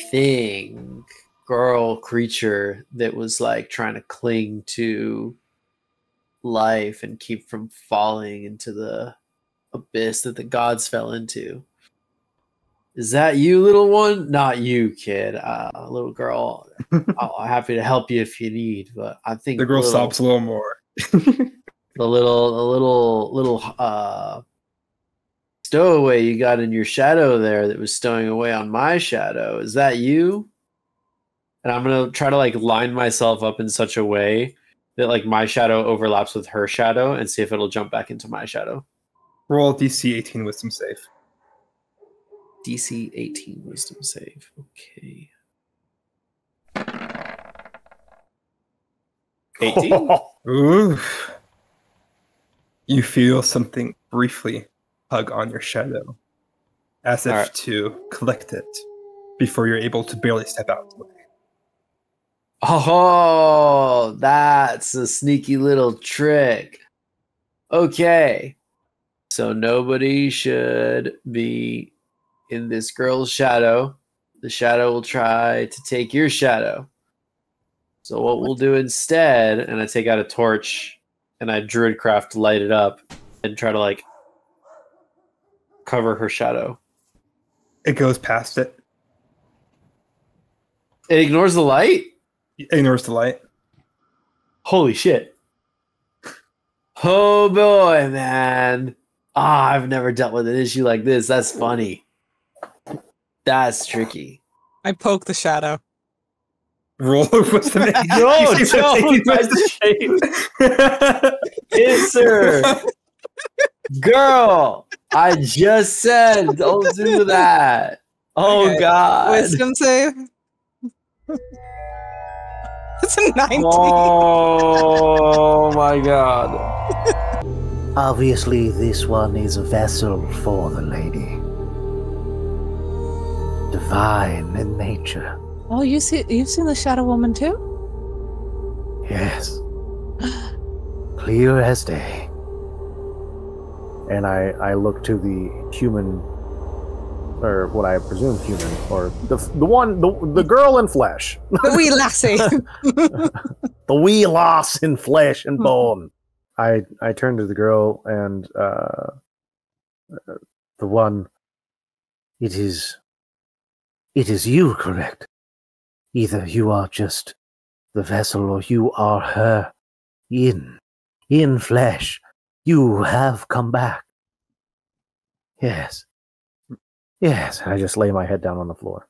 thing, girl creature that was like trying to cling to life and keep from falling into the abyss that the gods fell into. Is that you, little one? Not you, kid. Little girl. I'm happy to help you if you need, but I think The girl sobs a little more. the little stowaway you got in your shadow there that was stowing away on my shadow. Is that you? And I'm gonna try to like line myself up in such a way that like my shadow overlaps with her shadow and see if it'll jump back into my shadow. Roll DC 18 wisdom save. DC 18 wisdom save. Okay. 18? Ooh. You feel something briefly hug on your shadow, as if Alright. to collect it before you're able to barely step out of the way. Oh, that's a sneaky little trick. Okay. So nobody should be in this girl's shadow. The shadow will try to take your shadow. So what we'll do instead, and I take out a torch and I druidcraft light it up and try to like cover her shadow. It goes past it. It ignores the light? It ignores the light. Holy shit. Oh boy, man. I've never dealt with an issue like this. That's funny. That's tricky. I poke the shadow. Roll what's the name? No, don't press the Yes, sir. Girl, I just said don't do that. Oh, Okay. God. Wisdom save. It's a 19. Oh, my God. Obviously, this one is a vessel for the lady. Divine in nature. Oh, you've seen the Shadow Woman too? Yes. Clear as day. And I look to the human, or what I presume human, or the girl in flesh. The wee lassie. The wee lass in flesh and bone. I turn to the girl and The one. It is you, correct? Either you are just the vessel or you are her in flesh. You have come back. Yes. Yes. I just lay my head down on the floor.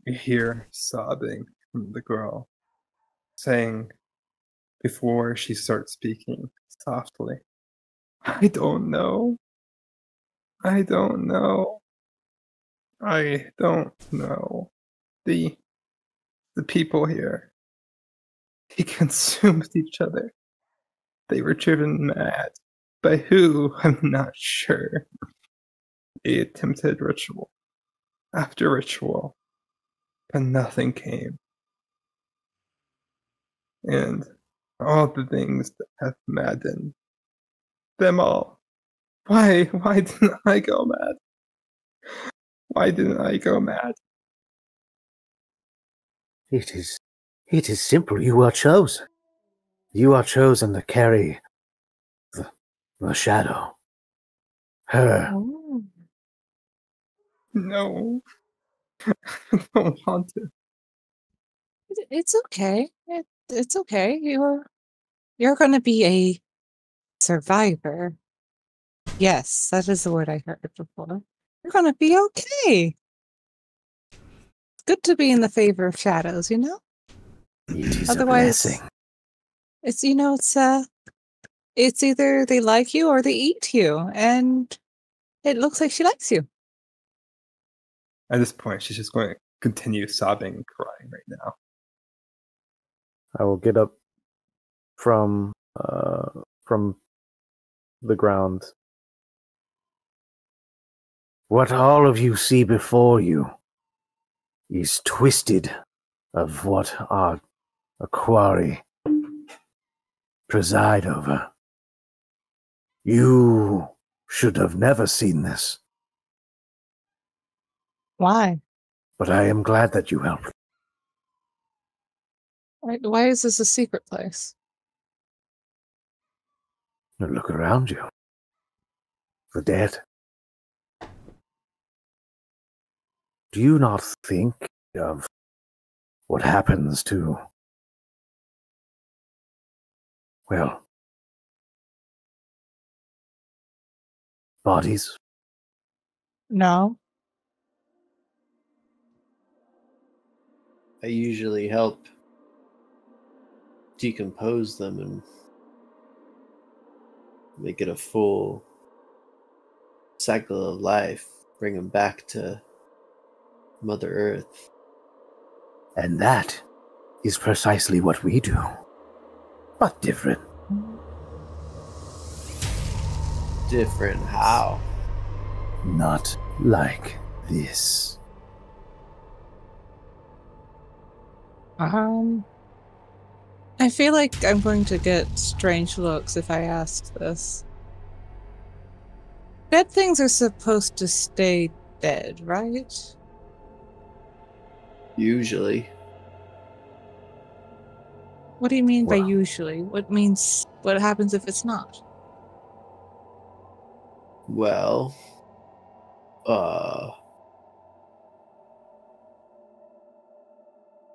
You hear sobbing from the girl, saying before she starts speaking softly, I don't know. I don't know. I don't know. The people here, they consumed each other. They were driven mad. By who, I'm not sure. They attempted ritual after ritual, but nothing came. And all the things that have maddened them all. Why didn't I go mad? Why didn't I go mad? It is simple. You are chosen. You are chosen to carry the shadow. Her. Oh. No. I don't want to. It's okay. It's okay. You're gonna be a survivor. Yes, that is the word I heard before. You're gonna be okay. It's good to be in the favor of shadows, you know? It is Otherwise, a blessing. it's either they like you or they eat you, and it looks like she likes you. At this point, she's just going to continue sobbing and crying right now. I will get up from the ground. What all of you see before you is twisted of what our quarry preside over. You should have never seen this, Why? but I am glad that you helped. Why is this a secret place? Look around you. The dead. Do you not think of what happens to, well, bodies? No. I usually help decompose them and make it a full cycle of life, bring them back to Mother Earth. And that is precisely what we do, but different. Different how? Not like this. I feel like I'm going to get strange looks if I ask this. Dead things are supposed to stay dead, right? Usually. What do you mean by Well- usually? What happens if it's not? Well,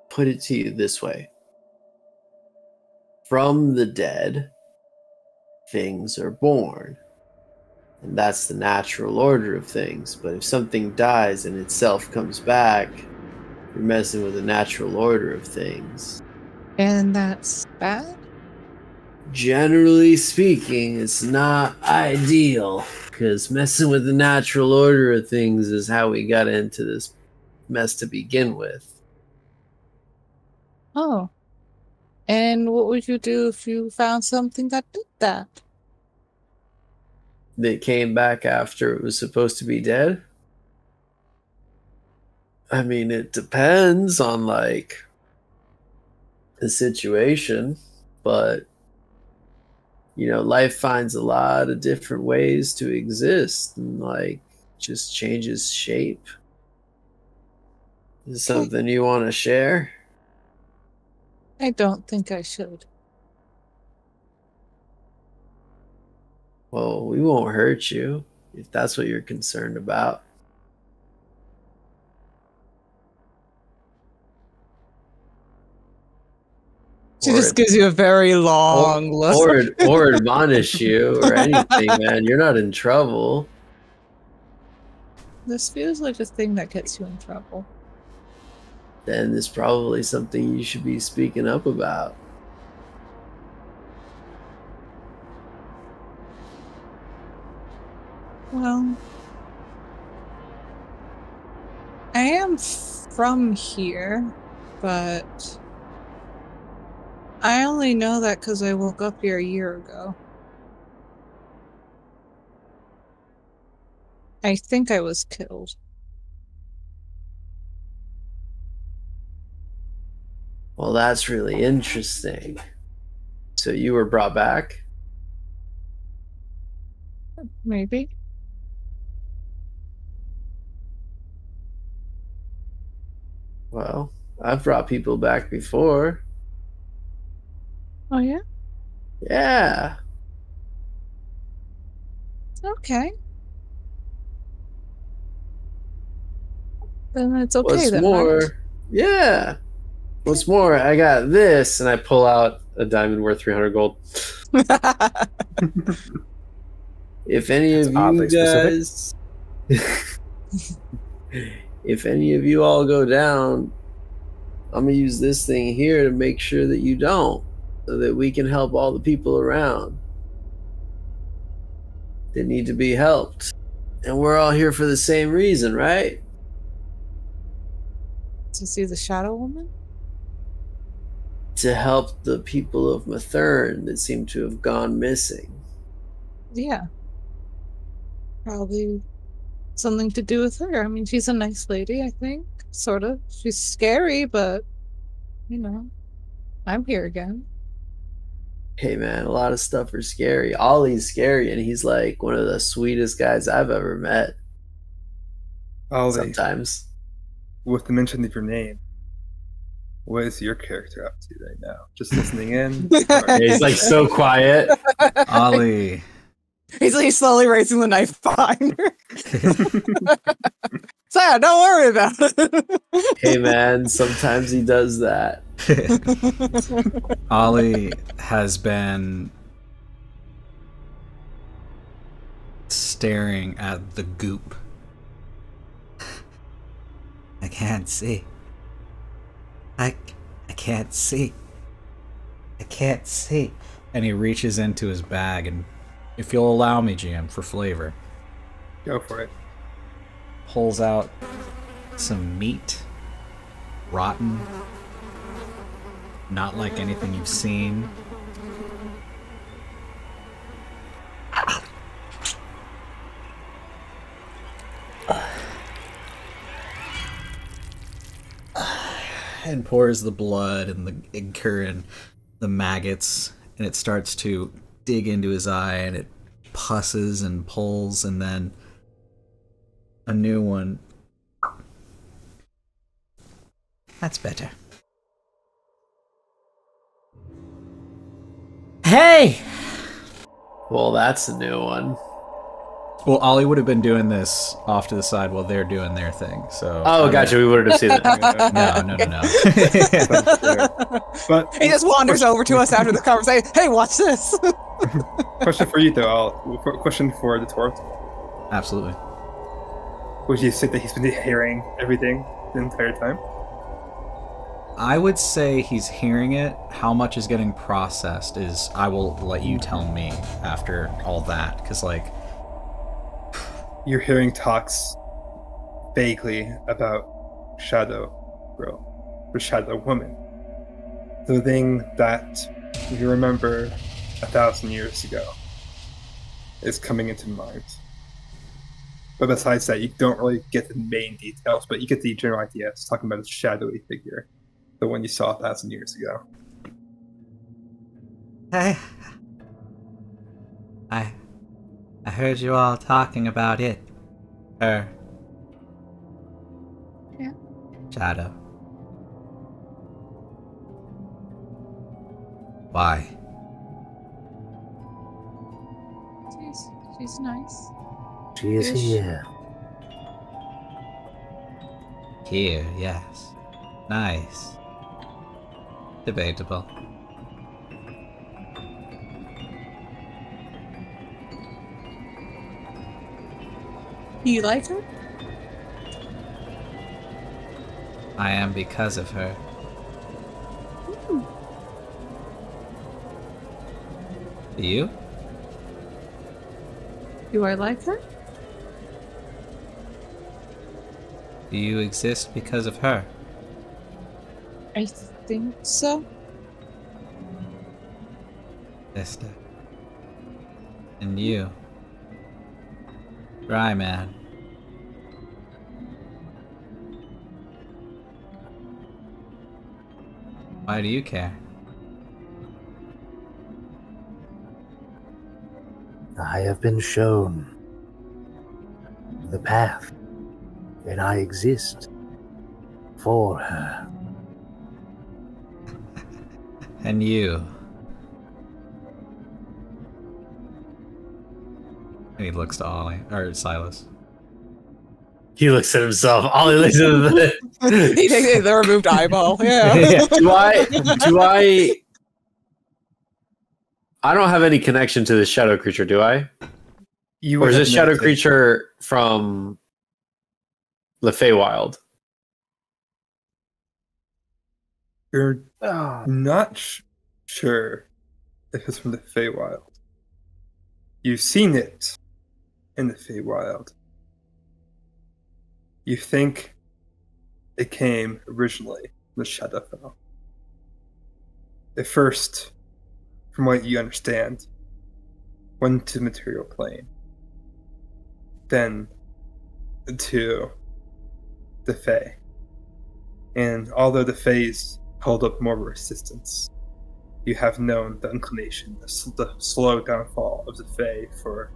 put it to you this way. From the dead, things are born. And that's the natural order of things. But if something dies and itself comes back, you're messing with the natural order of things. And that's bad? Generally speaking, it's not ideal, because messing with the natural order of things is how we got into this mess to begin with. Oh. And what would you do if you found something that did that? That came back after it was supposed to be dead? I mean, it depends on, like, the situation, but, you know, life finds a lot of different ways to exist and, like, just changes shape. Is it something you want to share? I don't think I should. Well, we won't hurt you if that's what you're concerned about. She Or just gives you a very long look. or admonish you or anything, man. You're not in trouble. This feels like a thing that gets you in trouble. Then there's probably something you should be speaking up about. Well, I am from here, but I only know that because I woke up here a year ago. I think I was killed. Well, that's really interesting. So you were brought back? Maybe. Well, I've brought people back before. Oh, yeah? Yeah. Okay. Then it's okay What's then, more, right? yeah. What's more, I got this, and I pull out a diamond worth 300 gold. If any That's of you oddly guys, if any of you all go down, I'm gonna use this thing here to make sure that you don't, so that we can help all the people around that need to be helped. And we're all here for the same reason, right? To see the Shadow Woman? To help the people of Mathern that seem to have gone missing. Yeah. Probably something to do with her. I mean, she's a nice lady, I think. Sort of. She's scary, but, you know, I'm here again. Hey man, a lot of stuff are scary. Ollie's scary, and he's like one of the sweetest guys I've ever met. Ollie, Sometimes. with the mention of your name, what is your character up to right now? Just listening in? Yeah, he's like so quiet. Ollie. He's slowly raising the knife behind her. Sarah, don't worry about it. Hey man, sometimes he does that. Ollie has been staring at the goop. I can't see. I can't see. I can't see. And he reaches into his bag, and if you'll allow me, GM, for flavor, Go for it. pulls out some meat, rotten, not like anything you've seen. And pours the blood and the ichor and the maggots, and it starts to dig into his eye, and it pusses and pulls, and then a new one. That's better. Hey! Well, that's a new one. Well, Ollie would have been doing this off to the side while they're doing their thing. So. Oh, gotcha. We would have seen that. No. But He just wanders over to us after the conversation. Hey, watch this. question for you though, question for the Torch. Absolutely. Would you say that he's been hearing everything the entire time? I would say he's hearing it. How much is getting processed is I will let you tell me after all that, because like You're hearing talks vaguely about Shadow Girl, or Shadow Woman. The thing that you remember 1,000 years ago is coming into mind. But besides that, you don't really get the main details, but you get the general idea. It's talking about a shadowy figure, the one you saw 1,000 years ago. I heard you all talking about it. Her. Yeah. Shadow. Why? She's nice. She is here. Here, yes. Nice. Debatable. Do you like her? I am because of her. Do you? Do I like her? Do you exist because of her? I think so. Sister. And you. Dry man. Why do you care? I have been shown the path, and I exist for her. And you. And he looks to Ollie, or Silas. He looks at himself. Ollie looks at the. He takes the removed eyeball. Yeah. Do I don't have any connection to this shadow creature, do I? Or is this shadow creature from the Feywild? You're not sure if it's from the Feywild. You've seen it in the Feywild. You think it came originally from the Shadowfell. It first, from what you understand, went to the material plane. Then to the Fey. And although the Feys held up more resistance, you have known the inclination, the slow downfall of the Fey for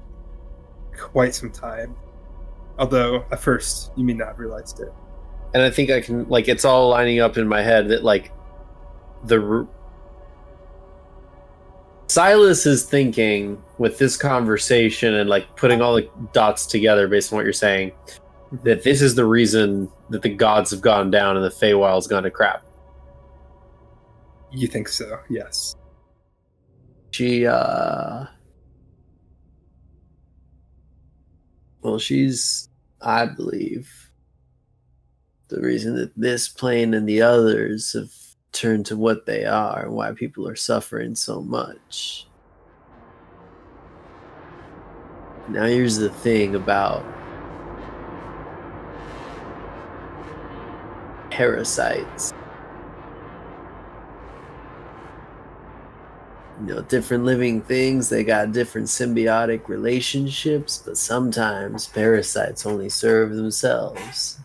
quite some time. Although, at first, you may not have realized it. And I think I can, like, it's all lining up in my head that, like, Silas is thinking with this conversation and, like, putting all the dots together based on what you're saying, that this is the reason that the gods have gone down and the Feywild's gone to crap. You think so, yes. Well, she's, I believe, the reason that this plane and the others have turned to what they are and why people are suffering so much. Now here's the thing about parasites. You know, different living things, they got different symbiotic relationships, but sometimes parasites only serve themselves.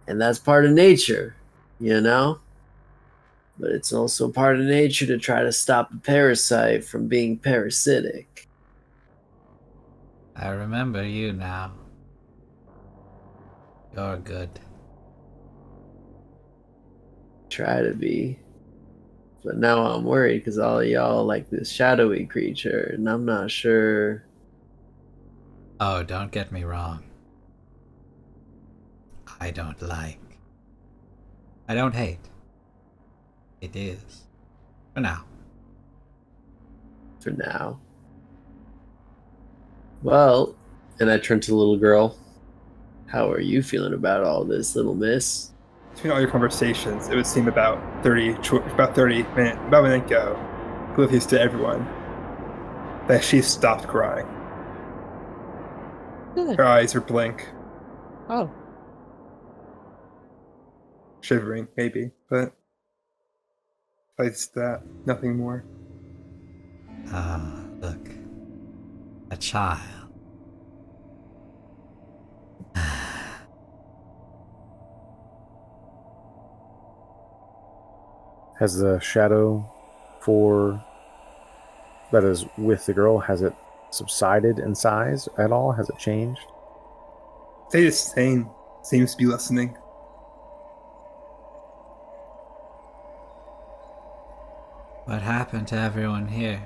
And that's part of nature, you know? But it's also part of nature to try to stop a parasite from being parasitic. I remember you now. You're good. Try to be. But now I'm worried because all of y'all like this shadowy creature, and I'm not sure. Oh, don't get me wrong. I don't like. I don't hate. It is. For now. For now. Well, and I turn to the little girl. How are you feeling about all this, little miss? Between all your conversations, it would seem about a minute ago, oblivious to everyone, that she stopped crying. Good. Her eyes are blank, Oh. shivering, maybe, but besides that, nothing more. Ah, look. A child. Has the shadow that is with the girl, has it subsided in size at all? Has it changed? Stay the same. Seems to be listening. What happened to everyone here?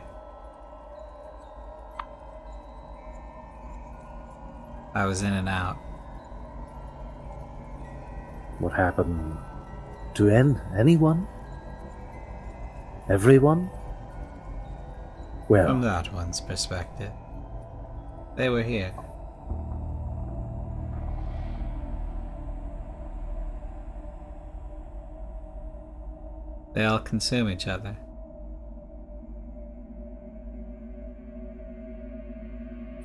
I was in and out. What happened to anyone? Everyone? Well, From that one's perspective. They were here. They all consume each other.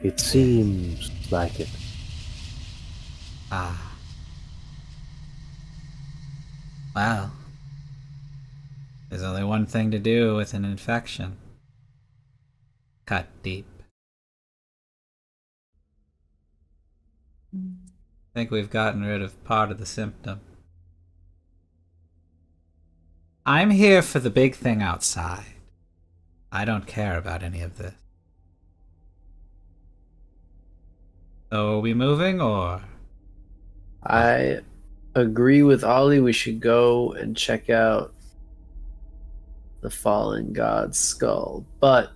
it seems like it. Ah. Well. There's only one thing to do with an infection. Cut deep. I think we've gotten rid of part of the symptom. I'm here for the big thing outside. I don't care about any of this. So are we moving, or? I agree with Ollie. We should go and check out the fallen god's skull. But,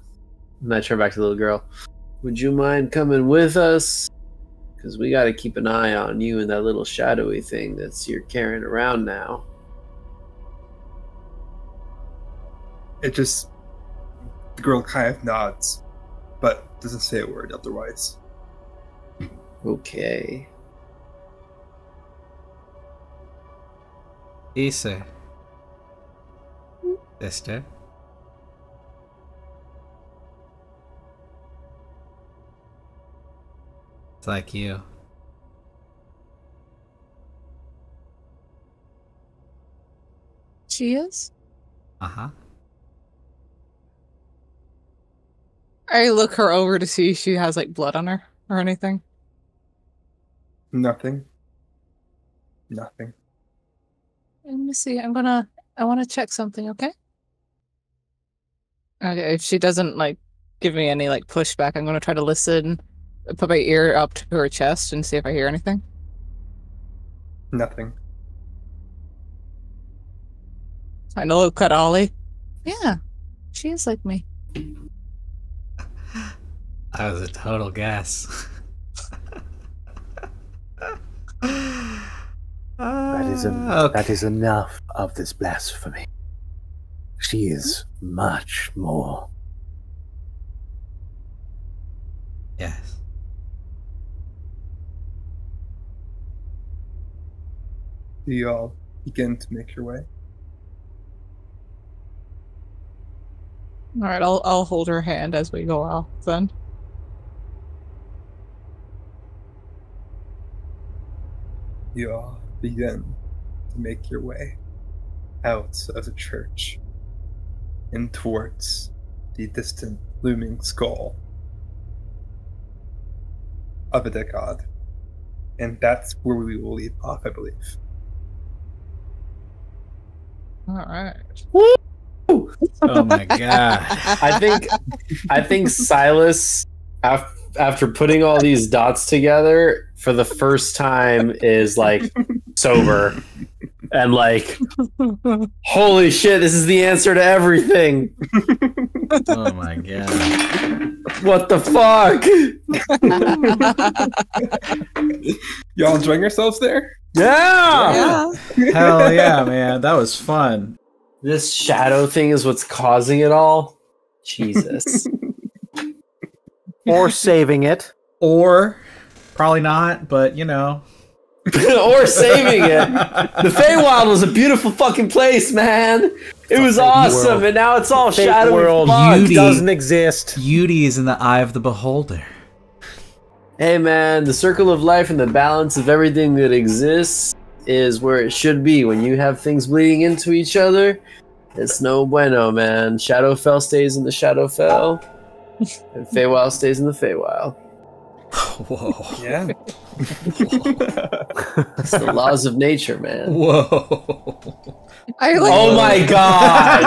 and I turn back to the little girl. Would you mind coming with us? Because we got to keep an eye on you and that little shadowy thing that's you're carrying around now. It just... The girl kind of nods, but doesn't say a word otherwise. Okay. Issa. Sister. It's like you. She is? Uh-huh. I look her over to see if she has like blood on her or anything. Nothing. Nothing. Let me see. I want to check something, okay? Okay, if she doesn't like give me any like pushback, I'm gonna try to listen, put my ear up to her chest and see if I hear anything. Nothing. I know look at Ollie. Yeah, she is like me. That was a total guess. That is enough of this blasphemy. She is much more. Yes. Do you all begin to make your way? All right, I'll hold her hand as we go out then. You all begin to make your way out of the church and towards the distant looming skull of a dead god. And that's where we will leave off, I believe. All right. Oh my god. I think Silas, after putting all these dots together for the first time, is like sober and like, holy shit, this is the answer to everything. Oh my god. What the fuck? Y'all enjoying yourselves there? Yeah! Yeah. Hell yeah, man. That was fun. This shadow thing is what's causing it all. Jesus. Or saving it. Or probably not, but you know. Or saving it. The Feywild was a beautiful fucking place, man. It was awesome, world. and now it's all Fake shadowy world fuck. Beauty. doesn't exist. Beauty is in the eye of the beholder. Hey man, the circle of life and the balance of everything that exists is where it should be. When you have things bleeding into each other, it's no bueno, man. Shadowfell stays in the Shadowfell, and Feywild stays in the Feywild. Whoa. Yeah. It's the laws of nature, man. Whoa. I like. Oh my god!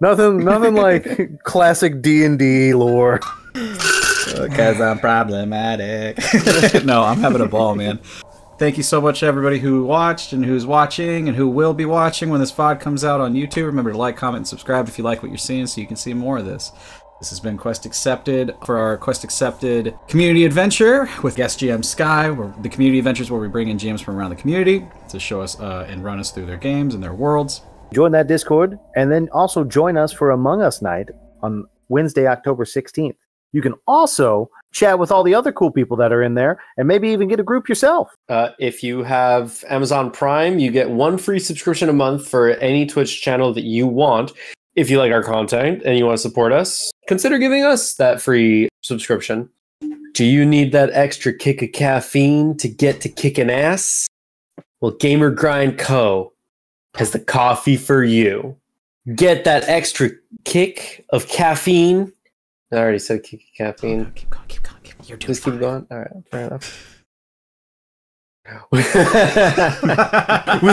Nothing like classic D&D lore. Because I'm problematic. No, I'm having a ball, man. Thank you so much, everybody who watched and who's watching and who will be watching when this VOD comes out on YouTube. Remember to like, comment, and subscribe if you like what you're seeing so you can see more of this. This has been Quest Accepted for our Quest Accepted community adventure with guest GM Sky, where the community adventures where we bring in GMs from around the community to show us and run us through their games and their worlds. Join that Discord, and then also join us for Among Us Night on Wednesday, October 16th. You can also chat with all the other cool people that are in there, and maybe even get a group yourself. If you have Amazon Prime, you get 1 free subscription a month for any Twitch channel that you want. If you like our content and you want to support us, consider giving us that free subscription. Do you need that extra kick of caffeine to get to kicking ass? Well, Gamer Grind Co. has the coffee for you. Get that extra kick of caffeine. I already said kick of caffeine. Keep going, keep going. You're doing Just keep fine. going. All right, fair enough. With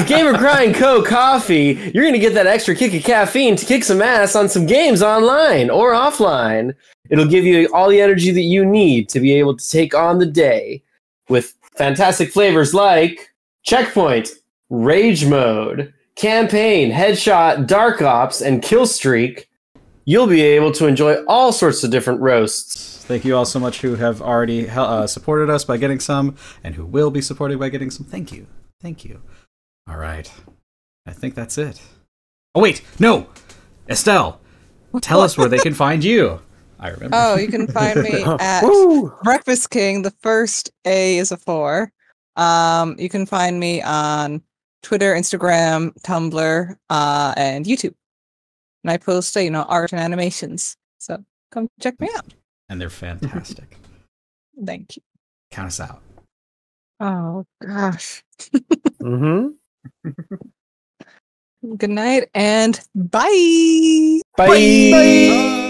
Gamer Grind Co. coffee, you're going to get that extra kick of caffeine to kick some ass on some games online or offline. It'll give you all the energy that you need to be able to take on the day with fantastic flavors like Checkpoint, Rage Mode, Campaign, Headshot, Dark Ops, and Kill Streak. You'll be able to enjoy all sorts of different roasts. Thank you all so much who have already supported us by getting some and who will be supported by getting some. Thank you. Thank you. All right. I think that's it. Oh, wait. No. Estelle, tell us where they can find you. I remember. Oh, you can find me at Woo! Breakfast King. The first A is a 4. You can find me on Twitter, Instagram, Tumblr, and YouTube. And I post, art and animations. So come check me out. And they're fantastic. Thank you. Count us out. Oh, gosh. Mm-hmm. Good night and bye. Bye. Bye.